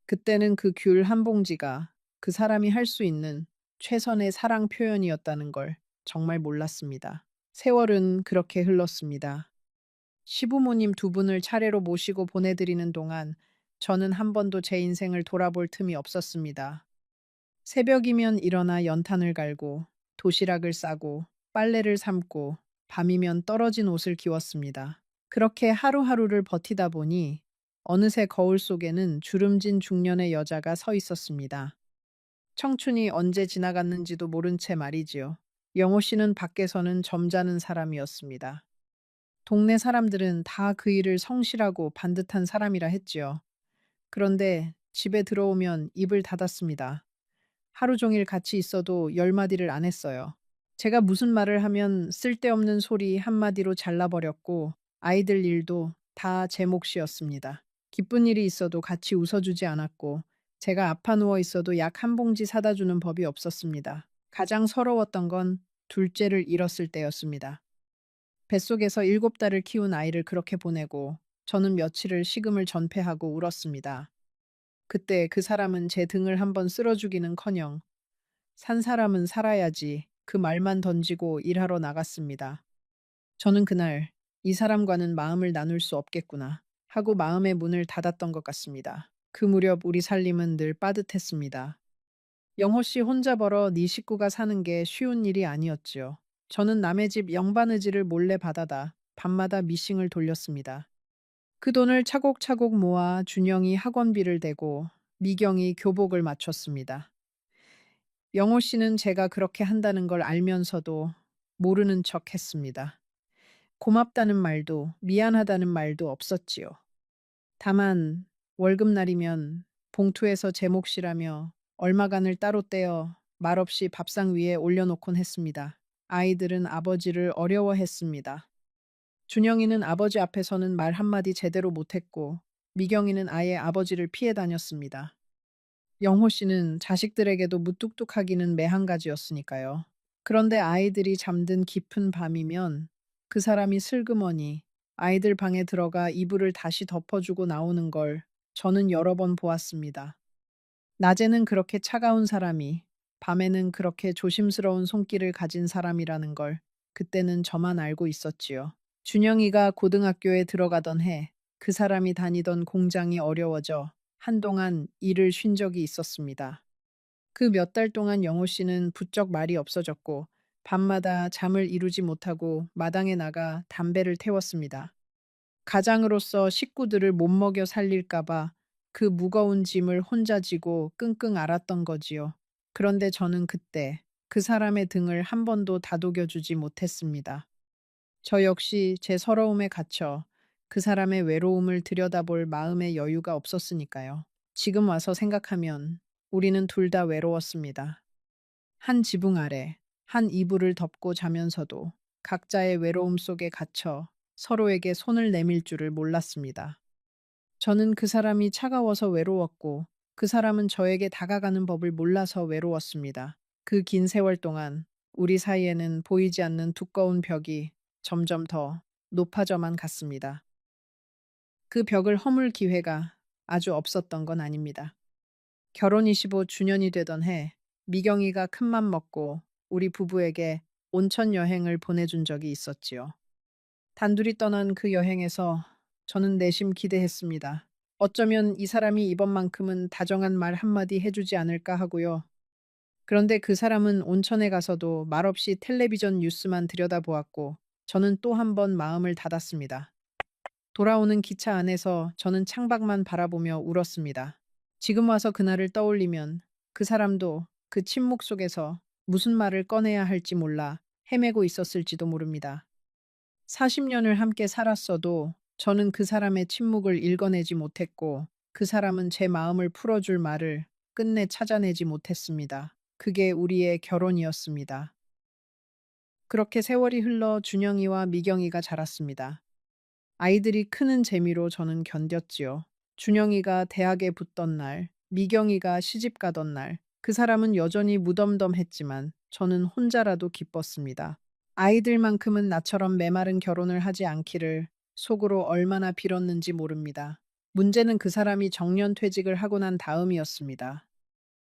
그때는 그 귤 한 봉지가 그 사람이 할 수 있는 최선의 사랑 표현이었다는 걸 정말 몰랐습니다. 세월은 그렇게 흘렀습니다. 시부모님 두 분을 차례로 모시고 보내드리는 동안 저는 한 번도 제 인생을 돌아볼 틈이 없었습니다. 새벽이면 일어나 연탄을 갈고 도시락을 싸고 빨래를 삶고 밤이면 떨어진 옷을 기웠습니다. 그렇게 하루하루를 버티다 보니 어느새 거울 속에는 주름진 중년의 여자가 서 있었습니다. 청춘이 언제 지나갔는지도 모른 채 말이지요. 영호 씨는 밖에서는 점잖은 사람이었습니다. 동네 사람들은 다 그 일을 성실하고 반듯한 사람이라 했지요. 그런데 집에 들어오면 입을 닫았습니다. 하루 종일 같이 있어도 열 마디를 안 했어요. 제가 무슨 말을 하면 쓸데없는 소리 한마디로 잘라버렸고 아이들 일도 다 제 몫이었습니다. 기쁜 일이 있어도 같이 웃어주지 않았고 제가 아파 누워 있어도 약 한 봉지 사다 주는 법이 없었습니다. 가장 서러웠던 건 둘째를 잃었을 때였습니다. 뱃속에서 7달을 키운 아이를 그렇게 보내고 저는 며칠을 식음을 전폐하고 울었습니다. 그때 그 사람은 제 등을 한번 쓸어주기는커녕 산 사람은 살아야지 그 말만 던지고 일하러 나갔습니다. 저는 그날 이 사람과는 마음을 나눌 수 없겠구나 하고 마음의 문을 닫았던 것 같습니다. 그 무렵 우리 살림은 늘 빠듯했습니다. 영호 씨 혼자 벌어 네 식구가 사는 게 쉬운 일이 아니었지요. 저는 남의 집 영바느질을 몰래 받아다 밤마다 미싱을 돌렸습니다. 그 돈을 차곡차곡 모아 준영이 학원비를 대고 미경이 교복을 맞췄습니다. 영호 씨는 제가 그렇게 한다는 걸 알면서도 모르는 척 했습니다. 고맙다는 말도 미안하다는 말도 없었지요. 다만 월급날이면 봉투에서 제 몫이라며 얼마간을 따로 떼어 말없이 밥상 위에 올려놓곤 했습니다. 아이들은 아버지를 어려워했습니다. 준영이는 아버지 앞에서는 말 한마디 제대로 못했고 미경이는 아예 아버지를 피해 다녔습니다. 영호 씨는 자식들에게도 무뚝뚝하기는 매한가지였으니까요. 그런데 아이들이 잠든 깊은 밤이면 그 사람이 슬그머니 아이들 방에 들어가 이불을 다시 덮어주고 나오는 걸 저는 여러 번 보았습니다. 낮에는 그렇게 차가운 사람이 밤에는 그렇게 조심스러운 손길을 가진 사람이라는 걸 그때는 저만 알고 있었지요. 준영이가 고등학교에 들어가던 해 그 사람이 다니던 공장이 어려워져 한동안 일을 쉰 적이 있었습니다. 그 몇 달 동안 영호 씨는 부쩍 말이 없어졌고 밤마다 잠을 이루지 못하고 마당에 나가 담배를 태웠습니다. 가장으로서 식구들을 못 먹여 살릴까봐 그 무거운 짐을 혼자 지고 끙끙 앓았던 거지요. 그런데 저는 그때 그 사람의 등을 한 번도 다독여주지 못했습니다. 저 역시 제 서러움에 갇혀 그 사람의 외로움을 들여다볼 마음의 여유가 없었으니까요. 지금 와서 생각하면 우리는 둘 다 외로웠습니다. 한 지붕 아래, 한 이불을 덮고 자면서도 각자의 외로움 속에 갇혀 서로에게 손을 내밀 줄을 몰랐습니다. 저는 그 사람이 차가워서 외로웠고 그 사람은 저에게 다가가는 법을 몰라서 외로웠습니다. 그 긴 세월 동안 우리 사이에는 보이지 않는 두꺼운 벽이 점점 더 높아져만 갔습니다. 그 벽을 허물 기회가 아주 없었던 건 아닙니다. 결혼 25주년이 되던 해 미경이가 큰맘 먹고 우리 부부에게 온천 여행을 보내준 적이 있었지요. 단둘이 떠난 그 여행에서 저는 내심 기대했습니다. 어쩌면 이 사람이 이번만큼은 다정한 말 한마디 해주지 않을까 하고요. 그런데 그 사람은 온천에 가서도 말없이 텔레비전 뉴스만 들여다보았고 저는 또 한 번 마음을 닫았습니다. 돌아오는 기차 안에서 저는 창밖만 바라보며 울었습니다. 지금 와서 그날을 떠올리면 그 사람도 그 침묵 속에서 무슨 말을 꺼내야 할지 몰라 헤매고 있었을지도 모릅니다. 40년을 함께 살았어도 저는 그 사람의 침묵을 읽어내지 못했고 그 사람은 제 마음을 풀어줄 말을 끝내 찾아내지 못했습니다. 그게 우리의 결혼이었습니다. 그렇게 세월이 흘러 준영이와 미경이가 자랐습니다. 아이들이 크는 재미로 저는 견뎠지요. 준영이가 대학에 붙던 날, 미경이가 시집 가던 날, 그 사람은 여전히 무덤덤했지만 저는 혼자라도 기뻤습니다. 아이들만큼은 나처럼 메마른 결혼을 하지 않기를 속으로 얼마나 빌었는지 모릅니다. 문제는 그 사람이 정년퇴직을 하고 난 다음이었습니다.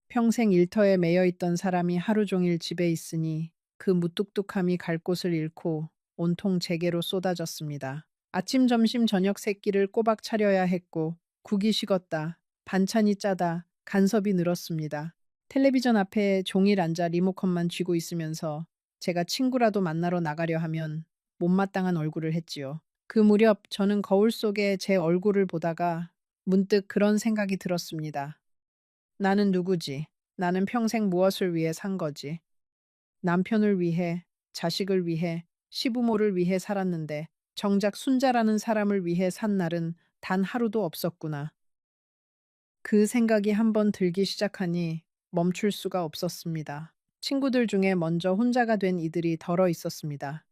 평생 일터에 매여 있던 사람이 하루 종일 집에 있으니 그 무뚝뚝함이 갈 곳을 잃고 온통 제게로 쏟아졌습니다. 아침, 점심, 저녁 세 끼를 꼬박 차려야 했고 국이 식었다, 반찬이 짜다, 간섭이 늘었습니다. 텔레비전 앞에 종일 앉아 리모컨만 쥐고 있으면서 제가 친구라도 만나러 나가려 하면 못마땅한 얼굴을 했지요. 그 무렵 저는 거울 속에 제 얼굴을 보다가 문득 그런 생각이 들었습니다. 나는 누구지? 나는 평생 무엇을 위해 산 거지? 남편을 위해, 자식을 위해, 시부모를 위해 살았는데 정작 순자라는 사람을 위해 산 날은 단 하루도 없었구나. 그 생각이 한번 들기 시작하니 멈출 수가 없었습니다. 친구들 중에 먼저 혼자가 된 이들이 덜어 있었습니다.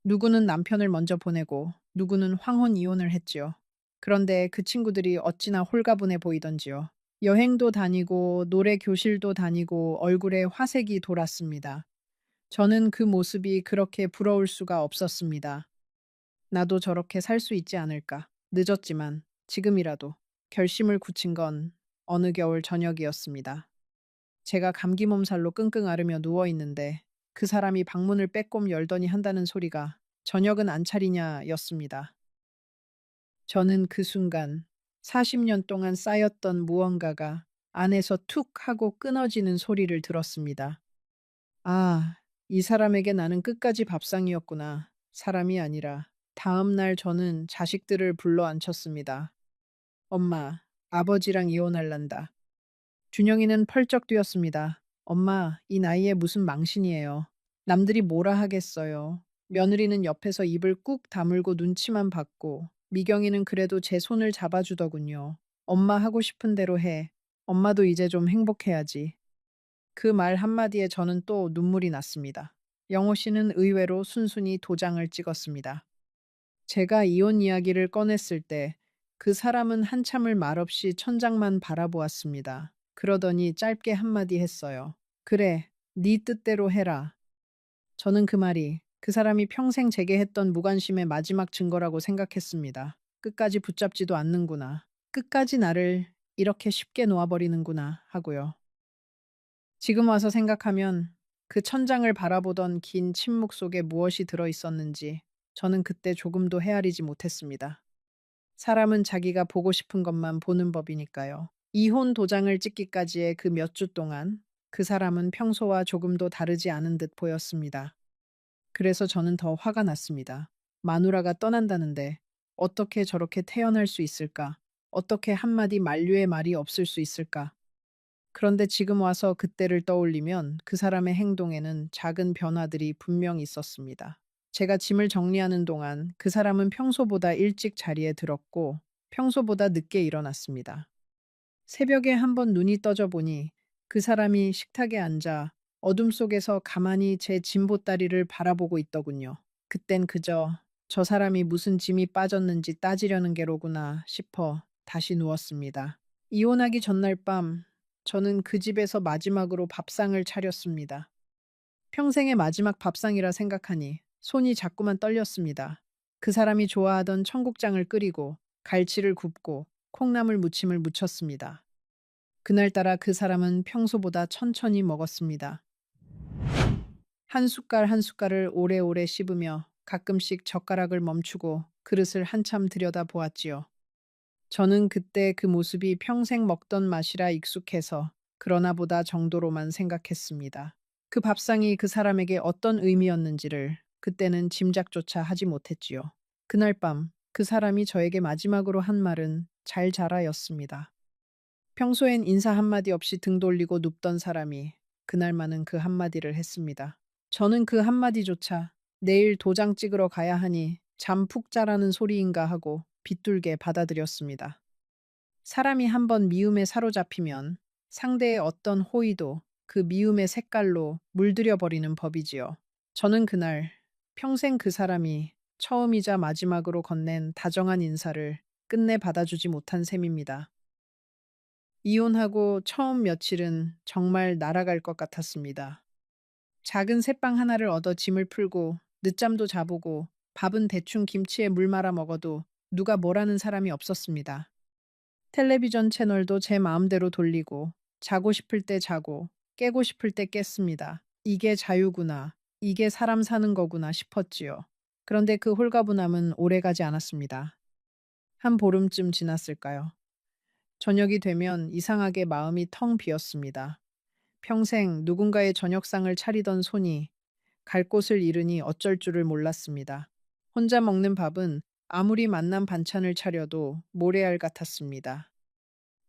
누구는 남편을 먼저 보내고 누구는 황혼 이혼을 했지요. 그런데 그 친구들이 어찌나 홀가분해 보이던지요. 여행도 다니고 노래 교실도 다니고 얼굴에 화색이 돌았습니다. 저는 그 모습이 그렇게 부러울 수가 없었습니다. 나도 저렇게 살 수 있지 않을까. 늦었지만 지금이라도 결심을 굳힌 건 어느 겨울 저녁이었습니다. 제가 감기 몸살로 끙끙 앓으며 누워 있는데 그 사람이 방문을 빼꼼 열더니 한다는 소리가 저녁은 안 차리냐였습니다. 저는 그 순간 40년 동안 쌓였던 무언가가 안에서 툭 하고 끊어지는 소리를 들었습니다. 아, 이 사람에게 나는 끝까지 밥상이었구나. 사람이 아니라 다음 날 저는 자식들을 불러 앉혔습니다. 엄마, 아버지랑 이혼할란다. 준영이는 펄쩍 뛰었습니다. 엄마, 이 나이에 무슨 망신이에요. 남들이 뭐라 하겠어요. 며느리는 옆에서 입을 꾹 다물고 눈치만 봤고, 미경이는 그래도 제 손을 잡아주더군요. 엄마 하고 싶은 대로 해. 엄마도 이제 좀 행복해야지. 그 말 한마디에 저는 또 눈물이 났습니다. 영호 씨는 의외로 순순히 도장을 찍었습니다. 제가 이혼 이야기를 꺼냈을 때 그 사람은 한참을 말없이 천장만 바라보았습니다. 그러더니 짧게 한마디 했어요. 그래, 네 뜻대로 해라. 저는 그 말이 그 사람이 평생 제게 했던 무관심의 마지막 증거라고 생각했습니다. 끝까지 붙잡지도 않는구나. 끝까지 나를 이렇게 쉽게 놓아버리는구나 하고요. 지금 와서 생각하면 그 천장을 바라보던 긴 침묵 속에 무엇이 들어 있었는지 저는 그때 조금도 헤아리지 못했습니다. 사람은 자기가 보고 싶은 것만 보는 법이니까요. 이혼 도장을 찍기까지의 그 몇 주 동안 그 사람은 평소와 조금도 다르지 않은 듯 보였습니다. 그래서 저는 더 화가 났습니다. 마누라가 떠난다는데 어떻게 저렇게 태어날 수 있을까? 어떻게 한마디 만류의 말이 없을 수 있을까? 그런데 지금 와서 그때를 떠올리면 그 사람의 행동에는 작은 변화들이 분명히 있었습니다. 제가 짐을 정리하는 동안 그 사람은 평소보다 일찍 자리에 들었고 평소보다 늦게 일어났습니다. 새벽에 한번 눈이 떠져 보니 그 사람이 식탁에 앉아 어둠 속에서 가만히 제 짐보따리를 바라보고 있더군요. 그땐 그저 저 사람이 무슨 짐이 빠졌는지 따지려는 게로구나 싶어 다시 누웠습니다. 이혼하기 전날 밤 저는 그 집에서 마지막으로 밥상을 차렸습니다. 평생의 마지막 밥상이라 생각하니 손이 자꾸만 떨렸습니다. 그 사람이 좋아하던 청국장을 끓이고 갈치를 굽고 콩나물 무침을 무쳤습니다. 그날따라 그 사람은 평소보다 천천히 먹었습니다. 한 숟갈 한 숟갈을 오래오래 씹으며 가끔씩 젓가락을 멈추고 그릇을 한참 들여다보았지요. 저는 그때 그 모습이 평생 먹던 맛이라 익숙해서 그러나 보다 정도로만 생각했습니다. 그 밥상이 그 사람에게 어떤 의미였는지를 그때는 짐작조차 하지 못했지요. 그날 밤 그 사람이 저에게 마지막으로 한 말은 잘 자라였습니다. 평소엔 인사 한마디 없이 등 돌리고 눕던 사람이 그날만은 그 한마디를 했습니다. 저는 그 한마디조차 내일 도장 찍으러 가야 하니 잠 푹 자라는 소리인가 하고 빗둘게 받아들였습니다. 사람이 한번 미움에 사로잡히면 상대의 어떤 호의도 그 미움의 색깔로 물들여 버리는 법이지요. 저는 그날 평생 그 사람이 처음이자 마지막으로 건넨 다정한 인사를 끝내 받아주지 못한 셈입니다. 이혼하고 처음 며칠은 정말 날아갈 것 같았습니다. 작은 새빵 하나를 얻어 짐을 풀고 늦잠도 자보고 밥은 대충 김치에 물 말아 먹어도 누가 뭐라는 사람이 없었습니다. 텔레비전 채널도 제 마음대로 돌리고 자고 싶을 때 자고 깨고 싶을 때 깼습니다. 이게 자유구나. 이게 사람 사는 거구나 싶었지요. 그런데 그 홀가분함은 오래가지 않았습니다. 한 보름쯤 지났을까요? 저녁이 되면 이상하게 마음이 텅 비었습니다. 평생 누군가의 저녁상을 차리던 손이 갈 곳을 잃으니 어쩔 줄을 몰랐습니다. 혼자 먹는 밥은 아무리 맛난 반찬을 차려도 모래알 같았습니다.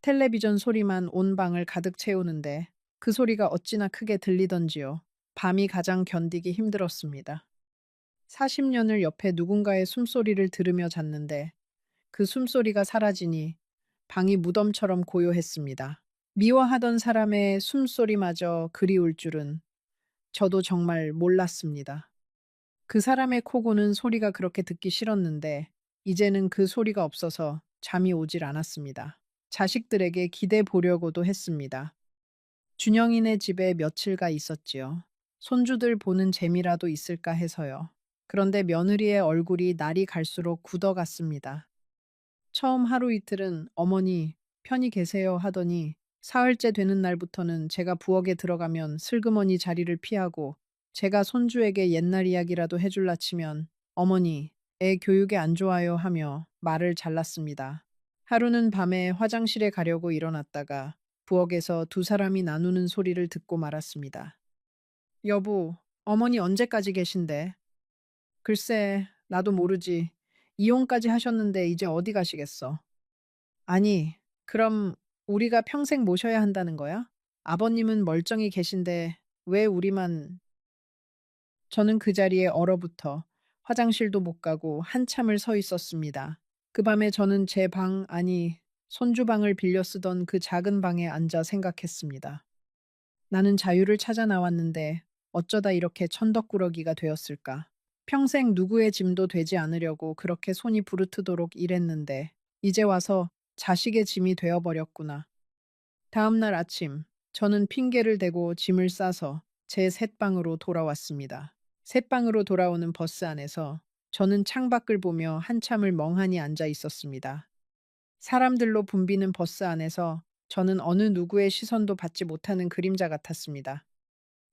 텔레비전 소리만 온 방을 가득 채우는데 그 소리가 어찌나 크게 들리던지요. 밤이 가장 견디기 힘들었습니다. 40년을 옆에 누군가의 숨소리를 들으며 잤는데 그 숨소리가 사라지니 방이 무덤처럼 고요했습니다. 미워하던 사람의 숨소리마저 그리울 줄은 저도 정말 몰랐습니다. 그 사람의 코 고는 소리가 그렇게 듣기 싫었는데 이제는 그 소리가 없어서 잠이 오질 않았습니다. 자식들에게 기대 보려고도 했습니다. 준영이네 집에 며칠가 있었지요. 손주들 보는 재미라도 있을까 해서요. 그런데 며느리의 얼굴이 날이 갈수록 굳어갔습니다. 처음 하루 이틀은 어머니 편히 계세요 하더니 사흘째 되는 날부터는 제가 부엌에 들어가면 슬그머니 자리를 피하고 제가 손주에게 옛날 이야기라도 해줄라 치면 어머니 애 교육에 안 좋아요 하며 말을 잘랐습니다. 하루는 밤에 화장실에 가려고 일어났다가 부엌에서 두 사람이 나누는 소리를 듣고 말았습니다. 여보, 어머니 언제까지 계신데? 글쎄, 나도 모르지. 이혼까지 하셨는데 이제 어디 가시겠어? 아니, 그럼 우리가 평생 모셔야 한다는 거야? 아버님은 멀쩡히 계신데 왜 우리만... 저는 그 자리에 얼어붙어 화장실도 못 가고 한참을 서 있었습니다. 그 밤에 저는 제 방, 아니, 손주방을 빌려 쓰던 그 작은 방에 앉아 생각했습니다. 나는 자유를 찾아 나왔는데 어쩌다 이렇게 천덕꾸러기가 되었을까? 평생 누구의 짐도 되지 않으려고 그렇게 손이 부르트도록 일했는데 이제 와서 자식의 짐이 되어버렸구나. 다음 날 아침, 저는 핑계를 대고 짐을 싸서 제 셋방으로 돌아왔습니다. 셋방으로 돌아오는 버스 안에서 저는 창밖을 보며 한참을 멍하니 앉아 있었습니다. 사람들로 붐비는 버스 안에서 저는 어느 누구의 시선도 받지 못하는 그림자 같았습니다.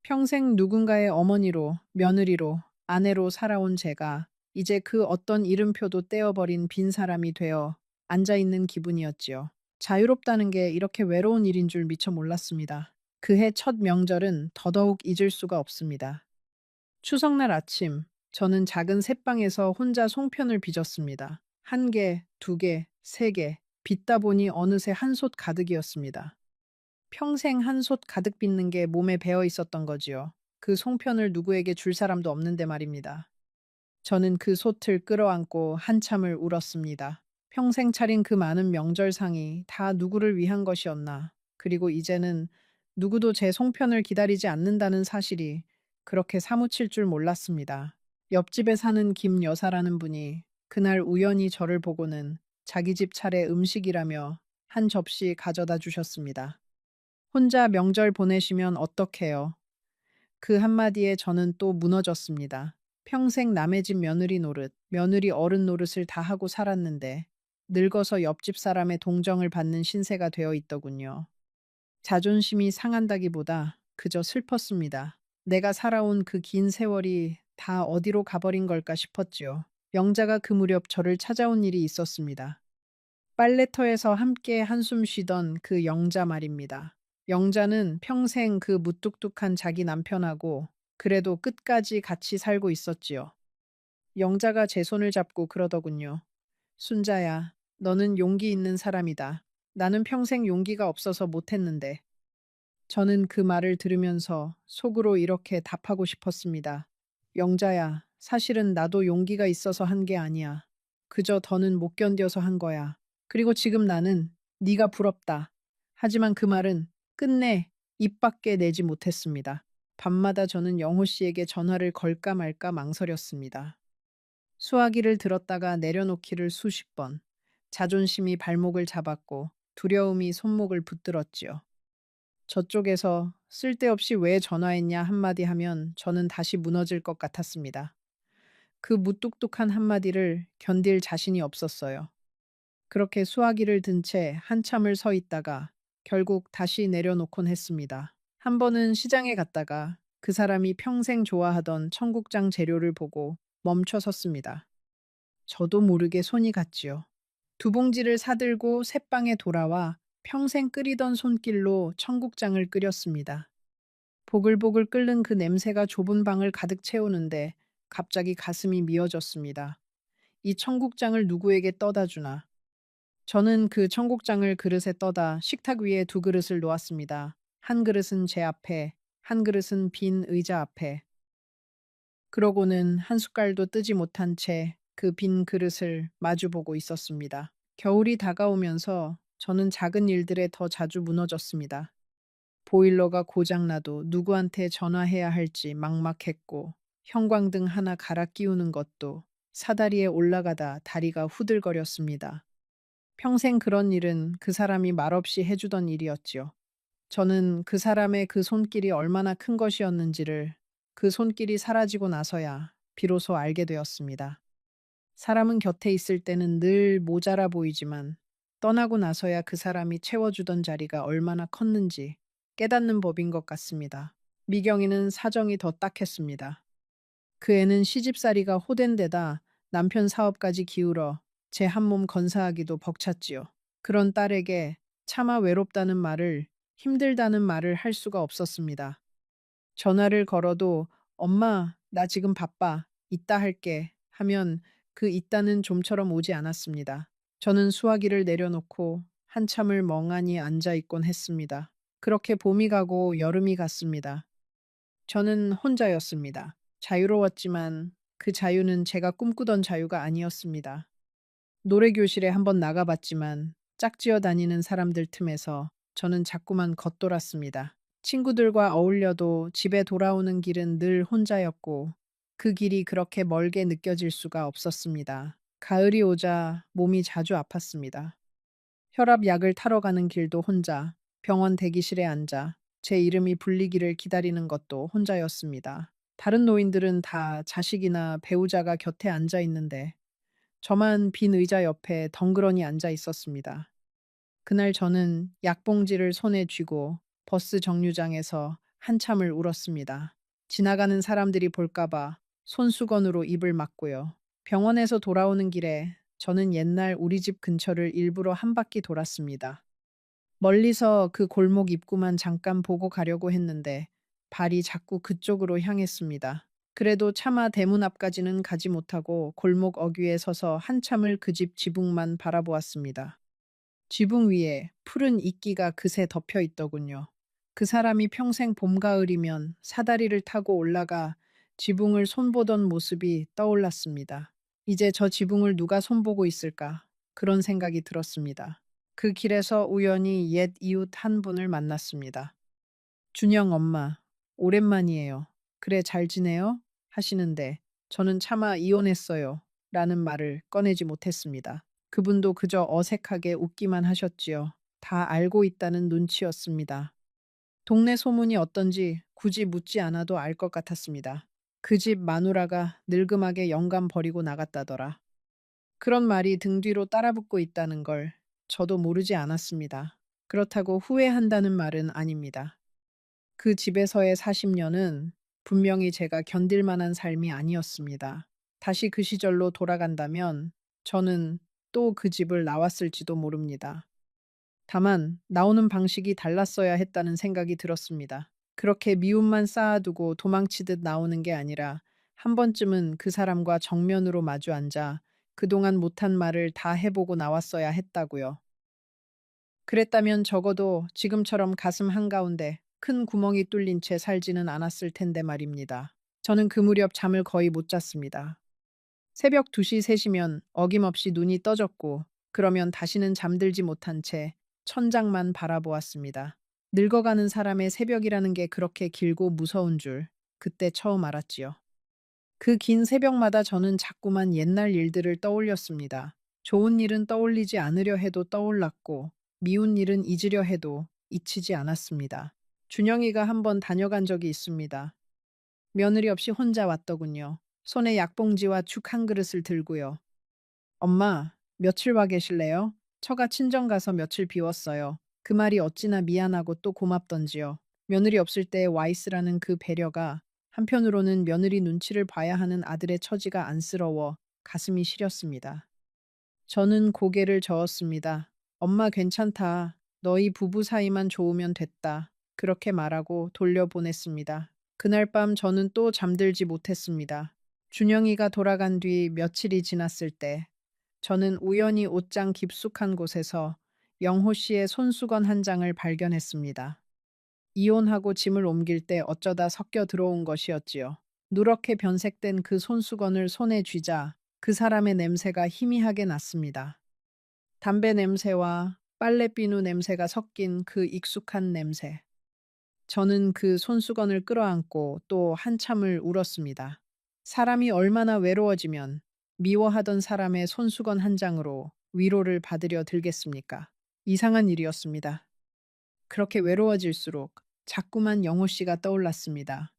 평생 누군가의 어머니로, 며느리로, 아내로 살아온 제가 이제 그 어떤 이름표도 떼어버린 빈 사람이 되어 앉아있는 기분이었지요. 자유롭다는 게 이렇게 외로운 일인 줄 미처 몰랐습니다. 그해 첫 명절은 더더욱 잊을 수가 없습니다. 추석날 아침, 저는 작은 셋방에서 혼자 송편을 빚었습니다. 한 개, 두 개, 세 개, 빚다 보니 어느새 한솥 가득이었습니다. 평생 한솥 가득 빚는 게 몸에 배어 있었던 거지요. 그 송편을 누구에게 줄 사람도 없는데 말입니다. 저는 그 솥을 끌어안고 한참을 울었습니다. 평생 차린 그 많은 명절상이 다 누구를 위한 것이었나. 그리고 이제는 누구도 제 송편을 기다리지 않는다는 사실이 그렇게 사무칠 줄 몰랐습니다. 옆집에 사는 김 여사라는 분이 그날 우연히 저를 보고는 자기 집 차례 음식이라며 한 접시 가져다 주셨습니다. 혼자 명절 보내시면 어떡해요? 그 한마디에 저는 또 무너졌습니다. 평생 남의 집 며느리 노릇, 며느리 어른 노릇을 다 하고 살았는데 늙어서 옆집 사람의 동정을 받는 신세가 되어 있더군요. 자존심이 상한다기보다 그저 슬펐습니다. 내가 살아온 그 긴 세월이 다 어디로 가버린 걸까 싶었지요. 영자가 그 무렵 저를 찾아온 일이 있었습니다. 빨래터에서 함께 한숨 쉬던 그 영자 말입니다. 영자는 평생 그 무뚝뚝한 자기 남편하고 그래도 끝까지 같이 살고 있었지요. 영자가 제 손을 잡고 그러더군요. 순자야, 너는 용기 있는 사람이다. 나는 평생 용기가 없어서 못했는데. 저는 그 말을 들으면서 속으로 이렇게 답하고 싶었습니다. 영자야, 사실은 나도 용기가 있어서 한 게 아니야. 그저 더는 못 견뎌서 한 거야. 그리고 지금 나는 네가 부럽다. 하지만 그 말은 끝내 입 밖에 내지 못했습니다. 밤마다 저는 영호 씨에게 전화를 걸까 말까 망설였습니다. 수화기를 들었다가 내려놓기를 수십 번. 자존심이 발목을 잡았고 두려움이 손목을 붙들었지요. 저쪽에서 쓸데없이 왜 전화했냐 한마디 하면 저는 다시 무너질 것 같았습니다. 그 무뚝뚝한 한마디를 견딜 자신이 없었어요. 그렇게 수화기를 든 채 한참을 서 있다가 결국 다시 내려놓곤 했습니다. 한 번은 시장에 갔다가 그 사람이 평생 좋아하던 청국장 재료를 보고 멈춰 섰습니다. 저도 모르게 손이 갔지요. 두 봉지를 사들고 새방에 돌아와 평생 끓이던 손길로 청국장을 끓였습니다. 보글보글 끓는 그 냄새가 좁은 방을 가득 채우는데 갑자기 가슴이 미어졌습니다. 이 청국장을 누구에게 떠다 주나. 저는 그 청국장을 그릇에 떠다 식탁 위에 두 그릇을 놓았습니다. 한 그릇은 제 앞에, 한 그릇은 빈 의자 앞에. 그러고는 한 숟갈도 뜨지 못한 채 그 빈 그릇을 마주보고 있었습니다. 겨울이 다가오면서 저는 작은 일들에 더 자주 무너졌습니다. 보일러가 고장나도 누구한테 전화해야 할지 막막했고 형광등 하나 갈아 끼우는 것도 사다리에 올라가다 다리가 후들거렸습니다. 평생 그런 일은 그 사람이 말없이 해주던 일이었지요. 저는 그 사람의 그 손길이 얼마나 큰 것이었는지를 그 손길이 사라지고 나서야 비로소 알게 되었습니다. 사람은 곁에 있을 때는 늘 모자라 보이지만 떠나고 나서야 그 사람이 채워주던 자리가 얼마나 컸는지 깨닫는 법인 것 같습니다. 미경이는 사정이 더 딱했습니다. 그 애는 시집살이가 호된 데다 남편 사업까지 기울어 제 한몸 건사하기도 벅찼지요. 그런 딸에게 차마 외롭다는 말을, 힘들다는 말을 할 수가 없었습니다. 전화를 걸어도 엄마, 나 지금 바빠. 이따 할게. 하면 그 이따는 좀처럼 오지 않았습니다. 저는 수화기를 내려놓고 한참을 멍하니 앉아 있곤 했습니다. 그렇게 봄이 가고 여름이 갔습니다. 저는 혼자였습니다. 자유로웠지만 그 자유는 제가 꿈꾸던 자유가 아니었습니다. 노래교실에 한번 나가봤지만 짝지어 다니는 사람들 틈에서 저는 자꾸만 겉돌았습니다. 친구들과 어울려도 집에 돌아오는 길은 늘 혼자였고 그 길이 그렇게 멀게 느껴질 수가 없었습니다. 가을이 오자 몸이 자주 아팠습니다. 혈압약을 타러 가는 길도 혼자, 병원 대기실에 앉아 제 이름이 불리기를 기다리는 것도 혼자였습니다. 다른 노인들은 다 자식이나 배우자가 곁에 앉아 있는데 저만 빈 의자 옆에 덩그러니 앉아 있었습니다. 그날 저는 약봉지를 손에 쥐고 버스 정류장에서 한참을 울었습니다. 지나가는 사람들이 볼까봐 손수건으로 입을 막고요. 병원에서 돌아오는 길에 저는 옛날 우리 집 근처를 일부러 한 바퀴 돌았습니다. 멀리서 그 골목 입구만 잠깐 보고 가려고 했는데 발이 자꾸 그쪽으로 향했습니다. 그래도 차마 대문 앞까지는 가지 못하고 골목 어귀에 서서 한참을 그 집 지붕만 바라보았습니다. 지붕 위에 푸른 이끼가 그새 덮여 있더군요. 그 사람이 평생 봄, 가을이면 사다리를 타고 올라가 지붕을 손보던 모습이 떠올랐습니다. 이제 저 지붕을 누가 손보고 있을까? 그런 생각이 들었습니다. 그 길에서 우연히 옛 이웃 한 분을 만났습니다. 준영 엄마, 오랜만이에요. 그래, 잘 지내요? 하시는데 저는 차마 이혼했어요. 라는 말을 꺼내지 못했습니다. 그분도 그저 어색하게 웃기만 하셨지요. 다 알고 있다는 눈치였습니다. 동네 소문이 어떤지 굳이 묻지 않아도 알 것 같았습니다. 그 집 마누라가 늙음하게 영감 버리고 나갔다더라. 그런 말이 등 뒤로 따라붙고 있다는 걸 저도 모르지 않았습니다. 그렇다고 후회한다는 말은 아닙니다. 그 집에서의 40년은 분명히 제가 견딜 만한 삶이 아니었습니다. 다시 그 시절로 돌아간다면 저는 또 그 집을 나왔을지도 모릅니다. 다만 나오는 방식이 달랐어야 했다는 생각이 들었습니다. 그렇게 미움만 쌓아두고 도망치듯 나오는 게 아니라 한 번쯤은 그 사람과 정면으로 마주 앉아 그동안 못한 말을 다 해보고 나왔어야 했다고요. 그랬다면 적어도 지금처럼 가슴 한가운데 큰 구멍이 뚫린 채 살지는 않았을 텐데 말입니다. 저는 그 무렵 잠을 거의 못 잤습니다. 새벽 2시, 3시면 어김없이 눈이 떠졌고 그러면 다시는 잠들지 못한 채 천장만 바라보았습니다. 늙어가는 사람의 새벽이라는 게 그렇게 길고 무서운 줄 그때 처음 알았지요. 그 긴 새벽마다 저는 자꾸만 옛날 일들을 떠올렸습니다. 좋은 일은 떠올리지 않으려 해도 떠올랐고 미운 일은 잊으려 해도 잊히지 않았습니다. 준영이가 한번 다녀간 적이 있습니다. 며느리 없이 혼자 왔더군요. 손에 약봉지와 죽 한 그릇을 들고요. 엄마, 며칠 와 계실래요? 처가 친정 가서 며칠 비웠어요. 그 말이 어찌나 미안하고 또 고맙던지요. 며느리 없을 때 와 있으라는 그 배려가 한편으로는 며느리 눈치를 봐야 하는 아들의 처지가 안쓰러워 가슴이 시렸습니다. 저는 고개를 저었습니다. 엄마 괜찮다. 너희 부부 사이만 좋으면 됐다. 그렇게 말하고 돌려보냈습니다. 그날 밤 저는 또 잠들지 못했습니다. 준영이가 돌아간 뒤 며칠이 지났을 때 저는 우연히 옷장 깊숙한 곳에서 영호 씨의 손수건 한 장을 발견했습니다. 이혼하고 짐을 옮길 때 어쩌다 섞여 들어온 것이었지요. 누렇게 변색된 그 손수건을 손에 쥐자 그 사람의 냄새가 희미하게 났습니다. 담배 냄새와 빨래 비누 냄새가 섞인 그 익숙한 냄새. 저는 그 손수건을 끌어안고 또 한참을 울었습니다. 사람이 얼마나 외로워지면 미워하던 사람의 손수건 한 장으로 위로를 받으려 들겠습니까? 이상한 일이었습니다. 그렇게 외로워질수록 자꾸만 영호 씨가 떠올랐습니다.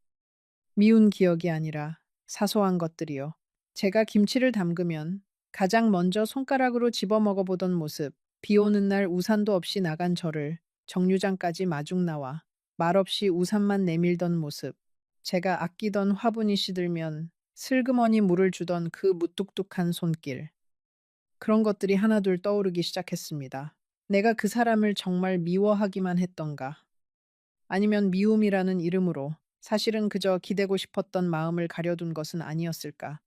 미운 기억이 아니라 사소한 것들이요. 제가 김치를 담그면 가장 먼저 손가락으로 집어 먹어보던 모습, 비 오는 날 우산도 없이 나간 저를 정류장까지 마중 나와 말없이 우산만 내밀던 모습, 제가 아끼던 화분이 시들면 슬그머니 물을 주던 그 무뚝뚝한 손길, 그런 것들이 하나둘 떠오르기 시작했습니다. 내가 그 사람을 정말 미워하기만 했던가? 아니면 미움이라는 이름으로 사실은 그저 기대고 싶었던 마음을 가려둔 것은 아니었을까?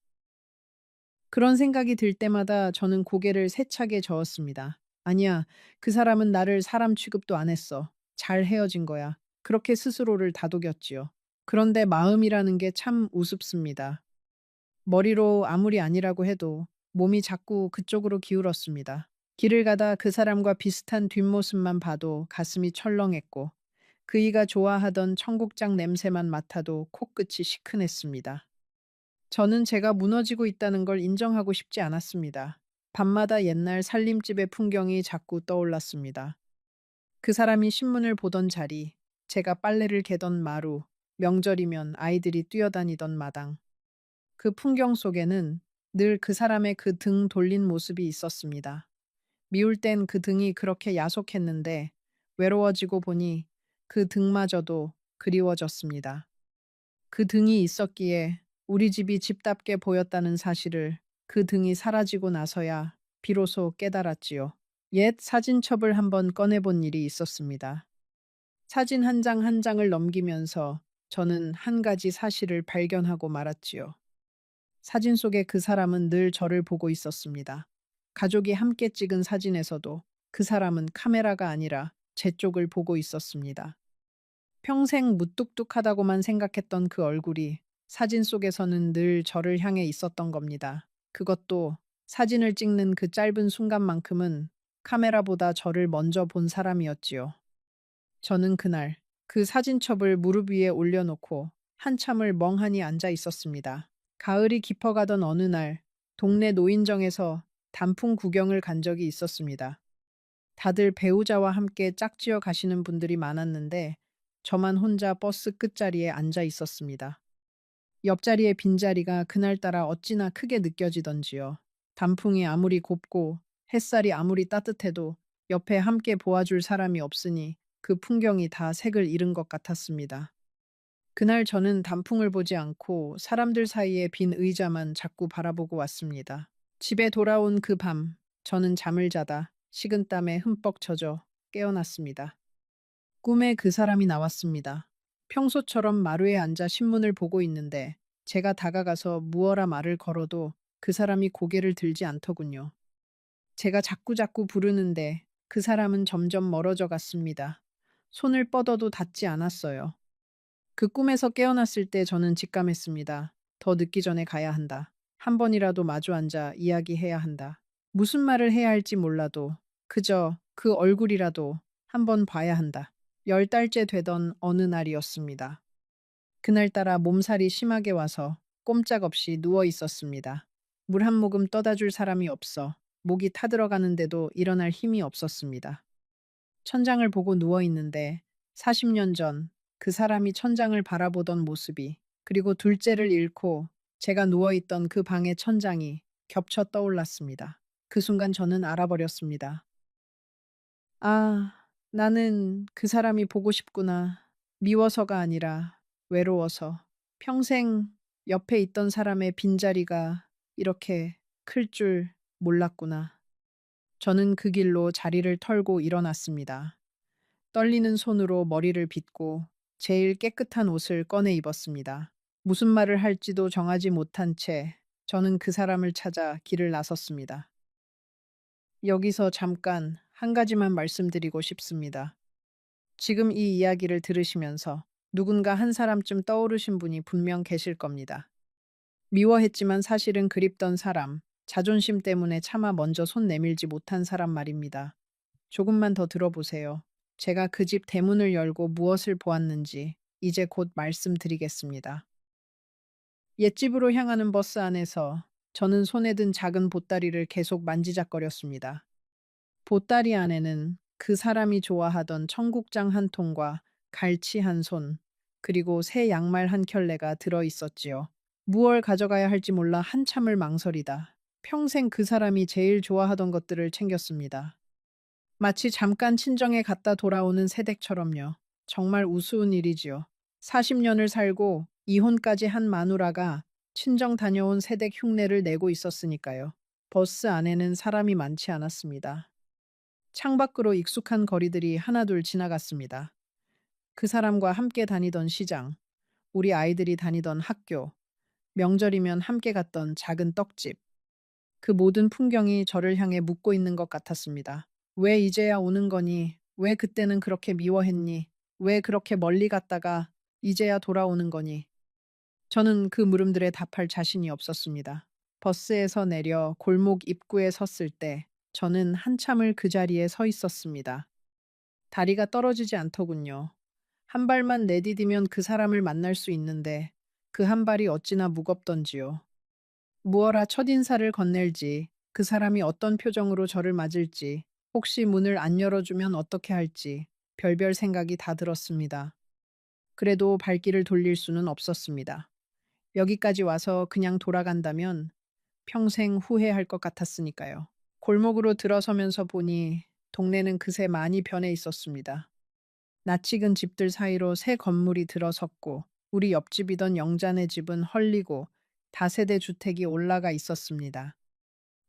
그런 생각이 들 때마다 저는 고개를 세차게 저었습니다. 아니야, 그 사람은 나를 사람 취급도 안 했어. 잘 헤어진 거야. 그렇게 스스로를 다독였지요. 그런데 마음이라는 게 참 우습습니다. 머리로 아무리 아니라고 해도 몸이 자꾸 그쪽으로 기울었습니다. 길을 가다 그 사람과 비슷한 뒷모습만 봐도 가슴이 철렁했고, 그이가 좋아하던 청국장 냄새만 맡아도 코끝이 시큰했습니다. 저는 제가 무너지고 있다는 걸 인정하고 싶지 않았습니다. 밤마다 옛날 살림집의 풍경이 자꾸 떠올랐습니다. 그 사람이 신문을 보던 자리, 제가 빨래를 개던 마루, 명절이면 아이들이 뛰어다니던 마당. 그 풍경 속에는 늘 그 사람의 그 등 돌린 모습이 있었습니다. 미울 땐 그 등이 그렇게 야속했는데 외로워지고 보니 그 등마저도 그리워졌습니다. 그 등이 있었기에 우리 집이 집답게 보였다는 사실을 그 등이 사라지고 나서야 비로소 깨달았지요. 옛 사진첩을 한번 꺼내본 일이 있었습니다. 사진 한 장 한 장을 넘기면서 저는 한 가지 사실을 발견하고 말았지요. 사진 속의 그 사람은 늘 저를 보고 있었습니다. 가족이 함께 찍은 사진에서도 그 사람은 카메라가 아니라 제 쪽을 보고 있었습니다. 평생 무뚝뚝하다고만 생각했던 그 얼굴이 사진 속에서는 늘 저를 향해 있었던 겁니다. 그것도 사진을 찍는 그 짧은 순간만큼은 카메라보다 저를 먼저 본 사람이었지요. 저는 그날 그 사진첩을 무릎 위에 올려놓고 한참을 멍하니 앉아 있었습니다. 가을이 깊어가던 어느 날 동네 노인정에서 단풍 구경을 간 적이 있었습니다. 다들 배우자와 함께 짝지어 가시는 분들이 많았는데 저만 혼자 버스 끝자리에 앉아 있었습니다. 옆자리의 빈자리가 그날따라 어찌나 크게 느껴지던지요. 단풍이 아무리 곱고 햇살이 아무리 따뜻해도 옆에 함께 보아줄 사람이 없으니 그 풍경이 다 색을 잃은 것 같았습니다. 그날 저는 단풍을 보지 않고 사람들 사이에 빈 의자만 자꾸 바라보고 왔습니다. 집에 돌아온 그 밤, 저는 잠을 자다 식은땀에 흠뻑 젖어 깨어났습니다. 꿈에 그 사람이 나왔습니다. 평소처럼 마루에 앉아 신문을 보고 있는데 제가 다가가서 무어라 말을 걸어도 그 사람이 고개를 들지 않더군요. 제가 자꾸자꾸 부르는데 그 사람은 점점 멀어져 갔습니다. 손을 뻗어도 닿지 않았어요. 그 꿈에서 깨어났을 때 저는 직감했습니다. 더 늦기 전에 가야 한다. 한 번이라도 마주 앉아 이야기해야 한다. 무슨 말을 해야 할지 몰라도 그저 그 얼굴이라도 한 번 봐야 한다. 10달째 되던 어느 날이었습니다. 그날따라 몸살이 심하게 와서 꼼짝없이 누워 있었습니다. 물 한 모금 떠다 줄 사람이 없어 목이 타들어가는데도 일어날 힘이 없었습니다. 천장을 보고 누워 있는데 40년 전 그 사람이 천장을 바라보던 모습이, 그리고 둘째를 잃고 제가 누워 있던 그 방의 천장이 겹쳐 떠올랐습니다. 그 순간 저는 알아버렸습니다. 아, 나는 그 사람이 보고 싶구나. 미워서가 아니라 외로워서. 평생 옆에 있던 사람의 빈자리가 이렇게 클 줄 몰랐구나. 저는 그 길로 자리를 털고 일어났습니다. 떨리는 손으로 머리를 빗고 제일 깨끗한 옷을 꺼내 입었습니다. 무슨 말을 할지도 정하지 못한 채 저는 그 사람을 찾아 길을 나섰습니다. 여기서 잠깐 한 가지만 말씀드리고 싶습니다. 지금 이 이야기를 들으시면서 누군가 한 사람쯤 떠오르신 분이 분명 계실 겁니다. 미워했지만 사실은 그립던 사람, 자존심 때문에 차마 먼저 손 내밀지 못한 사람 말입니다. 조금만 더 들어보세요. 제가 그 집 대문을 열고 무엇을 보았는지 이제 곧 말씀드리겠습니다. 옛집으로 향하는 버스 안에서 저는 손에 든 작은 보따리를 계속 만지작거렸습니다. 보따리 안에는 그 사람이 좋아하던 청국장 한 통과 갈치 한 손, 그리고 새 양말 한 켤레가 들어 있었지요. 무얼 가져가야 할지 몰라 한참을 망설이다. 평생 그 사람이 제일 좋아하던 것들을 챙겼습니다. 마치 잠깐 친정에 갔다 돌아오는 새댁처럼요. 정말 우스운 일이지요. 40년을 살고 이혼까지 한 마누라가 친정 다녀온 새댁 흉내를 내고 있었으니까요. 버스 안에는 사람이 많지 않았습니다. 창밖으로 익숙한 거리들이 하나둘 지나갔습니다. 그 사람과 함께 다니던 시장, 우리 아이들이 다니던 학교, 명절이면 함께 갔던 작은 떡집. 그 모든 풍경이 저를 향해 묻고 있는 것 같았습니다. 왜 이제야 오는 거니? 왜 그때는 그렇게 미워했니? 왜 그렇게 멀리 갔다가 이제야 돌아오는 거니? 저는 그 물음들에 답할 자신이 없었습니다. 버스에서 내려 골목 입구에 섰을 때 저는 한참을 그 자리에 서 있었습니다. 다리가 떨어지지 않더군요. 한 발만 내디디면 그 사람을 만날 수 있는데 그 한 발이 어찌나 무겁던지요. 무어라 첫인사를 건넬지, 그 사람이 어떤 표정으로 저를 맞을지, 혹시 문을 안 열어주면 어떻게 할지 별별 생각이 다 들었습니다. 그래도 발길을 돌릴 수는 없었습니다. 여기까지 와서 그냥 돌아간다면 평생 후회할 것 같았으니까요. 골목으로 들어서면서 보니 동네는 그새 많이 변해 있었습니다. 낯익은 집들 사이로 새 건물이 들어섰고 우리 옆집이던 영자네 집은 헐리고 다세대 주택이 올라가 있었습니다.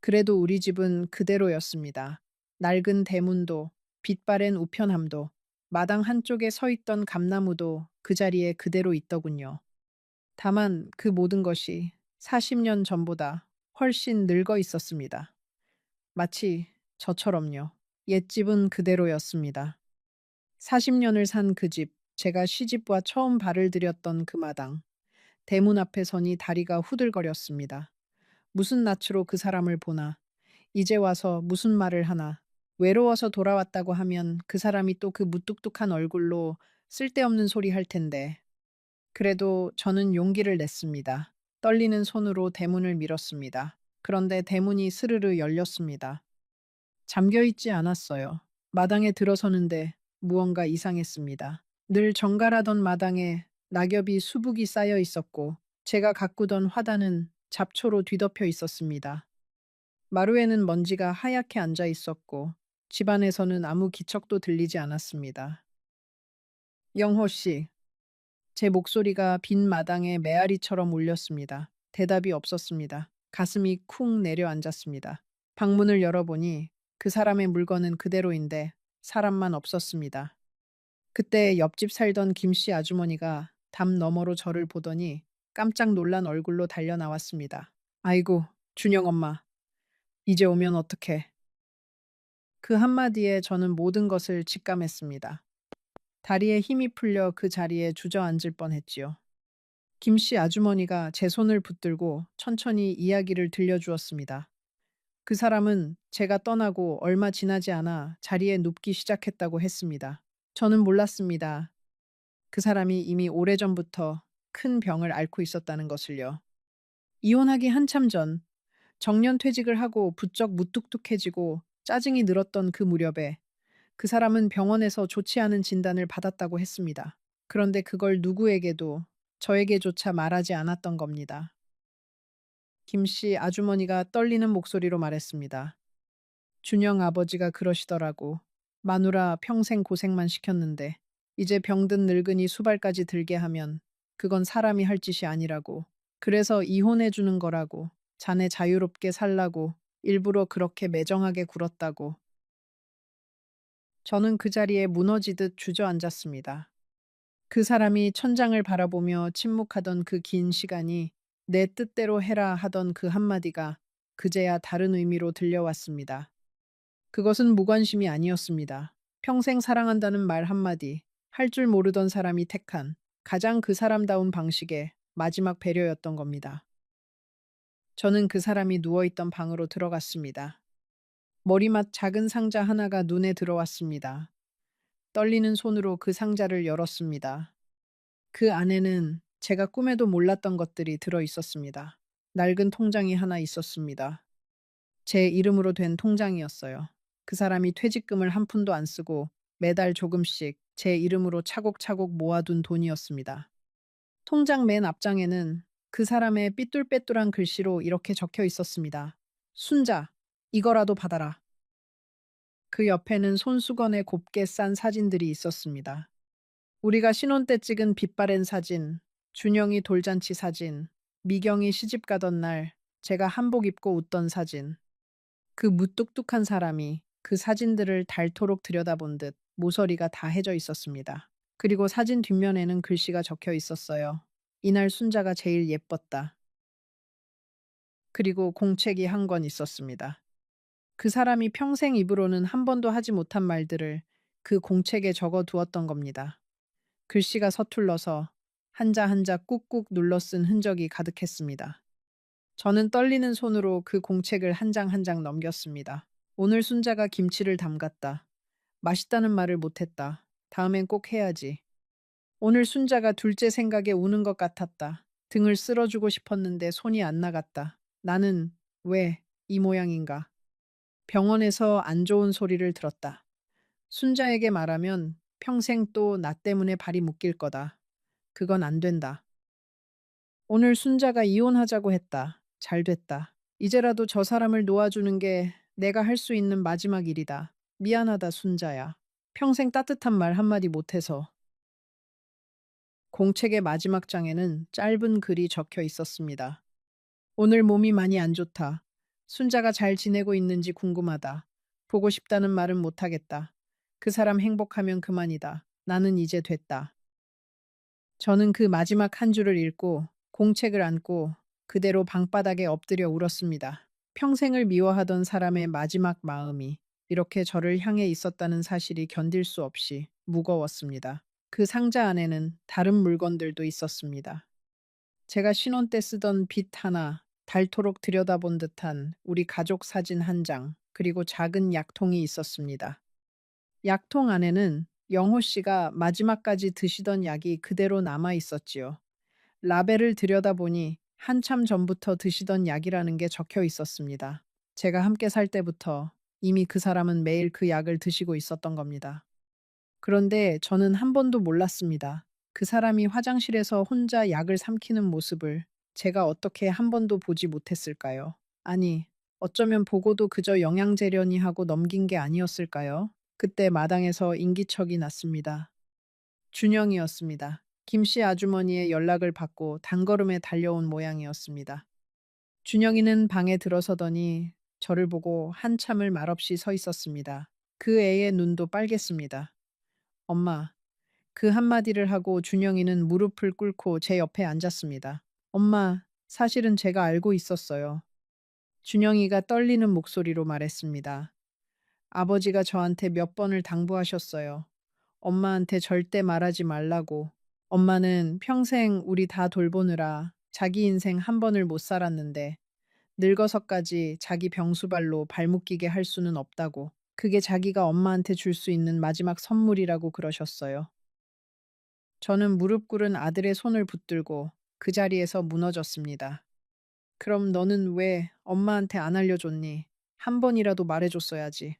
그래도 우리 집은 그대로였습니다. 낡은 대문도 빛바랜 우편함도 마당 한쪽에 서 있던 감나무도 그 자리에 그대로 있더군요. 다만 그 모든 것이 40년 전보다 훨씬 늙어 있었습니다. 마치 저처럼요. 옛집은 그대로였습니다. 40년을 산 그 집, 제가 시집와 처음 발을 들였던 그 마당. 대문 앞에 서니 다리가 후들거렸습니다. 무슨 낯으로 그 사람을 보나, 이제 와서 무슨 말을 하나, 외로워서 돌아왔다고 하면 그 사람이 또 그 무뚝뚝한 얼굴로 쓸데없는 소리 할 텐데. 그래도 저는 용기를 냈습니다. 떨리는 손으로 대문을 밀었습니다. 그런데 대문이 스르르 열렸습니다. 잠겨 있지 않았어요. 마당에 들어서는데 무언가 이상했습니다. 늘 정갈하던 마당에 낙엽이 수북이 쌓여 있었고 제가 가꾸던 화단은 잡초로 뒤덮여 있었습니다. 마루에는 먼지가 하얗게 앉아 있었고 집안에서는 아무 기척도 들리지 않았습니다. 영호 씨, 제 목소리가 빈 마당에 메아리처럼 울렸습니다. 대답이 없었습니다. 가슴이 쿵 내려앉았습니다. 방문을 열어보니 그 사람의 물건은 그대로인데 사람만 없었습니다. 그때 옆집 살던 김씨 아주머니가 담 너머로 저를 보더니 깜짝 놀란 얼굴로 달려 나왔습니다. 아이고, 준영 엄마, 이제 오면 어떡해. 그 한마디에 저는 모든 것을 직감했습니다. 다리에 힘이 풀려 그 자리에 주저앉을 뻔했지요. 김씨 아주머니가 제 손을 붙들고 천천히 이야기를 들려주었습니다. 그 사람은 제가 떠나고 얼마 지나지 않아 자리에 눕기 시작했다고 했습니다. 저는 몰랐습니다. 그 사람이 이미 오래전부터 큰 병을 앓고 있었다는 것을요. 이혼하기 한참 전 정년퇴직을 하고 부쩍 무뚝뚝해지고 짜증이 늘었던 그 무렵에 그 사람은 병원에서 좋지 않은 진단을 받았다고 했습니다. 그런데 그걸 누구에게도 저에게조차 말하지 않았던 겁니다. 김씨 아주머니가 떨리는 목소리로 말했습니다. 준영 아버지가 그러시더라고. 마누라 평생 고생만 시켰는데 이제 병든 늙은이 수발까지 들게 하면 그건 사람이 할 짓이 아니라고. 그래서 이혼해 주는 거라고. 자네 자유롭게 살라고 일부러 그렇게 매정하게 굴었다고. 저는 그 자리에 무너지듯 주저앉았습니다. 그 사람이 천장을 바라보며 침묵하던 그 긴 시간이 내 뜻대로 해라 하던 그 한마디가 그제야 다른 의미로 들려왔습니다. 그것은 무관심이 아니었습니다. 평생 사랑한다는 말 한마디, 할 줄 모르던 사람이 택한 가장 그 사람다운 방식의 마지막 배려였던 겁니다. 저는 그 사람이 누워있던 방으로 들어갔습니다. 머리맡 작은 상자 하나가 눈에 들어왔습니다. 떨리는 손으로 그 상자를 열었습니다. 그 안에는 제가 꿈에도 몰랐던 것들이 들어 있었습니다. 낡은 통장이 하나 있었습니다. 제 이름으로 된 통장이었어요. 그 사람이 퇴직금을 한 푼도 안 쓰고 매달 조금씩 제 이름으로 차곡차곡 모아둔 돈이었습니다. 통장 맨 앞장에는 그 사람의 삐뚤빼뚤한 글씨로 이렇게 적혀 있었습니다. 순자, 이거라도 받아라. 그 옆에는 손수건에 곱게 싼 사진들이 있었습니다. 우리가 신혼 때 찍은 빛바랜 사진, 준영이 돌잔치 사진, 미경이 시집 가던 날 제가 한복 입고 웃던 사진. 그 무뚝뚝한 사람이 그 사진들을 닳도록 들여다본 듯 모서리가 다 해져 있었습니다. 그리고 사진 뒷면에는 글씨가 적혀 있었어요. 이날 순자가 제일 예뻤다. 그리고 공책이 한 권 있었습니다. 그 사람이 평생 입으로는 한 번도 하지 못한 말들을 그 공책에 적어 두었던 겁니다. 글씨가 서툴러서 한자 한자 꾹꾹 눌러 쓴 흔적이 가득했습니다. 저는 떨리는 손으로 그 공책을 한 장 한 장 넘겼습니다. 오늘 순자가 김치를 담갔다. 맛있다는 말을 못했다. 다음엔 꼭 해야지. 오늘 순자가 둘째 생각에 우는 것 같았다. 등을 쓸어주고 싶었는데 손이 안 나갔다. 나는 왜 이 모양인가? 병원에서 안 좋은 소리를 들었다. 순자에게 말하면 평생 또 나 때문에 발이 묶일 거다. 그건 안 된다. 오늘 순자가 이혼하자고 했다. 잘 됐다. 이제라도 저 사람을 놓아주는 게 내가 할 수 있는 마지막 일이다. 미안하다, 순자야. 평생 따뜻한 말 한마디 못해서. 공책의 마지막 장에는 짧은 글이 적혀 있었습니다. 오늘 몸이 많이 안 좋다. 순자가 잘 지내고 있는지 궁금하다. 보고 싶다는 말은 못하겠다. 그 사람 행복하면 그만이다. 나는 이제 됐다. 저는 그 마지막 한 줄을 읽고 공책을 안고 그대로 방바닥에 엎드려 울었습니다. 평생을 미워하던 사람의 마지막 마음이 이렇게 저를 향해 있었다는 사실이 견딜 수 없이 무거웠습니다. 그 상자 안에는 다른 물건들도 있었습니다. 제가 신혼 때 쓰던 빗 하나, 닳도록 들여다본 듯한 우리 가족 사진 한 장, 그리고 작은 약통이 있었습니다. 약통 안에는 영호 씨가 마지막까지 드시던 약이 그대로 남아 있었지요. 라벨을 들여다보니 한참 전부터 드시던 약이라는 게 적혀 있었습니다. 제가 함께 살 때부터 이미 그 사람은 매일 그 약을 드시고 있었던 겁니다. 그런데 저는 한 번도 몰랐습니다. 그 사람이 화장실에서 혼자 약을 삼키는 모습을 제가 어떻게 한 번도 보지 못했을까요? 아니, 어쩌면 보고도 그저 영양제려니 하고 넘긴 게 아니었을까요? 그때 마당에서 인기척이 났습니다. 준영이었습니다. 김씨 아주머니의 연락을 받고 단걸음에 달려온 모양이었습니다. 준영이는 방에 들어서더니 저를 보고 한참을 말없이 서 있었습니다. 그 애의 눈도 빨갰습니다. 엄마, 그 한마디를 하고 준영이는 무릎을 꿇고 제 옆에 앉았습니다. 엄마, 사실은 제가 알고 있었어요. 준영이가 떨리는 목소리로 말했습니다. 아버지가 저한테 몇 번을 당부하셨어요. 엄마한테 절대 말하지 말라고. 엄마는 평생 우리 다 돌보느라 자기 인생 한 번을 못 살았는데 늙어서까지 자기 병수발로 발묶이게 할 수는 없다고. 그게 자기가 엄마한테 줄 수 있는 마지막 선물이라고 그러셨어요. 저는 무릎 꿇은 아들의 손을 붙들고 그 자리에서 무너졌습니다. 그럼 너는 왜 엄마한테 안 알려줬니? 한 번이라도 말해줬어야지.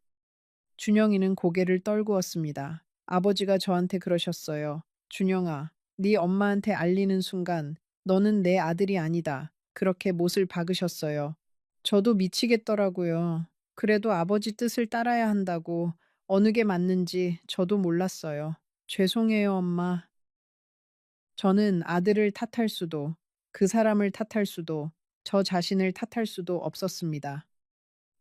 준영이는 고개를 떨구었습니다. 아버지가 저한테 그러셨어요. 준영아, 네 엄마한테 알리는 순간 너는 내 아들이 아니다. 그렇게 못을 박으셨어요. 저도 미치겠더라고요. 그래도 아버지 뜻을 따라야 한다고 어느 게 맞는지 저도 몰랐어요. 죄송해요, 엄마. 저는 아들을 탓할 수도, 그 사람을 탓할 수도, 저 자신을 탓할 수도 없었습니다.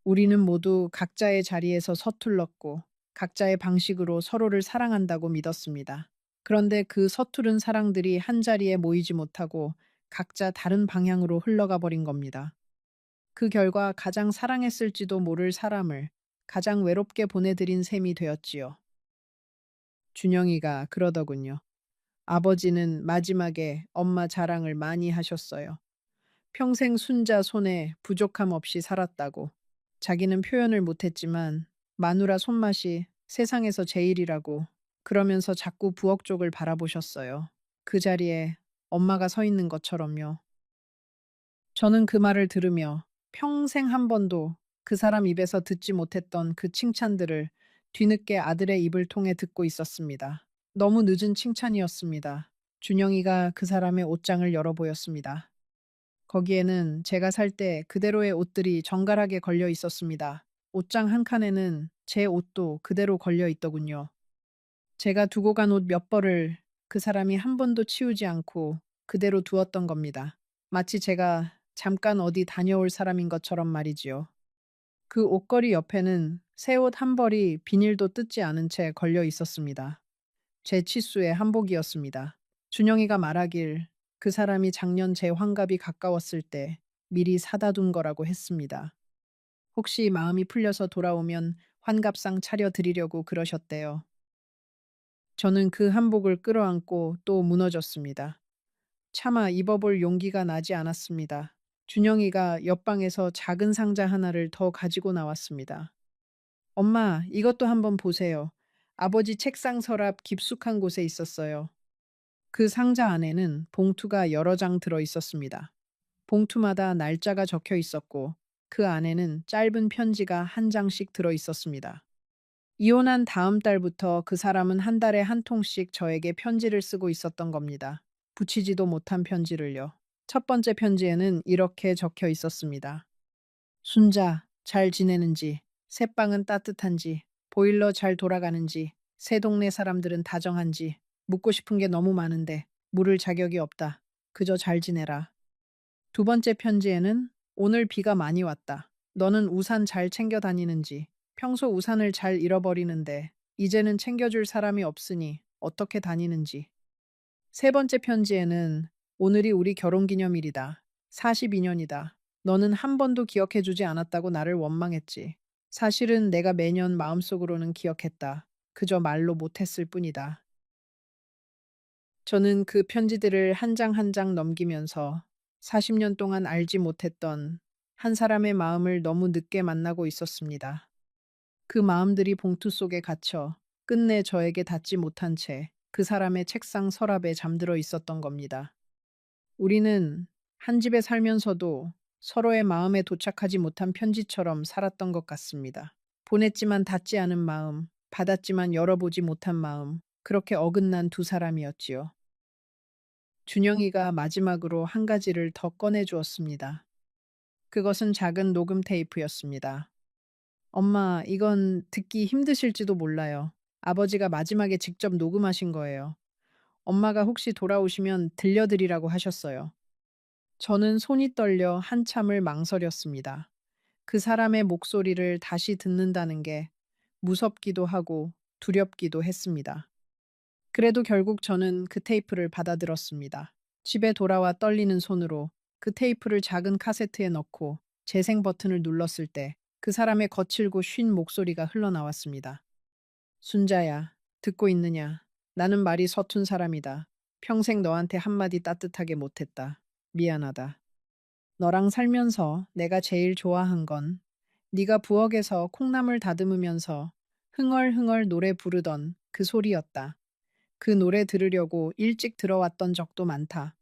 우리는 모두 각자의 자리에서 서툴렀고 각자의 방식으로 서로를 사랑한다고 믿었습니다. 그런데 그 서투른 사랑들이 한자리에 모이지 못하고 각자 다른 방향으로 흘러가 버린 겁니다. 그 결과 가장 사랑했을지도 모를 사람을 가장 외롭게 보내드린 셈이 되었지요. 준영이가 그러더군요. 아버지는 마지막에 엄마 자랑을 많이 하셨어요. 평생 순자 손에 부족함 없이 살았다고. 자기는 표현을 못했지만 마누라 손맛이 세상에서 제일이라고 그러면서 자꾸 부엌 쪽을 바라보셨어요. 그 자리에 엄마가 서 있는 것처럼요. 저는 그 말을 들으며 평생 한 번도 그 사람 입에서 듣지 못했던 그 칭찬들을 뒤늦게 아들의 입을 통해 듣고 있었습니다. 너무 늦은 칭찬이었습니다. 준영이가 그 사람의 옷장을 열어 보였습니다. 거기에는 제가 살 때 그대로의 옷들이 정갈하게 걸려 있었습니다. 옷장 한 칸에는 제 옷도 그대로 걸려 있더군요. 제가 두고 간 옷 몇 벌을 그 사람이 한 번도 치우지 않고 그대로 두었던 겁니다. 마치 제가 잠깐 어디 다녀올 사람인 것처럼 말이지요. 그 옷걸이 옆에는 새 옷 한 벌이 비닐도 뜯지 않은 채 걸려 있었습니다. 제 치수의 한복이었습니다. 준영이가 말하길 그 사람이 작년 제 환갑이 가까웠을 때 미리 사다 둔 거라고 했습니다. 혹시 마음이 풀려서 돌아오면 환갑상 차려 드리려고 그러셨대요. 저는 그 한복을 끌어안고 또 무너졌습니다. 차마 입어볼 용기가 나지 않았습니다. 준영이가 옆방에서 작은 상자 하나를 더 가지고 나왔습니다. 엄마, 이것도 한번 보세요. 아버지 책상 서랍 깊숙한 곳에 있었어요. 그 상자 안에는 봉투가 여러 장 들어 있었습니다. 봉투마다 날짜가 적혀 있었고 그 안에는 짧은 편지가 한 장씩 들어 있었습니다. 이혼한 다음 달부터 그 사람은 한 달에 한 통씩 저에게 편지를 쓰고 있었던 겁니다. 붙이지도 못한 편지를요. 첫 번째 편지에는 이렇게 적혀 있었습니다. 순자, 잘 지내는지, 새방은 따뜻한지, 보일러 잘 돌아가는지, 새 동네 사람들은 다정한지, 묻고 싶은 게 너무 많은데, 물을 자격이 없다. 그저 잘 지내라. 두 번째 편지에는 오늘 비가 많이 왔다. 너는 우산 잘 챙겨 다니는지, 평소 우산을 잘 잃어버리는데, 이제는 챙겨줄 사람이 없으니 어떻게 다니는지. 세 번째 편지에는 오늘이 우리 결혼 기념일이다. 42년이다. 너는 한 번도 기억해주지 않았다고 나를 원망했지. 사실은 내가 매년 마음속으로는 기억했다. 그저 말로 못했을 뿐이다. 저는 그 편지들을 한 장 한 장 넘기면서 40년 동안 알지 못했던 한 사람의 마음을 너무 늦게 만나고 있었습니다. 그 마음들이 봉투 속에 갇혀 끝내 저에게 닿지 못한 채 그 사람의 책상 서랍에 잠들어 있었던 겁니다. 우리는 한 집에 살면서도 서로의 마음에 도착하지 못한 편지처럼 살았던 것 같습니다. 보냈지만 닿지 않은 마음, 받았지만 열어보지 못한 마음, 그렇게 어긋난 두 사람이었지요. 준영이가 마지막으로 한 가지를 더 꺼내 주었습니다. 그것은 작은 녹음 테이프였습니다. 엄마, 이건 듣기 힘드실지도 몰라요. 아버지가 마지막에 직접 녹음하신 거예요. 엄마가 혹시 돌아오시면 들려드리라고 하셨어요. 저는 손이 떨려 한참을 망설였습니다. 그 사람의 목소리를 다시 듣는다는 게 무섭기도 하고 두렵기도 했습니다. 그래도 결국 저는 그 테이프를 받아들었습니다. 집에 돌아와 떨리는 손으로 그 테이프를 작은 카세트에 넣고 재생 버튼을 눌렀을 때 그 사람의 거칠고 쉰 목소리가 흘러나왔습니다. 순자야, 듣고 있느냐? 나는 말이 서툰 사람이다. 평생 너한테 한마디 따뜻하게 못했다. 미안하다. 너랑 살면서 내가 제일 좋아한 건 네가 부엌에서 콩나물 다듬으면서 흥얼흥얼 노래 부르던 그 소리였다. 그 노래 들으려고 일찍 들어왔던 적도 많다.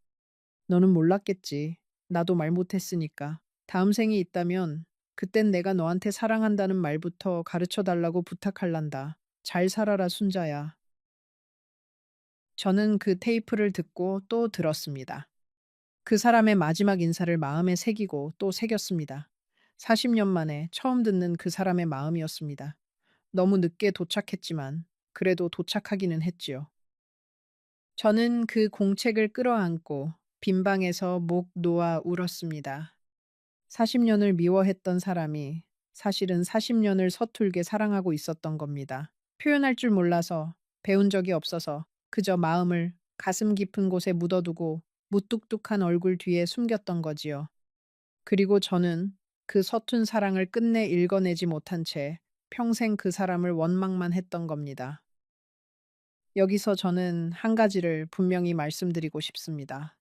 너는 몰랐겠지. 나도 말 못했으니까. 다음 생이 있다면 그땐 내가 너한테 사랑한다는 말부터 가르쳐 달라고 부탁할란다. 잘 살아라, 순자야. 저는 그 테이프를 듣고 또 들었습니다. 그 사람의 마지막 인사를 마음에 새기고 또 새겼습니다. 40년 만에 처음 듣는 그 사람의 마음이었습니다. 너무 늦게 도착했지만 그래도 도착하기는 했지요. 저는 그 공책을 끌어안고 빈 방에서 목 놓아 울었습니다. 40년을 미워했던 사람이 사실은 40년을 서툴게 사랑하고 있었던 겁니다. 표현할 줄 몰라서 배운 적이 없어서 그저 마음을 가슴 깊은 곳에 묻어두고 무뚝뚝한 얼굴 뒤에 숨겼던 거지요. 그리고 저는 그 서툰 사랑을 끝내 읽어내지 못한 채 평생 그 사람을 원망만 했던 겁니다. 여기서 저는 한 가지를 분명히 말씀드리고 싶습니다.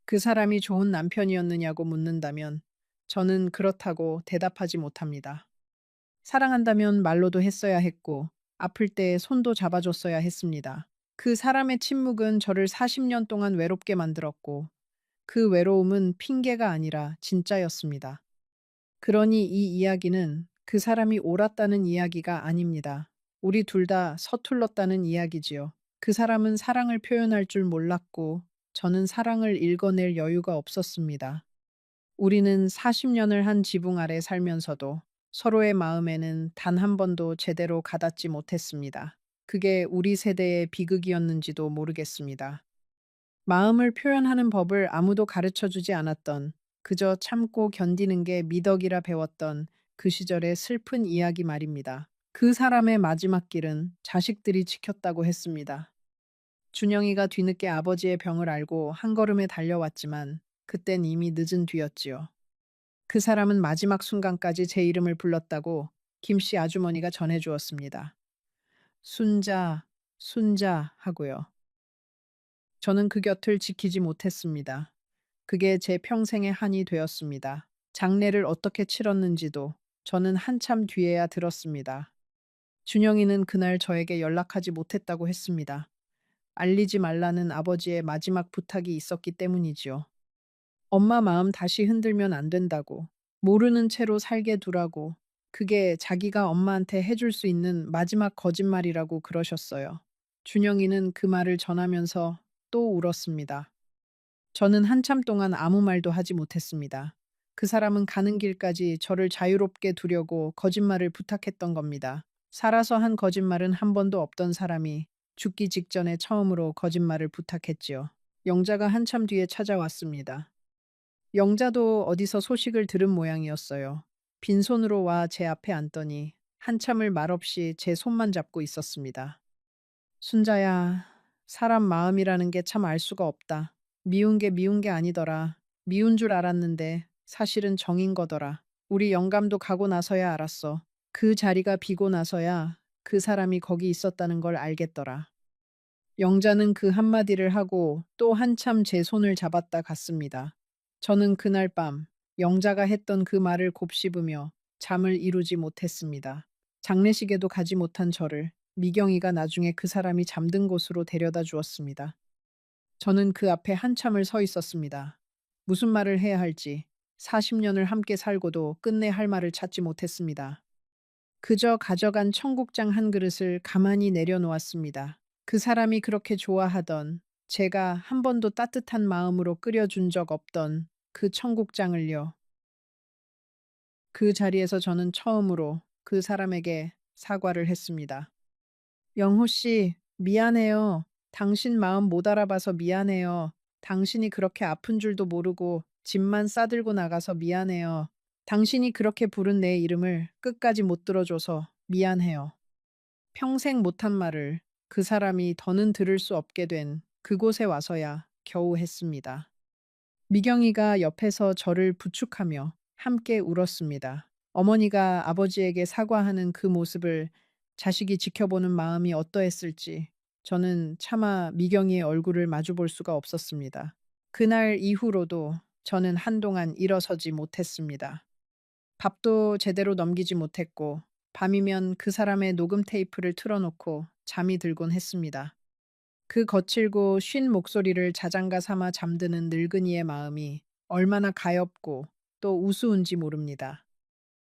그 사람이 좋은 남편이었느냐고 묻는다면 저는 그렇다고 대답하지 못합니다. 사랑한다면 말로도 했어야 했고, 아플 때 손도 잡아줬어야 했습니다. 그 사람의 침묵은 저를 40년 동안 외롭게 만들었고, 그 외로움은 핑계가 아니라 진짜였습니다. 그러니 이 이야기는 그 사람이 옳았다는 이야기가 아닙니다. 우리 둘 다 서툴렀다는 이야기지요. 그 사람은 사랑을 표현할 줄 몰랐고, 저는 사랑을 읽어낼 여유가 없었습니다. 우리는 40년을 한 지붕 아래 살면서도 서로의 마음에는 단 한 번도 제대로 가닿지 못했습니다. 그게 우리 세대의 비극이었는지도 모르겠습니다. 마음을 표현하는 법을 아무도 가르쳐 주지 않았던, 그저 참고 견디는 게 미덕이라 배웠던 그 시절의 슬픈 이야기 말입니다. 그 사람의 마지막 길은 자식들이 지켰다고 했습니다. 준영이가 뒤늦게 아버지의 병을 알고 한 걸음에 달려왔지만 그땐 이미 늦은 뒤였지요. 그 사람은 마지막 순간까지 제 이름을 불렀다고 김씨 아주머니가 전해주었습니다. 순자, 순자 하고요. 저는 그 곁을 지키지 못했습니다. 그게 제 평생의 한이 되었습니다. 장례를 어떻게 치렀는지도 저는 한참 뒤에야 들었습니다. 준영이는 그날 저에게 연락하지 못했다고 했습니다. 알리지 말라는 아버지의 마지막 부탁이 있었기 때문이지요. 엄마 마음 다시 흔들면 안 된다고, 모르는 채로 살게 두라고, 그게 자기가 엄마한테 해줄 수 있는 마지막 거짓말이라고 그러셨어요. 준영이는 그 말을 전하면서 또 울었습니다. 저는 한참 동안 아무 말도 하지 못했습니다. 그 사람은 가는 길까지 저를 자유롭게 두려고 거짓말을 부탁했던 겁니다. 살아서 한 거짓말은 한 번도 없던 사람이 죽기 직전에 처음으로 거짓말을 부탁했지요. 영자가 한참 뒤에 찾아왔습니다. 영자도 어디서 소식을 들은 모양이었어요. 빈손으로 와 제 앞에 앉더니 한참을 말없이 제 손만 잡고 있었습니다. 순자야, 사람 마음이라는 게 참 알 수가 없다. 미운 게 아니더라. 미운 줄 알았는데 사실은 정인 거더라. 우리 영감도 가고 나서야 알았어. 그 자리가 비고 나서야 그 사람이 거기 있었다는 걸 알겠더라. 영자는 그 한마디를 하고 또 한참 제 손을 잡았다 갔습니다. 저는 그날 밤 영자가 했던 그 말을 곱씹으며 잠을 이루지 못했습니다. 장례식에도 가지 못한 저를 미경이가 나중에 그 사람이 잠든 곳으로 데려다 주었습니다. 저는 그 앞에 한참을 서 있었습니다. 무슨 말을 해야 할지 40년을 함께 살고도 끝내 할 말을 찾지 못했습니다. 그저 가져간 청국장 한 그릇을 가만히 내려놓았습니다. 그 사람이 그렇게 좋아하던, 제가 한 번도 따뜻한 마음으로 끓여준 적 없던 그 청국장을요. 그 자리에서 저는 처음으로 그 사람에게 사과를 했습니다. 영호 씨, 미안해요. 당신 마음 못 알아봐서 미안해요. 당신이 그렇게 아픈 줄도 모르고 짐만 싸들고 나가서 미안해요. 당신이 그렇게 부른 내 이름을 끝까지 못 들어줘서 미안해요. 평생 못한 말을 그 사람이 더는 들을 수 없게 된 그곳에 와서야 겨우 했습니다. 미경이가 옆에서 저를 부축하며 함께 울었습니다. 어머니가 아버지에게 사과하는 그 모습을 자식이 지켜보는 마음이 어떠했을지 저는 차마 미경이의 얼굴을 마주 볼 수가 없었습니다. 그날 이후로도 저는 한동안 일어서지 못했습니다. 밥도 제대로 넘기지 못했고 밤이면 그 사람의 녹음 테이프를 틀어놓고 잠이 들곤 했습니다. 그 거칠고 쉰 목소리를 자장가 삼아 잠드는 늙은이의 마음이 얼마나 가엾고 또 우스운지 모릅니다.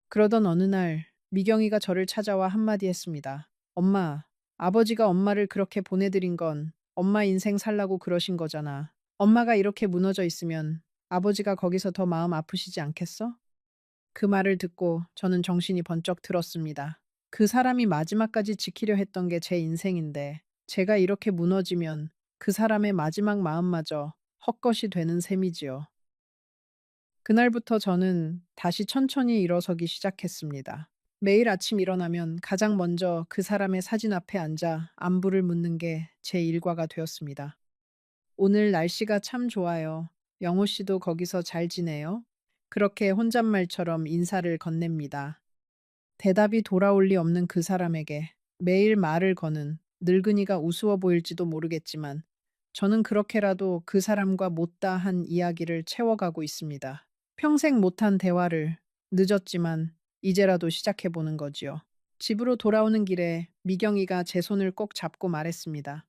그러던 어느 날 미경이가 저를 찾아와 한마디 했습니다. 엄마, 아버지가 엄마를 그렇게 보내드린 건 엄마 인생 살라고 그러신 거잖아. 엄마가 이렇게 무너져 있으면 아버지가 거기서 더 마음 아프시지 않겠어? 그 말을 듣고 저는 정신이 번쩍 들었습니다. 그 사람이 마지막까지 지키려 했던 게 제 인생인데 제가 이렇게 무너지면 그 사람의 마지막 마음마저 헛것이 되는 셈이지요. 그날부터 저는 다시 천천히 일어서기 시작했습니다. 매일 아침 일어나면 가장 먼저 그 사람의 사진 앞에 앉아 안부를 묻는 게 제 일과가 되었습니다. 오늘 날씨가 참 좋아요. 영호 씨도 거기서 잘 지내요? 그렇게 혼잣말처럼 인사를 건넵니다. 대답이 돌아올 리 없는 그 사람에게 매일 말을 거는 늙은이가 우스워 보일지도 모르겠지만 저는 그렇게라도 그 사람과 못다한 이야기를 채워가고 있습니다. 평생 못한 대화를 늦었지만 이제라도 시작해보는 거지요. 집으로 돌아오는 길에 미경이가 제 손을 꼭 잡고 말했습니다.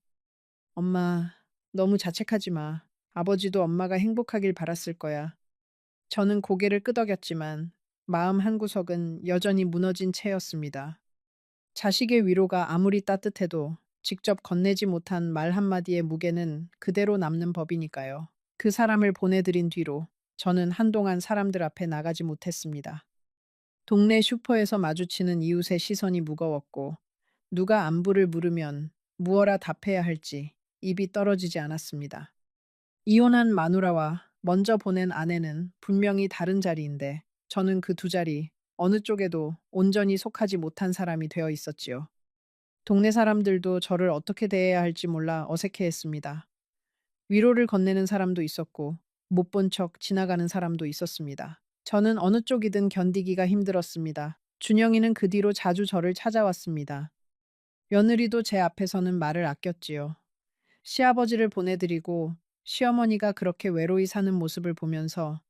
엄마, 너무 자책하지 마. 아버지도 엄마가 행복하길 바랐을 거야. 저는 고개를 끄덕였지만 마음 한구석은 여전히 무너진 채였습니다. 자식의 위로가 아무리 따뜻해도 직접 건네지 못한 말 한마디의 무게는 그대로 남는 법이니까요. 그 사람을 보내드린 뒤로 저는 한동안 사람들 앞에 나가지 못했습니다. 동네 슈퍼에서 마주치는 이웃의 시선이 무거웠고 누가 안부를 물으면 무어라 답해야 할지 입이 떨어지지 않았습니다. 이혼한 마누라와 먼저 보낸 아내는 분명히 다른 자리인데 저는 그 두 자리 어느 쪽에도 온전히 속하지 못한 사람이 되어 있었지요. 동네 사람들도 저를 어떻게 대해야 할지 몰라 어색해했습니다. 위로를 건네는 사람도 있었고 못 본 척 지나가는 사람도 있었습니다. 저는 어느 쪽이든 견디기가 힘들었습니다. 준영이는 그 뒤로 자주 저를 찾아왔습니다. 며느리도 제 앞에서는 말을 아꼈지요. 시아버지를 보내드리고 시어머니가 그렇게 외로이 사는 모습을 보면서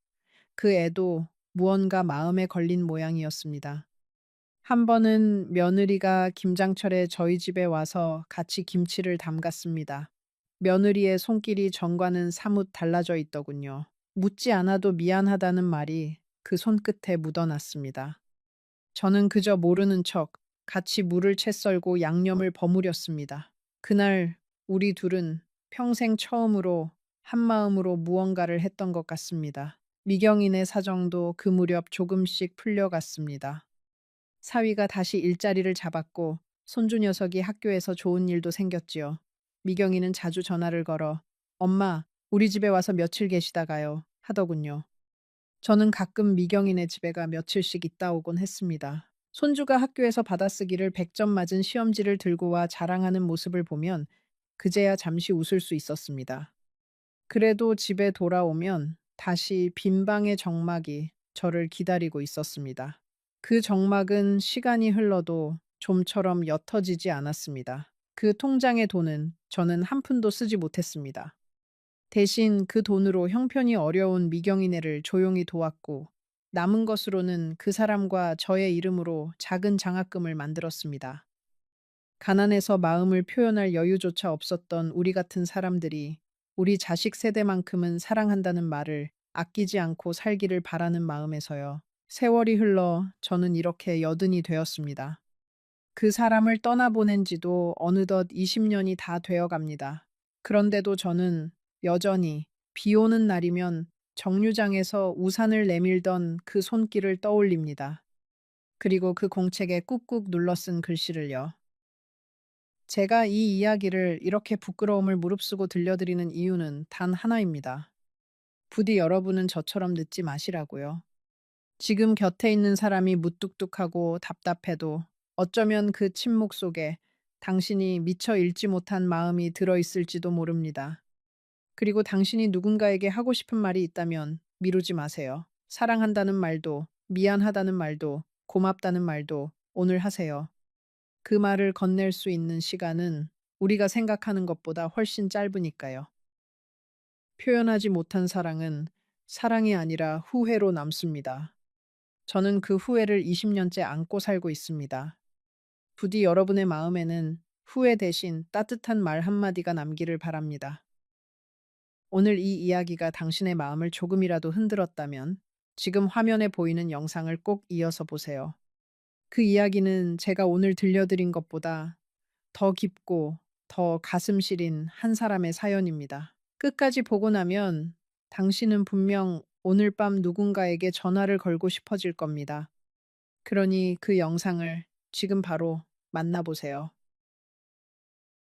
그 애도 무언가 마음에 걸린 모양이었습니다. 한 번은 며느리가 김장철에 저희 집에 와서 같이 김치를 담갔습니다. 며느리의 손길이 전과는 사뭇 달라져 있더군요. 묻지 않아도 미안하다는 말이 그 손끝에 묻어났습니다. 저는 그저 모르는 척 같이 물을 채 썰고 양념을 버무렸습니다. 그날 우리 둘은 평생 처음으로 한마음으로 무언가를 했던 것 같습니다. 미경인의 사정도 그 무렵 조금씩 풀려갔습니다. 사위가 다시 일자리를 잡았고 손주 녀석이 학교에서 좋은 일도 생겼지요. 미경이는 자주 전화를 걸어 엄마, 우리 집에 와서 며칠 계시다가요 하더군요. 저는 가끔 미경이네 집에 가 며칠씩 있다 오곤 했습니다. 손주가 학교에서 받아쓰기를 100점 맞은 시험지를 들고 와 자랑하는 모습을 보면 그제야 잠시 웃을 수 있었습니다. 그래도 집에 돌아오면 다시 빈 방의 정막이 저를 기다리고 있었습니다. 그 정막은 시간이 흘러도 좀처럼 옅어지지 않았습니다. 그 통장의 돈은 저는 한 푼도 쓰지 못했습니다. 대신 그 돈으로 형편이 어려운 미경이네를 조용히 도왔고 남은 것으로는 그 사람과 저의 이름으로 작은 장학금을 만들었습니다. 가난해서 마음을 표현할 여유조차 없었던 우리 같은 사람들이 우리 자식 세대만큼은 사랑한다는 말을 아끼지 않고 살기를 바라는 마음에서요. 세월이 흘러 저는 이렇게 여든이 되었습니다. 그 사람을 떠나보낸 지도 어느덧 20년이 다 되어 갑니다. 그런데도 저는 여전히 비 오는 날이면 정류장에서 우산을 내밀던 그 손길을 떠올립니다. 그리고 그 공책에 꾹꾹 눌러 쓴 글씨를요. 제가 이 이야기를 이렇게 부끄러움을 무릅쓰고 들려드리는 이유는 단 하나입니다. 부디 여러분은 저처럼 늦지 마시라고요. 지금 곁에 있는 사람이 무뚝뚝하고 답답해도 어쩌면 그 침묵 속에 당신이 미처 읽지 못한 마음이 들어있을지도 모릅니다. 그리고 당신이 누군가에게 하고 싶은 말이 있다면 미루지 마세요. 사랑한다는 말도, 미안하다는 말도, 고맙다는 말도 오늘 하세요. 그 말을 건넬 수 있는 시간은 우리가 생각하는 것보다 훨씬 짧으니까요. 표현하지 못한 사랑은 사랑이 아니라 후회로 남습니다. 저는 그 후회를 20년째 안고 살고 있습니다. 부디 여러분의 마음에는 후회 대신 따뜻한 말 한마디가 남기를 바랍니다. 오늘 이 이야기가 당신의 마음을 조금이라도 흔들었다면 지금 화면에 보이는 영상을 꼭 이어서 보세요. 그 이야기는 제가 오늘 들려드린 것보다 더 깊고 더 가슴 시린 한 사람의 사연입니다. 끝까지 보고 나면 당신은 분명 오늘 밤 누군가에게 전화를 걸고 싶어질 겁니다. 그러니 그 영상을 지금 바로 만나보세요.